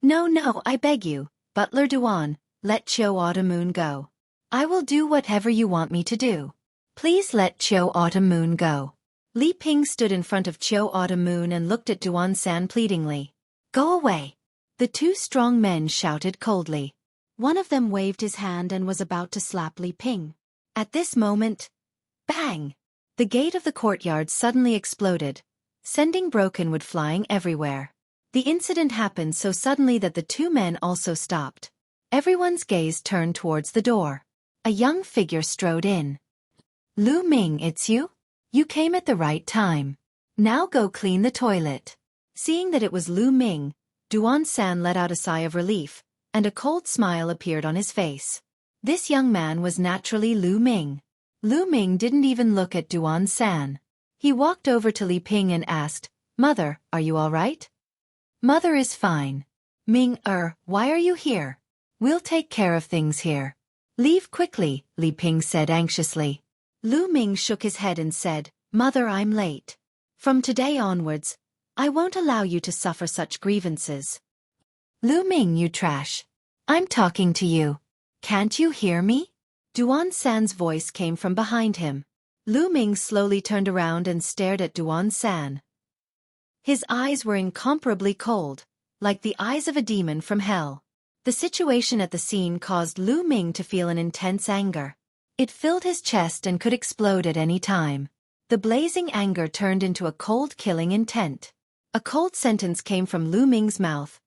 No, I beg you, Butler Duan, let Qiu-Automoon go. I will do whatever you want me to do. Please let Qiu-Automoon go. Li Ping stood in front of Qiu-Automoon and looked at Duan-san pleadingly. Go away. The 2 strong men shouted coldly. One of them waved his hand and was about to slap Li Ping. At this moment, bang! The gate of the courtyard suddenly exploded, sending broken wood flying everywhere. The incident happened so suddenly that the 2 men also stopped. Everyone's gaze turned towards the door. A young figure strode in. Lu Ming, it's you? You came at the right time. Now go clean the toilet. Seeing that it was Lu Ming, Duan-san let out a sigh of relief, and a cold smile appeared on his face. This young man was naturally Lu Ming. Lu Ming didn't even look at Duan-san. He walked over to Li Ping and asked, Mother, are you all right? Mother is fine. Ming, why are you here? We'll take care of things here. Leave quickly, Li Ping said anxiously. Lu Ming shook his head and said, Mother, I'm late. From today onwards, I won't allow you to suffer such grievances. Lu Ming, you trash. I'm talking to you. Can't you hear me? Duan-san's voice came from behind him. Lu Ming slowly turned around and stared at Duan-san. His eyes were incomparably cold, like the eyes of a demon from hell. The situation at the scene caused Lu Ming to feel an intense anger. It filled his chest and could explode at any time. The blazing anger turned into a cold killing intent. A cold sentence came from Lu Ming's mouth.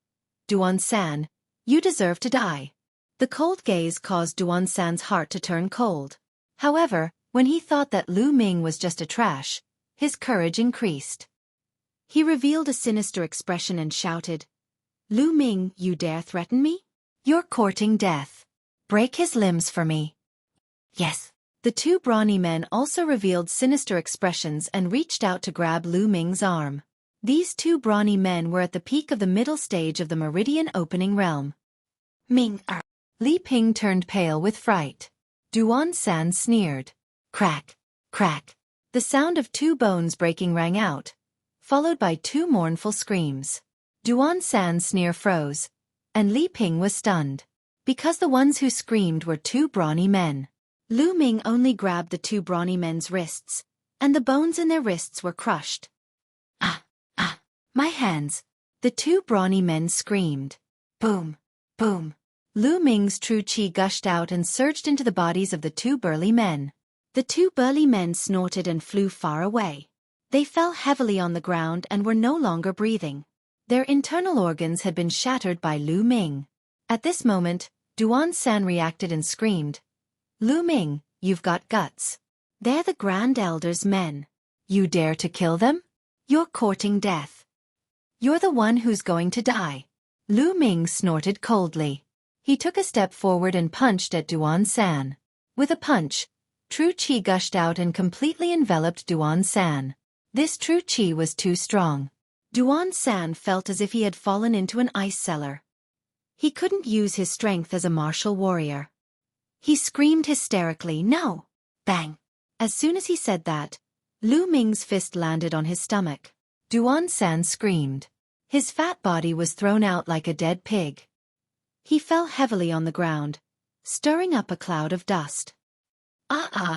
Duan-san, you deserve to die. The cold gaze caused Duan-san's heart to turn cold. However, when he thought that Lu Ming was just a trash, his courage increased. He revealed a sinister expression and shouted, Lu Ming, you dare threaten me? You're courting death. Break his limbs for me. Yes. The 2 brawny men also revealed sinister expressions and reached out to grab Lu Ming's arm. These 2 brawny men were at the peak of the middle stage of the Meridian Opening Realm. Ming, Li Ping turned pale with fright. Duan-san sneered. Crack, crack. The sound of 2 bones breaking rang out, followed by 2 mournful screams. Duan-san's sneer froze, and Li Ping was stunned. Because the ones who screamed were 2 brawny men. Lu Ming only grabbed the 2 brawny men's wrists, and the bones in their wrists were crushed. My hands! The 2 brawny men screamed. Boom, boom. Lu Ming's true qi gushed out and surged into the bodies of the 2 burly men. The 2 burly men snorted and flew far away. They fell heavily on the ground and were no longer breathing. Their internal organs had been shattered by Lu Ming. At this moment, Duan-san reacted and screamed, Lu Ming, you've got guts. They're the Grand Elder's men. You dare to kill them? You're courting death. You're the one who's going to die. Lu Ming snorted coldly. He took a step forward and punched at Duan-san. With a punch, true qi gushed out and completely enveloped Duan-san. This true qi was too strong. Duan-san felt as if he had fallen into an ice cellar. He couldn't use his strength as a martial warrior. He screamed hysterically, no! Bang! As soon as he said that, Lu Ming's fist landed on his stomach. Duan-san screamed. His fat body was thrown out like a dead pig. He fell heavily on the ground, stirring up a cloud of dust.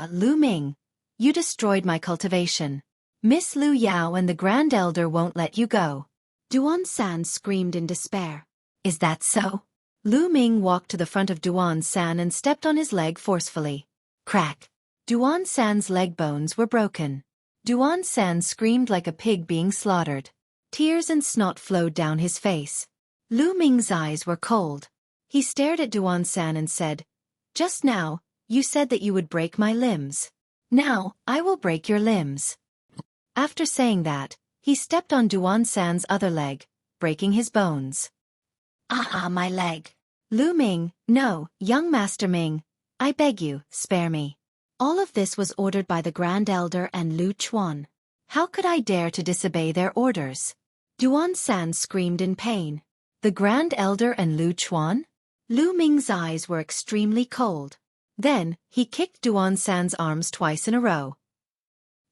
Lu Ming! You destroyed my cultivation. Miss Lu Yao and the Grand Elder won't let you go. Duan-san screamed in despair. Is that so? Lu Ming walked to the front of Duan-san and stepped on his leg forcefully. Crack! Duan-san's leg bones were broken. Duan-san screamed like a pig being slaughtered. Tears and snot flowed down his face. Lu Ming's eyes were cold. He stared at Duan-san and said, "Just now, you said that you would break my limbs. Now, I will break your limbs." After saying that, he stepped on Duan-san's other leg, breaking his bones. "Ah, my leg." "Lu Ming, no, young Master Ming. I beg you, spare me." All of this was ordered by the Grand Elder and Lu Chuan. How could I dare to disobey their orders? Duan-san screamed in pain. The Grand Elder and Lu Chuan? Lu Ming's eyes were extremely cold. Then, he kicked Duan-san's arms twice in a row.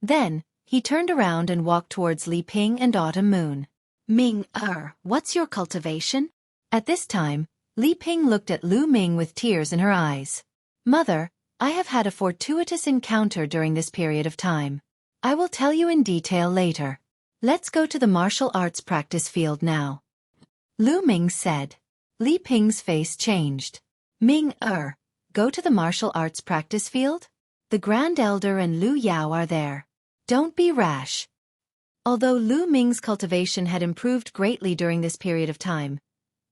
Then, he turned around and walked towards Li Ping and Autumn Moon. "Ming, what's your cultivation?" At this time, Li Ping looked at Lu Ming with tears in her eyes. "Mother, I have had a fortuitous encounter during this period of time. I will tell you in detail later. Let's go to the martial arts practice field now." Lu Ming said. Li Ping's face changed. "Ming, go to the martial arts practice field? The Grand Elder and Lu Yao are there. Don't be rash." Although Lu Ming's cultivation had improved greatly during this period of time,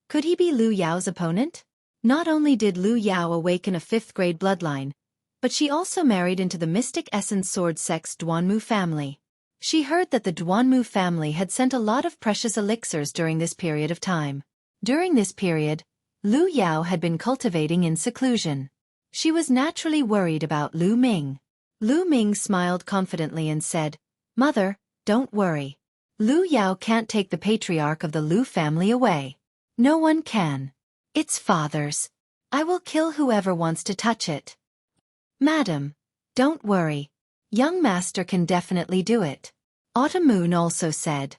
could he be Lu Yao's opponent? Not only did Lu Yao awaken a 5th-grade bloodline, but she also married into the Mystic Essence Sword Sect's Duanmu family. She heard that the Duanmu family had sent a lot of precious elixirs during this period of time. During this period, Lu Yao had been cultivating in seclusion. She was naturally worried about Lu Ming. Lu Ming smiled confidently and said, "Mother, don't worry. Lu Yao can't take the patriarch of the Lu family away. No one can. It's father's. I will kill whoever wants to touch it." "Madam, don't worry. Young Master can definitely do it," Autumn Moon also said.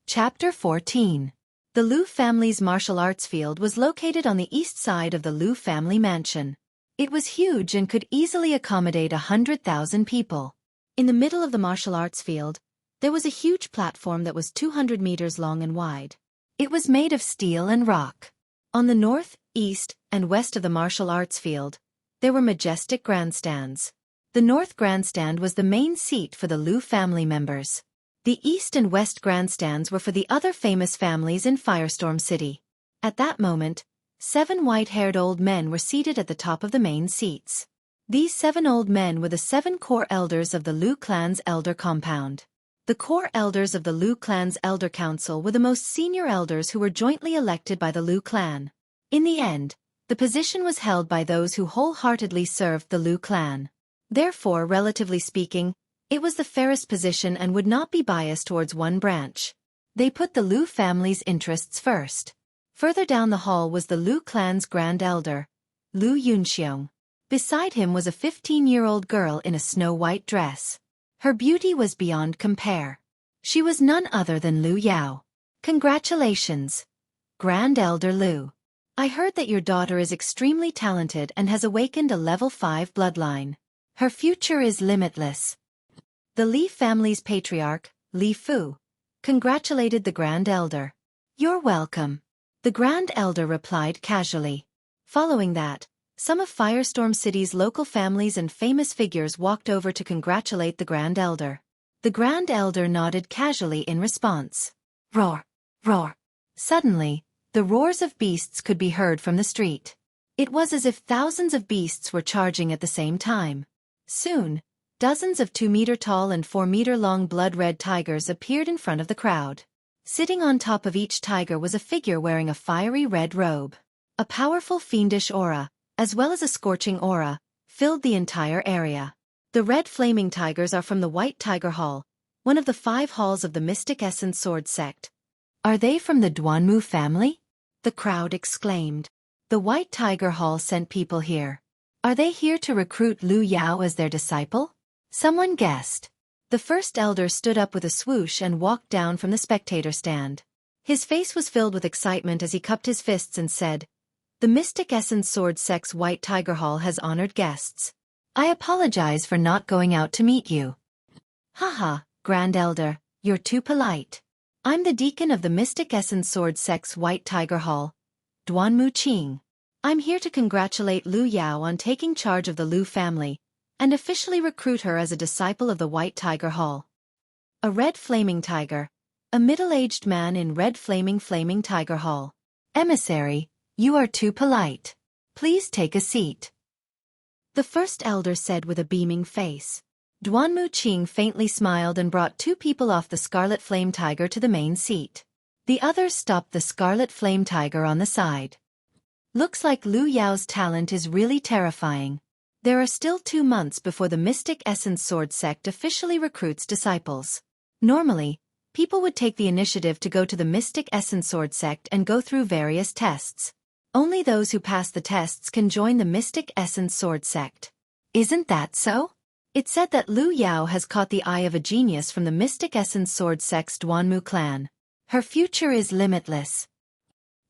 Chapter 14. The Lu family's martial arts field was located on the east side of the Lu family mansion. It was huge and could easily accommodate 100,000 people. In the middle of the martial arts field, there was a huge platform that was 200 meters long and wide. It was made of steel and rock. On the north, east, and west of the martial arts field, there were majestic grandstands. The north grandstand was the main seat for the Lu family members. The east and west grandstands were for the other famous families in Firestorm City. At that moment, 7 white-haired old men were seated at the top of the main seats. These 7 old men were the 7 core elders of the Lu clan's elder compound. The core elders of the Lu clan's elder council were the most senior elders who were jointly elected by the Lu clan. In the end, the position was held by those who wholeheartedly served the Lu clan. Therefore, relatively speaking, it was the fairest position and would not be biased towards one branch. They put the Lu family's interests first. Further down the hall was the Lu clan's grand elder, Lu Yunxiong. Beside him was a 15-year-old girl in a snow-white dress. Her beauty was beyond compare. She was none other than Lu Yao. "Congratulations, Grand Elder Lu. I heard that your daughter is extremely talented and has awakened a level 5 bloodline. Her future is limitless." The Li family's patriarch, Li Fu, congratulated the Grand Elder. "You're welcome," the Grand Elder replied casually. Following that, some of Firestorm City's local families and famous figures walked over to congratulate the Grand Elder. The Grand Elder nodded casually in response. Roar! Roar! Suddenly, the roars of beasts could be heard from the street. It was as if thousands of beasts were charging at the same time. Soon, dozens of 2-meter-tall and 4-meter-long blood-red tigers appeared in front of the crowd. Sitting on top of each tiger was a figure wearing a fiery red robe. A powerful fiendish aura, as well as a scorching aura, filled the entire area. The red flaming tigers are from the White Tiger Hall, one of the 5 halls of the Mystic Essence Sword Sect. "Are they from the Duanmu family?" the crowd exclaimed. "The White Tiger Hall sent people here. Are they here to recruit Lu Yao as their disciple?" Someone guessed. The first elder stood up with a swoosh and walked down from the spectator stand. His face was filled with excitement as he cupped his fists and said, "The Mystic Essence Sword Sect's White Tiger Hall has honored guests. I apologize for not going out to meet you." "Haha, Grand Elder, you're too polite. I'm the deacon of the Mystic Essence Sword Sect's White Tiger Hall, Duanmu Qing. I'm here to congratulate Lu Yao on taking charge of the Lu family, and officially recruit her as a disciple of the White Tiger Hall. A red flaming tiger. A middle-aged man in red flaming tiger hall. Emissary, you are too polite. Please take a seat. The first elder said with a beaming face. Duanmu Qing faintly smiled and brought 2 people off the scarlet flame tiger to the main seat. The others stopped the scarlet flame tiger on the side. Looks like Lu Yao's talent is really terrifying. There are still 2 months before the Mystic Essence Sword sect officially recruits disciples. Normally, people would take the initiative to go to the Mystic Essence Sword sect and go through various tests. Only those who pass the tests can join the Mystic Essence Sword sect. Isn't that so? It's said that Lu Yao has caught the eye of a genius from the Mystic Essence Sword sect's Duanmu clan. Her future is limitless.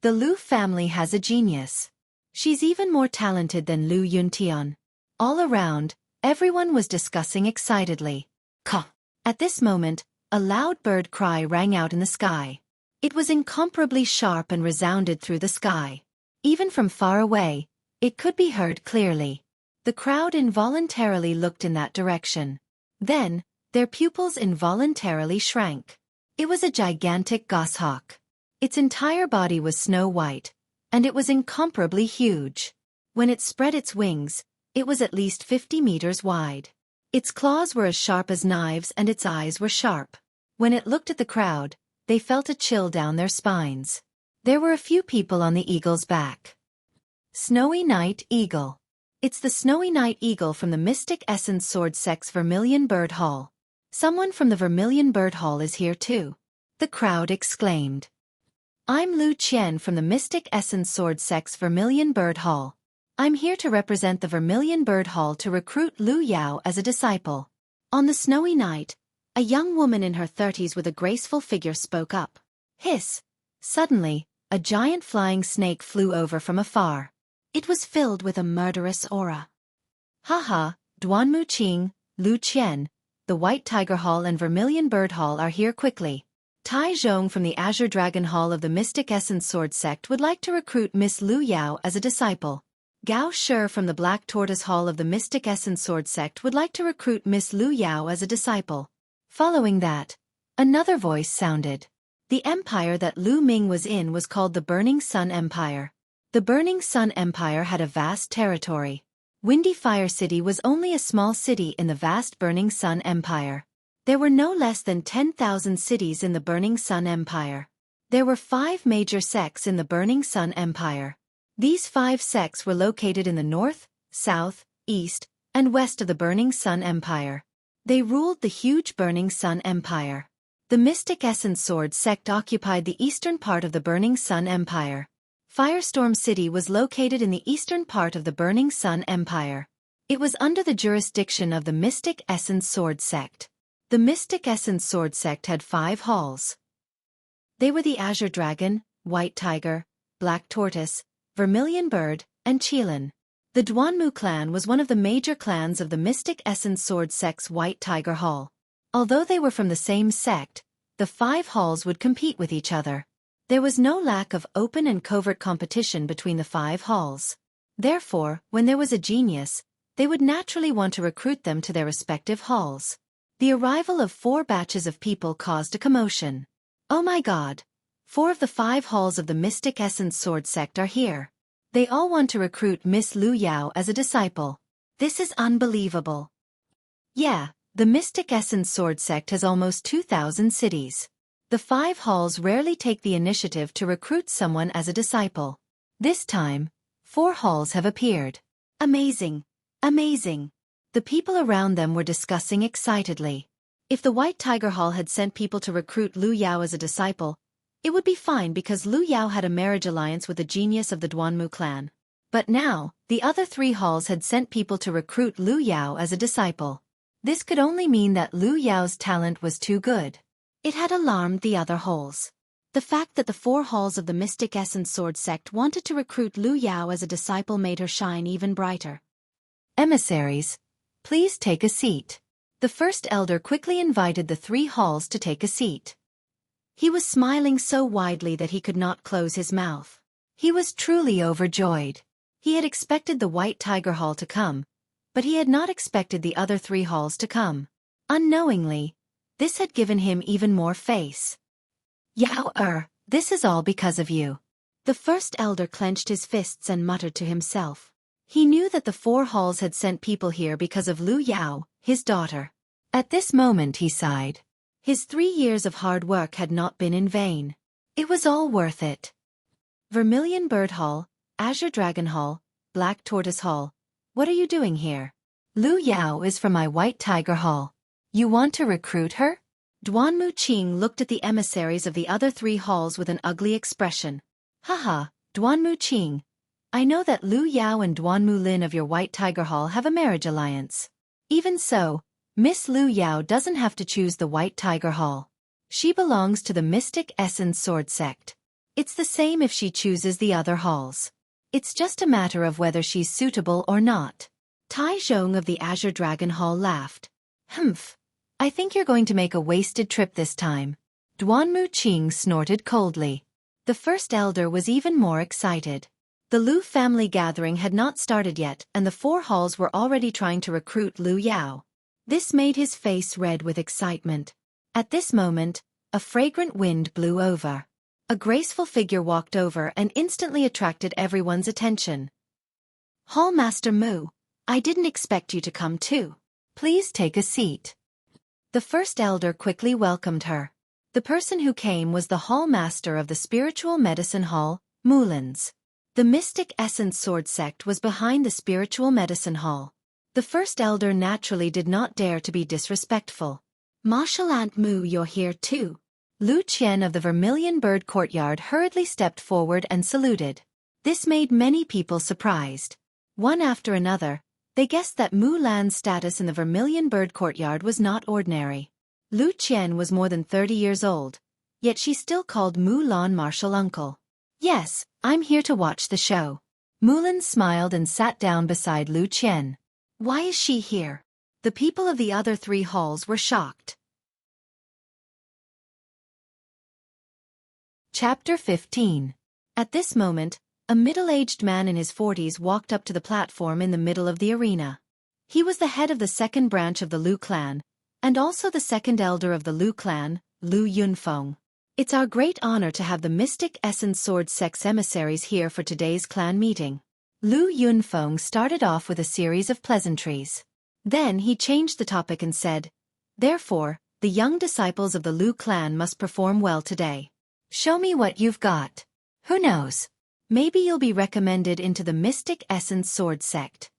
The Lu family has a genius. She's even more talented than Lu Yuntian. All around, everyone was discussing excitedly. Ka! At this moment, a loud bird cry rang out in the sky. It was incomparably sharp and resounded through the sky. Even from far away, it could be heard clearly. The crowd involuntarily looked in that direction. Then, their pupils involuntarily shrank. It was a gigantic goshawk. Its entire body was snow white, and it was incomparably huge. When it spread its wings, it was at least 50 meters wide. Its claws were as sharp as knives and its eyes were sharp. When it looked at the crowd, they felt a chill down their spines. There were a few people on the eagle's back. Snowy Night Eagle. It's the Snowy Night Eagle from the Mystic Essence Sword sect's Vermilion Bird Hall. Someone from the Vermilion Bird Hall is here too. The crowd exclaimed. I'm Lu Qian from the Mystic Essence Sword sect's Vermilion Bird Hall. I'm here to represent the Vermilion Bird Hall to recruit Lu Yao as a disciple. On the snowy night, a young woman in her 30s with a graceful figure spoke up. Hiss! Suddenly, a giant flying snake flew over from afar. It was filled with a murderous aura. Haha, Duanmu Qing, Lu Qian, the White Tiger Hall and Vermilion Bird Hall are here quickly. Tai Zhong from the Azure Dragon Hall of the Mystic Essence Sword sect would like to recruit Miss Lu Yao as a disciple. Gao Shi from the Black Tortoise Hall of the Mystic Essence Sword sect would like to recruit Miss Lu Yao as a disciple. Following that, another voice sounded. The empire that Lu Ming was in was called the Burning Sun Empire. The Burning Sun Empire had a vast territory. Windy Fire City was only a small city in the vast Burning Sun Empire. There were no less than 10,000 cities in the Burning Sun Empire. There were 5 major sects in the Burning Sun Empire. These 5 sects were located in the north, south, east, and west of the Burning Sun Empire. They ruled the huge Burning Sun Empire. The Mystic Essence Sword sect occupied the eastern part of the Burning Sun Empire. Firestorm City was located in the eastern part of the Burning Sun Empire. It was under the jurisdiction of the Mystic Essence Sword sect. The Mystic Essence Sword sect had 5 halls. They were the Azure Dragon, White Tiger, Black Tortoise, Vermilion Bird, and Qilin. The Duanmu clan was one of the major clans of the Mystic Essence Sword sect's White Tiger Hall. Although they were from the same sect, the 5 halls would compete with each other. There was no lack of open and covert competition between the 5 halls. Therefore, when there was a genius, they would naturally want to recruit them to their respective halls. The arrival of 4 batches of people caused a commotion. Oh my god! 4 of the 5 halls of the Mystic Essence Sword sect are here. They all want to recruit Miss Lu Yao as a disciple. This is unbelievable. Yeah, the Mystic Essence Sword sect has almost 2,000 cities. The 5 halls rarely take the initiative to recruit someone as a disciple. This time, 4 halls have appeared. Amazing! Amazing! The people around them were discussing excitedly. If the White Tiger Hall had sent people to recruit Lu Yao as a disciple, it would be fine because Lu Yao had a marriage alliance with the genius of the Duanmu clan. But now, the other 3 halls had sent people to recruit Lu Yao as a disciple. This could only mean that Lu Yao's talent was too good. It had alarmed the other halls. The fact that the 4 halls of the Mystic Essence Sword sect wanted to recruit Lu Yao as a disciple made her shine even brighter. Emissaries, please take a seat. The first elder quickly invited the 3 halls to take a seat. He was smiling so widely that he could not close his mouth. He was truly overjoyed. He had expected the White Tiger Hall to come, but he had not expected the other 3 halls to come. Unknowingly, this had given him even more face. Yao, this is all because of you. The first elder clenched his fists and muttered to himself. He knew that the 4 halls had sent people here because of Lu Yao, his daughter. At this moment he sighed. His 3 years of hard work had not been in vain. It was all worth it. Vermilion Bird Hall, Azure Dragon Hall, Black Tortoise Hall. What are you doing here? Lu Yao is from my White Tiger Hall. You want to recruit her? Duanmu Qing looked at the emissaries of the other 3 halls with an ugly expression. Haha, Duanmu Qing. I know that Lu Yao and Duanmu Lin of your White Tiger Hall have a marriage alliance. Even so, Miss Lu Yao doesn't have to choose the White Tiger Hall. She belongs to the Mystic Essence Sword Sect. It's the same if she chooses the other halls. It's just a matter of whether she's suitable or not. Tai Zhong of the Azure Dragon Hall laughed. Humph. I think you're going to make a wasted trip this time. Duanmu Qing snorted coldly. The first elder was even more excited. The Lu family gathering had not started yet and the 4 halls were already trying to recruit Lu Yao. This made his face red with excitement. At this moment, a fragrant wind blew over. A graceful figure walked over and instantly attracted everyone's attention. Hall Master Mu, I didn't expect you to come too. Please take a seat. The first elder quickly welcomed her. The person who came was the Hall Master of the Spiritual Medicine Hall, Mulans. The Mystic Essence Sword Sect was behind the Spiritual Medicine Hall. The first elder naturally did not dare to be disrespectful. Martial Aunt Mu, you're here too. Lu Qian of the Vermilion Bird Courtyard hurriedly stepped forward and saluted. This made many people surprised. One after another, they guessed that Mu Lan's status in the Vermilion Bird Courtyard was not ordinary. Lu Qian was more than 30 years old, yet she still called Mu Lan martial uncle. Yes, I'm here to watch the show. Mulan smiled and sat down beside Lu Qian. Why is she here? The people of the other 3 halls were shocked. Chapter 15. At this moment, a middle-aged man in his 40s walked up to the platform in the middle of the arena. He was the head of the 2nd branch of the Lu clan, and also the 2nd elder of the Lu clan, Lu Yunfeng. It's our great honor to have the Mystic Essence Sword Sect's emissaries here for today's clan meeting. Lu Yunfeng started off with a series of pleasantries. Then he changed the topic and said, therefore, the young disciples of the Lu clan must perform well today. Show me what you've got. Who knows? Maybe you'll be recommended into the Mystic Essence Sword Sect.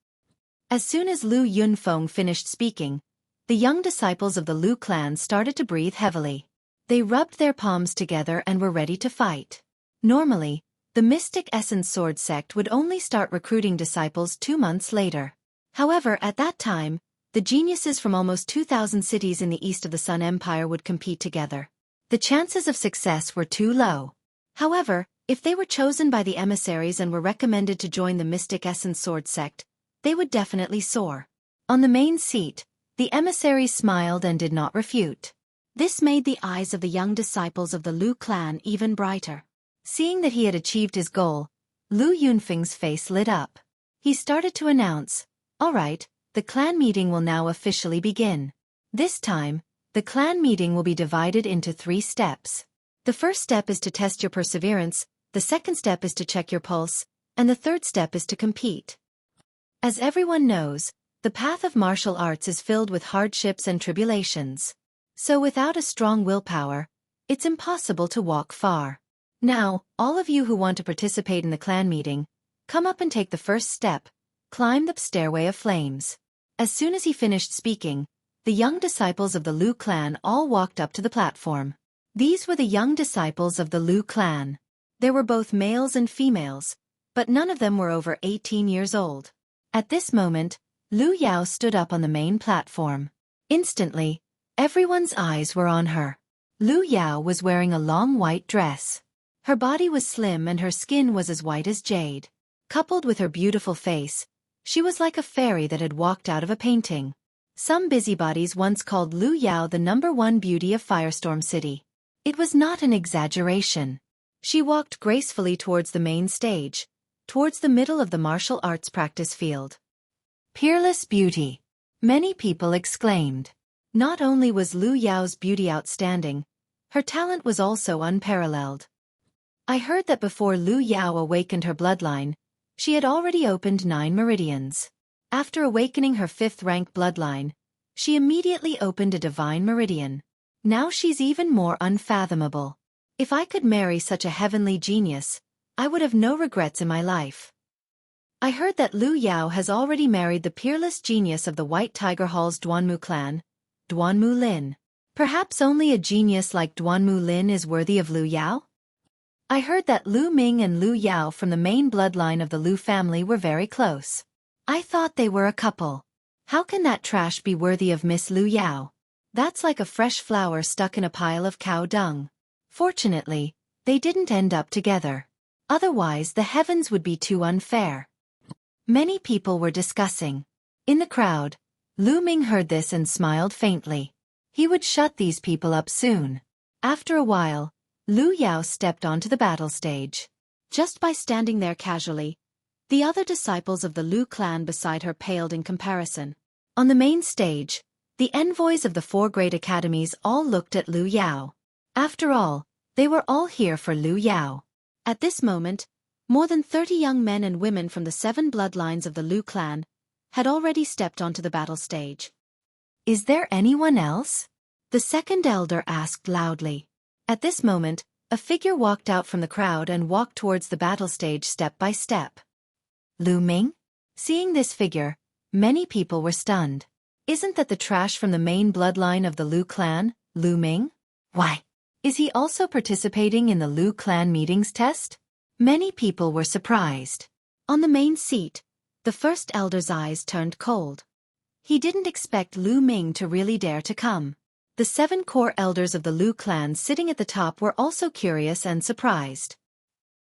As soon as Lu Yunfeng finished speaking, the young disciples of the Lu clan started to breathe heavily. They rubbed their palms together and were ready to fight. Normally, the Mystic Essence Sword Sect would only start recruiting disciples 2 months later. However, at that time, the geniuses from almost 2,000 cities in the east of the Sun Empire would compete together. The chances of success were too low. However, if they were chosen by the emissaries and were recommended to join the Mystic Essence Sword Sect, they would definitely soar. On the main seat, the emissaries smiled and did not refute. This made the eyes of the young disciples of the Lu clan even brighter. Seeing that he had achieved his goal, Lu Yunfeng's face lit up. He started to announce, all right, the clan meeting will now officially begin. This time, the clan meeting will be divided into 3 steps. The first step is to test your perseverance, the second step is to check your pulse, and the third step is to compete. As everyone knows, the path of martial arts is filled with hardships and tribulations. So without a strong willpower, it's impossible to walk far. Now, all of you who want to participate in the clan meeting, come up and take the first step, climb the stairway of flames. As soon as he finished speaking, the young disciples of the Lu clan all walked up to the platform. These were the young disciples of the Lu clan. There were both males and females, but none of them were over 18 years old. At this moment, Lu Yao stood up on the main platform. Instantly, everyone's eyes were on her. Lu Yao was wearing a long white dress. Her body was slim and her skin was as white as jade. Coupled with her beautiful face, she was like a fairy that had walked out of a painting. Some busybodies once called Lu Yao the #1 beauty of Firestorm City. It was not an exaggeration. She walked gracefully towards the main stage, towards the middle of the martial arts practice field. Peerless beauty. Many people exclaimed. Not only was Lu Yao's beauty outstanding, her talent was also unparalleled. I heard that before Lu Yao awakened her bloodline, she had already opened 9 meridians. After awakening her 5th-rank bloodline, she immediately opened a divine meridian. Now she's even more unfathomable. If I could marry such a heavenly genius, I would have no regrets in my life. I heard that Lu Yao has already married the peerless genius of the White Tiger Hall's Duanmu clan, Duanmu Lin. Perhaps only a genius like Duanmu Lin is worthy of Lu Yao? I heard that Lu Ming and Lu Yao from the main bloodline of the Lu family were very close. I thought they were a couple. How can that trash be worthy of Miss Lu Yao? That's like a fresh flower stuck in a pile of cow dung. Fortunately, they didn't end up together. Otherwise the heavens would be too unfair. Many people were discussing. In the crowd, Lu Ming heard this and smiled faintly. He would shut these people up soon. After a while, Lu Yao stepped onto the battle stage. Just by standing there casually, the other disciples of the Lu clan beside her paled in comparison. On the main stage, the envoys of the 4 great academies all looked at Lu Yao. After all, they were all here for Lu Yao. At this moment, more than 30 young men and women from the 7 bloodlines of the Lu clan had already stepped onto the battle stage. Is there anyone else? The second elder asked loudly. At this moment, a figure walked out from the crowd and walked towards the battle stage step by step. Lu Ming? Seeing this figure, many people were stunned. Isn't that the trash from the main bloodline of the Lu clan, Lu Ming? Why? Is he also participating in the Lu clan meetings test? Many people were surprised. On the main seat, the first elder's eyes turned cold. He didn't expect Lu Ming to really dare to come. The 7 core elders of the Lu clan sitting at the top were also curious and surprised.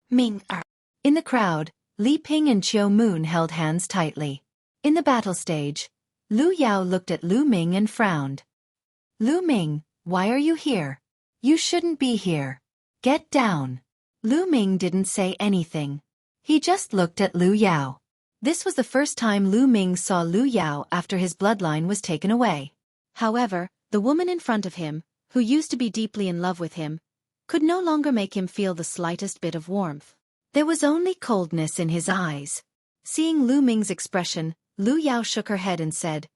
Ming-er. In the crowd, Li Ping and Qiu Moon held hands tightly. In the battle stage, Lu Yao looked at Lu Ming and frowned. Lu Ming, why are you here? You shouldn't be here. Get down. Lu Ming didn't say anything. He just looked at Lu Yao. This was the first time Lu Ming saw Lu Yao after his bloodline was taken away. However, the woman in front of him, who used to be deeply in love with him, could no longer make him feel the slightest bit of warmth. There was only coldness in his eyes. Seeing Lu Ming's expression, Lu Yao shook her head and said,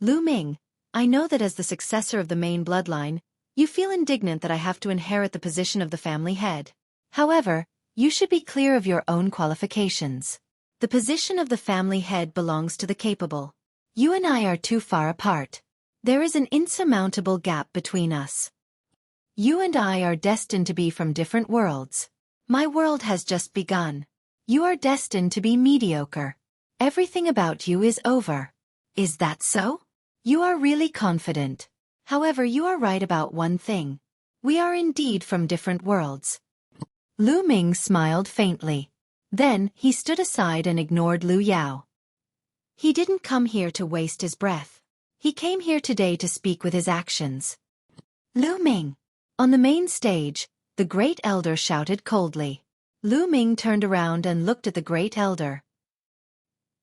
Lu Ming, I know that as the successor of the main bloodline, you feel indignant that I have to inherit the position of the family head. However, you should be clear of your own qualifications. The position of the family head belongs to the capable. You and I are too far apart. There is an insurmountable gap between us. You and I are destined to be from different worlds. My world has just begun. You are destined to be mediocre. Everything about you is over. Is that so? You are really confident. However, you are right about one thing. We are indeed from different worlds. Lu Ming smiled faintly. Then, he stood aside and ignored Lu Yao. He didn't come here to waste his breath. He came here today to speak with his actions. Lu Ming! On the main stage, the great elder shouted coldly. Lu Ming turned around and looked at the great elder.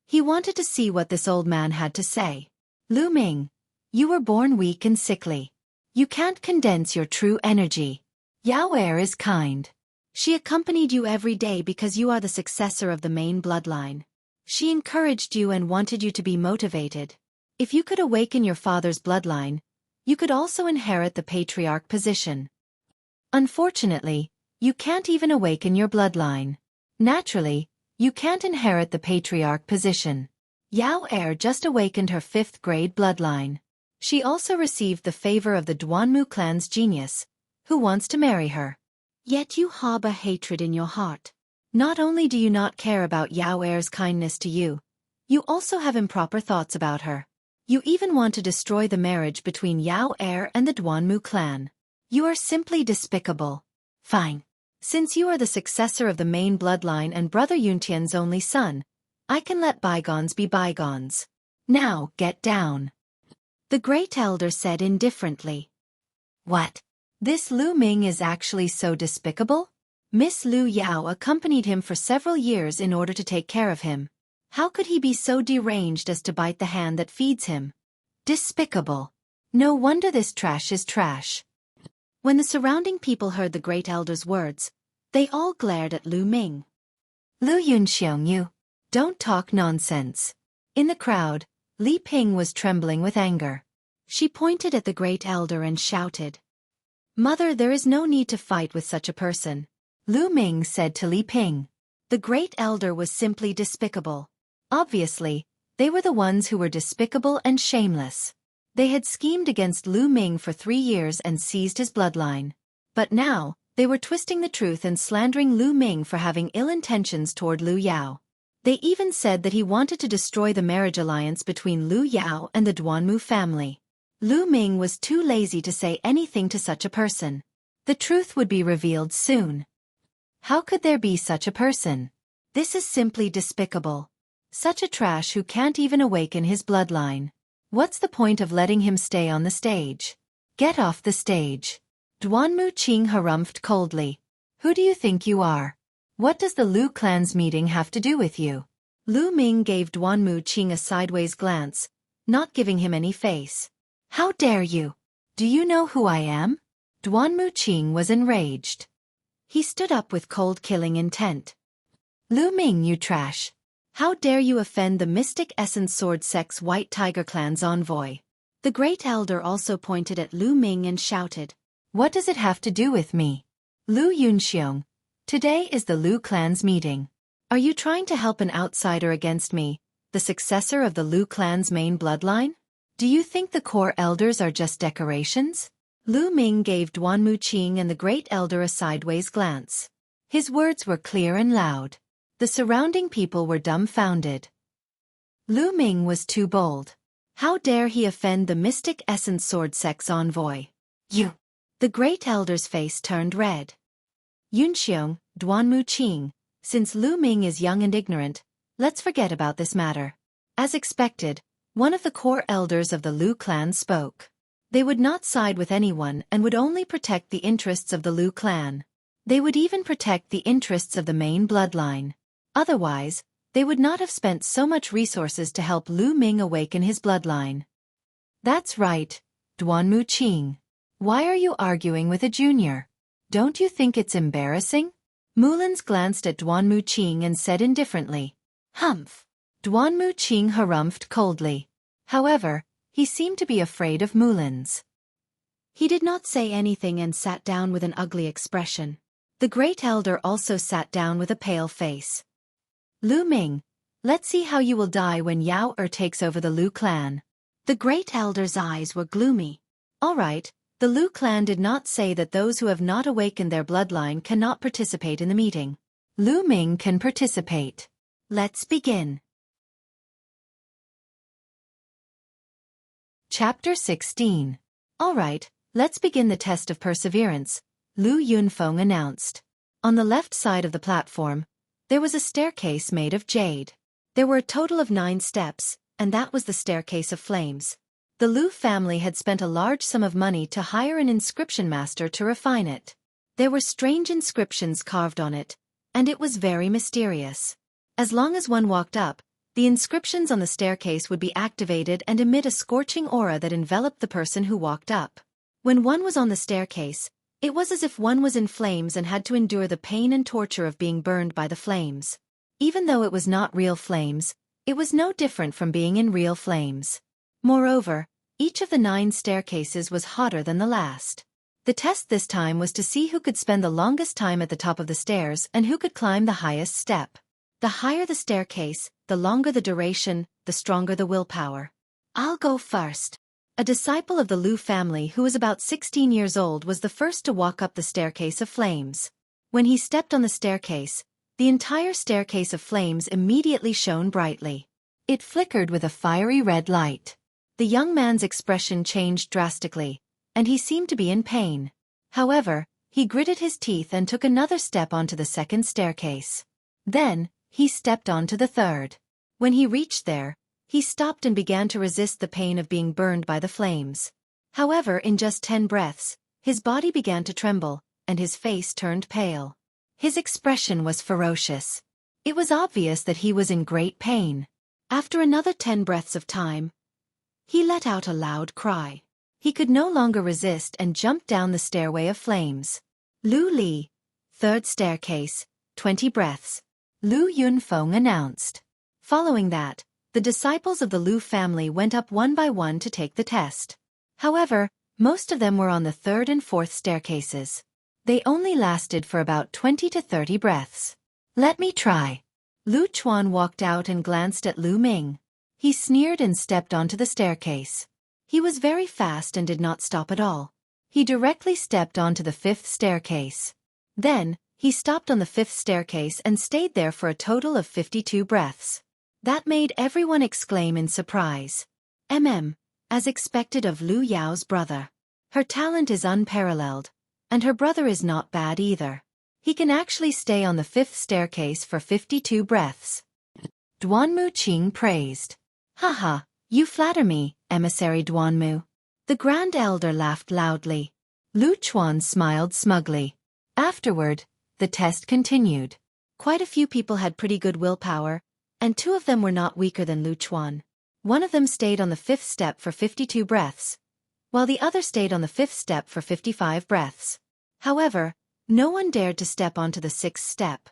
He wanted to see what this old man had to say. Lu Ming, you were born weak and sickly. You can't condense your true energy. Yao Er is kind. She accompanied you every day because you are the successor of the main bloodline. She encouraged you and wanted you to be motivated. If you could awaken your father's bloodline, you could also inherit the patriarch position. Unfortunately, you can't even awaken your bloodline. Naturally, you can't inherit the patriarch position. Yao Er just awakened her 5th grade bloodline. She also received the favor of the Duanmu clan's genius, who wants to marry her. Yet you harbor hatred in your heart. Not only do you not care about Yao Er's kindness to you, you also have improper thoughts about her. You even want to destroy the marriage between Yao Er and the Duanmu clan. You are simply despicable. Fine. Since you are the successor of the main bloodline and Brother Yuntian's only son, I can let bygones be bygones. Now, get down. The great elder said indifferently. What? This Lu Ming is actually so despicable? Miss Lu Yao accompanied him for several years in order to take care of him. How could he be so deranged as to bite the hand that feeds him? Despicable. No wonder this trash is trash. When the surrounding people heard the great elder's words, they all glared at Lu Ming. Lu Yunxiong, you don't talk nonsense. In the crowd, Li Ping was trembling with anger. She pointed at the great elder and shouted, "Mother, there is no need to fight with such a person," Lu Ming said to Li Ping. The great elder was simply despicable. Obviously, they were the ones who were despicable and shameless. They had schemed against Lu Ming for 3 years and seized his bloodline. But now, they were twisting the truth and slandering Lu Ming for having ill intentions toward Lu Yao. They even said that he wanted to destroy the marriage alliance between Lu Yao and the Duanmu family. Lu Ming was too lazy to say anything to such a person. The truth would be revealed soon. How could there be such a person? This is simply despicable. Such a trash who can't even awaken his bloodline. What's the point of letting him stay on the stage? Get off the stage. Duanmu Qing harumphed coldly. Who do you think you are? What does the Lu clan's meeting have to do with you? Lu Ming gave Duanmu Qing a sideways glance, not giving him any face. How dare you? Do you know who I am? Duanmu Qing was enraged. He stood up with cold-killing intent. Lu Ming, you trash. How dare you offend the Mystic Essence Sword Sect's White Tiger Clan's envoy? The great elder also pointed at Lu Ming and shouted, "What does it have to do with me? Lu Yunxiong, today is the Lu clan's meeting. Are you trying to help an outsider against me, the successor of the Lu clan's main bloodline? Do you think the core elders are just decorations?" Lu Ming gave Duanmu Qing and the great elder a sideways glance. His words were clear and loud. The surrounding people were dumbfounded. Lu Ming was too bold. How dare he offend the Mystic Essence Sword Sect's envoy? You! The great elder's face turned red. Yunxiong, Duanmu Qing, since Lu Ming is young and ignorant, let's forget about this matter. As expected, one of the core elders of the Lu clan spoke. They would not side with anyone and would only protect the interests of the Lu clan. They would even protect the interests of the main bloodline. Otherwise, they would not have spent so much resources to help Lu Ming awaken his bloodline. That's right, Duanmu Qing. Why are you arguing with a junior? Don't you think it's embarrassing? Mulins glanced at Duanmu Qing and said indifferently, "Humph." Duanmu Qing harumphed coldly. However, he seemed to be afraid of Mulins. He did not say anything and sat down with an ugly expression. The great elder also sat down with a pale face. Lu Ming, let's see how you will die when Yao takes over the Lu clan. The great elder's eyes were gloomy. All right, the Lu clan did not say that those who have not awakened their bloodline cannot participate in the meeting. Lu Ming can participate. Let's begin. Chapter 16. All right, let's begin the test of perseverance, Lu Yunfeng announced. On the left side of the platform, there was a staircase made of jade. There were a total of 9 steps, and that was the staircase of flames. The Lu family had spent a large sum of money to hire an inscription master to refine it. There were strange inscriptions carved on it, and it was very mysterious. As long as one walked up, the inscriptions on the staircase would be activated and emit a scorching aura that enveloped the person who walked up. When one was on the staircase, it was as if one was in flames and had to endure the pain and torture of being burned by the flames. Even though it was not real flames, it was no different from being in real flames. Moreover, each of the 9 staircases was hotter than the last. The test this time was to see who could spend the longest time at the top of the stairs and who could climb the highest step. The higher the staircase, the longer the duration, the stronger the willpower. I'll go first. A disciple of the Lu family who was about 16 years old was the first to walk up the staircase of flames. When he stepped on the staircase, the entire staircase of flames immediately shone brightly. It flickered with a fiery red light. The young man's expression changed drastically, and he seemed to be in pain. However, he gritted his teeth and took another step onto the second staircase. Then, he stepped onto the third. When he reached there, he stopped and began to resist the pain of being burned by the flames. However, in just 10 breaths, his body began to tremble, and his face turned pale. His expression was ferocious. It was obvious that he was in great pain. After another 10 breaths of time, he let out a loud cry. He could no longer resist and jumped down the stairway of flames. Lu Li, 3rd staircase, 20 breaths. Lu Yunfeng announced. Following that, the disciples of the Lu family went up one by one to take the test. However, most of them were on the 3rd and 4th staircases. They only lasted for about 20 to 30 breaths. Let me try. Lu Chuan walked out and glanced at Lu Ming. He sneered and stepped onto the staircase. He was very fast and did not stop at all. He directly stepped onto the 5th staircase. Then, he stopped on the 5th staircase and stayed there for a total of 52 breaths. That made everyone exclaim in surprise. As expected of Lu Yao's brother. Her talent is unparalleled, and her brother is not bad either. He can actually stay on the 5th staircase for 52 breaths. Duanmu Qing praised. Haha, you flatter me, emissary Duanmu. The Grand Elder laughed loudly. Lu Chuan smiled smugly. Afterward, the test continued. Quite a few people had pretty good willpower, and 2 of them were not weaker than Lu Chuan. One of them stayed on the 5th step for 52 breaths, while the other stayed on the 5th step for 55 breaths. However, no one dared to step onto the 6th step.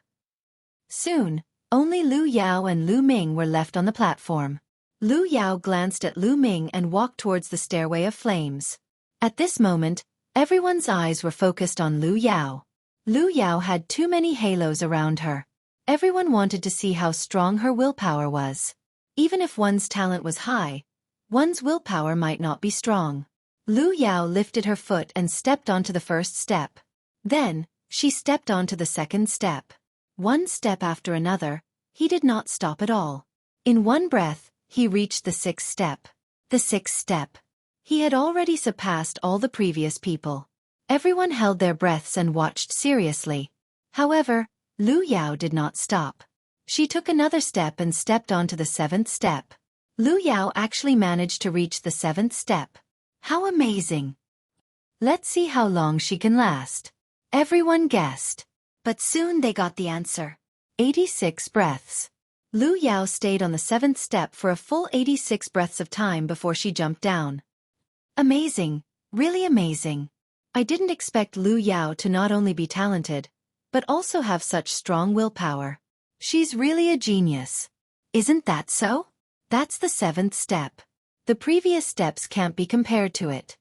Soon, only Lu Yao and Lu Ming were left on the platform. Lu Yao glanced at Lu Ming and walked towards the stairway of flames. At this moment, everyone's eyes were focused on Lu Yao. Lu Yao had too many halos around her. Everyone wanted to see how strong her willpower was. Even if one's talent was high, one's willpower might not be strong. Lu Yao lifted her foot and stepped onto the 1st step. Then, she stepped onto the 2nd step. One step after another, he did not stop at all. In one breath, he reached the 6th step. The 6th step. He had already surpassed all the previous people. Everyone held their breaths and watched seriously. However, Lu Yao did not stop. She took another step and stepped onto the 7th step. Lu Yao actually managed to reach the 7th step. How amazing! Let's see how long she can last. Everyone guessed. But soon they got the answer. 86 breaths. Lu Yao stayed on the 7th step for a full 86 breaths of time before she jumped down. Amazing, really amazing. I didn't expect Lu Yao to not only be talented, but also have such strong willpower. She's really a genius. Isn't that so? That's the 7th step. The previous steps can't be compared to it.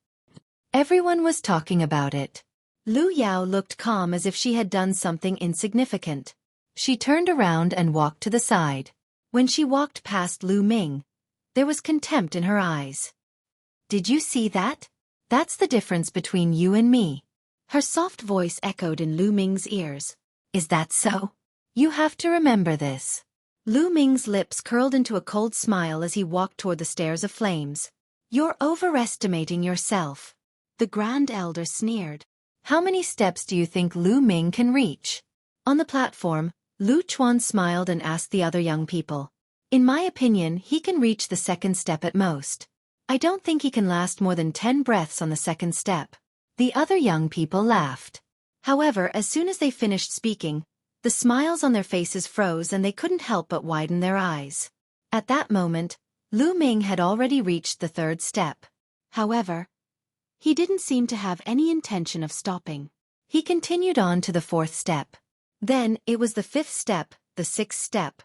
Everyone was talking about it. Lu Yao looked calm as if she had done something insignificant. She turned around and walked to the side. When she walked past Lu Ming, there was contempt in her eyes. Did you see that? That's the difference between you and me. Her soft voice echoed in Lu Ming's ears. Is that so? You have to remember this. Lu Ming's lips curled into a cold smile as he walked toward the stairs of flames. You're overestimating yourself. The Grand Elder sneered. How many steps do you think Lu Ming can reach? On the platform, Lu Chuan smiled and asked the other young people. In my opinion, he can reach the 2nd step at most. I don't think he can last more than 10 breaths on the 2nd step. The other young people laughed. However, as soon as they finished speaking, the smiles on their faces froze and they couldn't help but widen their eyes. At that moment, Lu Ming had already reached the 3rd step. However, he didn't seem to have any intention of stopping. He continued on to the 4th step. Then, it was the 5th step, the 6th step.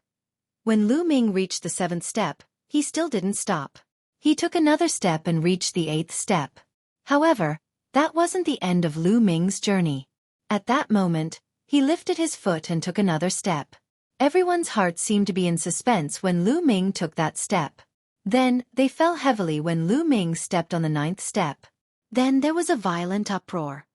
When Lu Ming reached the 7th step, he still didn't stop. He took another step and reached the 8th step. However, that wasn't the end of Lu Ming's journey. At that moment, he lifted his foot and took another step. Everyone's heart seemed to be in suspense when Lu Ming took that step. Then, they fell heavily when Lu Ming stepped on the 9th step. Then there was a violent uproar.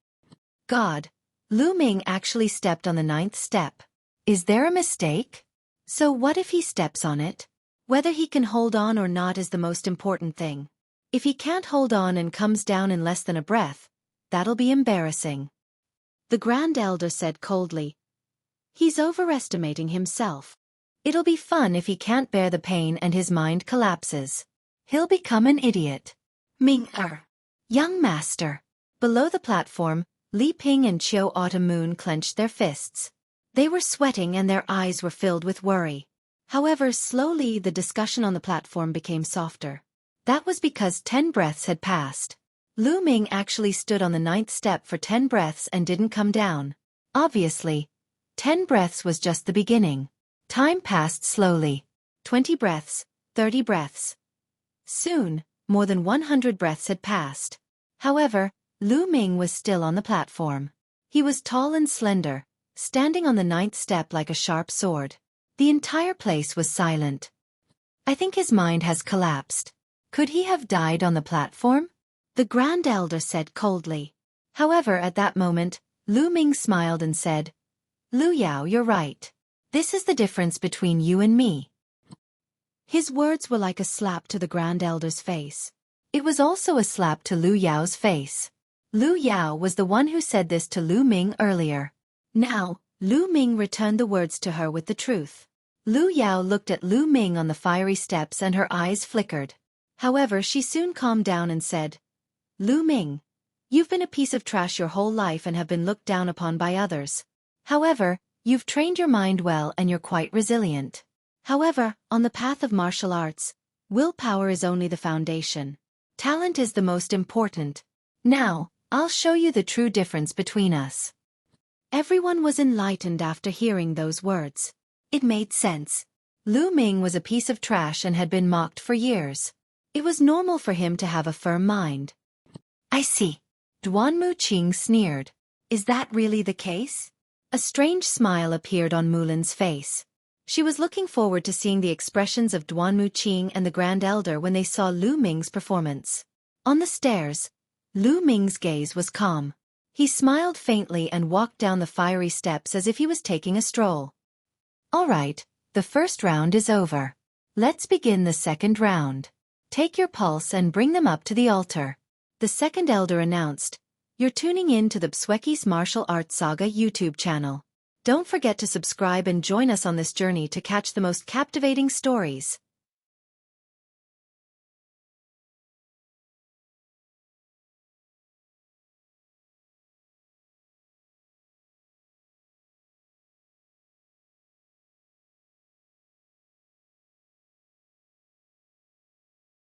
God! Lu Ming actually stepped on the 9th step. Is there a mistake? So what if he steps on it? Whether he can hold on or not is the most important thing. If he can't hold on and comes down in less than a breath, that'll be embarrassing. The Grand Elder said coldly. He's overestimating himself. It'll be fun if he can't bear the pain and his mind collapses. He'll become an idiot. Ming-er. Young master. Below the platform, Li Ping and Qiu Autumn Moon clenched their fists. They were sweating and their eyes were filled with worry. However, slowly the discussion on the platform became softer. That was because 10 breaths had passed. Lu Ming actually stood on the 9th step for 10 breaths and didn't come down. Obviously, 10 breaths was just the beginning. Time passed slowly. 20 breaths, 30 breaths. Soon, more than 100 breaths had passed. However, Lu Ming was still on the platform. He was tall and slender, standing on the 9th step like a sharp sword. The entire place was silent. I think his mind has collapsed. Could he have died on the platform? The Grand Elder said coldly. However, at that moment, Lu Ming smiled and said, Lu Yao, you're right. This is the difference between you and me. His words were like a slap to the Grand Elder's face. It was also a slap to Lu Yao's face. Lu Yao was the one who said this to Lu Ming earlier. Now, Lu Ming returned the words to her with the truth. Lu Yao looked at Lu Ming on the fiery steps and her eyes flickered. However, she soon calmed down and said, Lu Ming, you've been a piece of trash your whole life and have been looked down upon by others. However, you've trained your mind well and you're quite resilient. However, on the path of martial arts, willpower is only the foundation. Talent is the most important. Now, I'll show you the true difference between us. Everyone was enlightened after hearing those words. It made sense. Lu Ming was a piece of trash and had been mocked for years. It was normal for him to have a firm mind. I see. Duan Muqing sneered. Is that really the case? A strange smile appeared on Mulin's face. She was looking forward to seeing the expressions of Duan Muqing and the Grand Elder when they saw Lu Ming's performance. On the stairs, Lu Ming's gaze was calm. He smiled faintly and walked down the fiery steps as if he was taking a stroll. All right, the first round is over. Let's begin the second round. Take your pulse and bring them up to the altar. The second elder announced, You're tuning in to the Xueqi's Martial Arts Saga YouTube channel. Don't forget to subscribe and join us on this journey to catch the most captivating stories.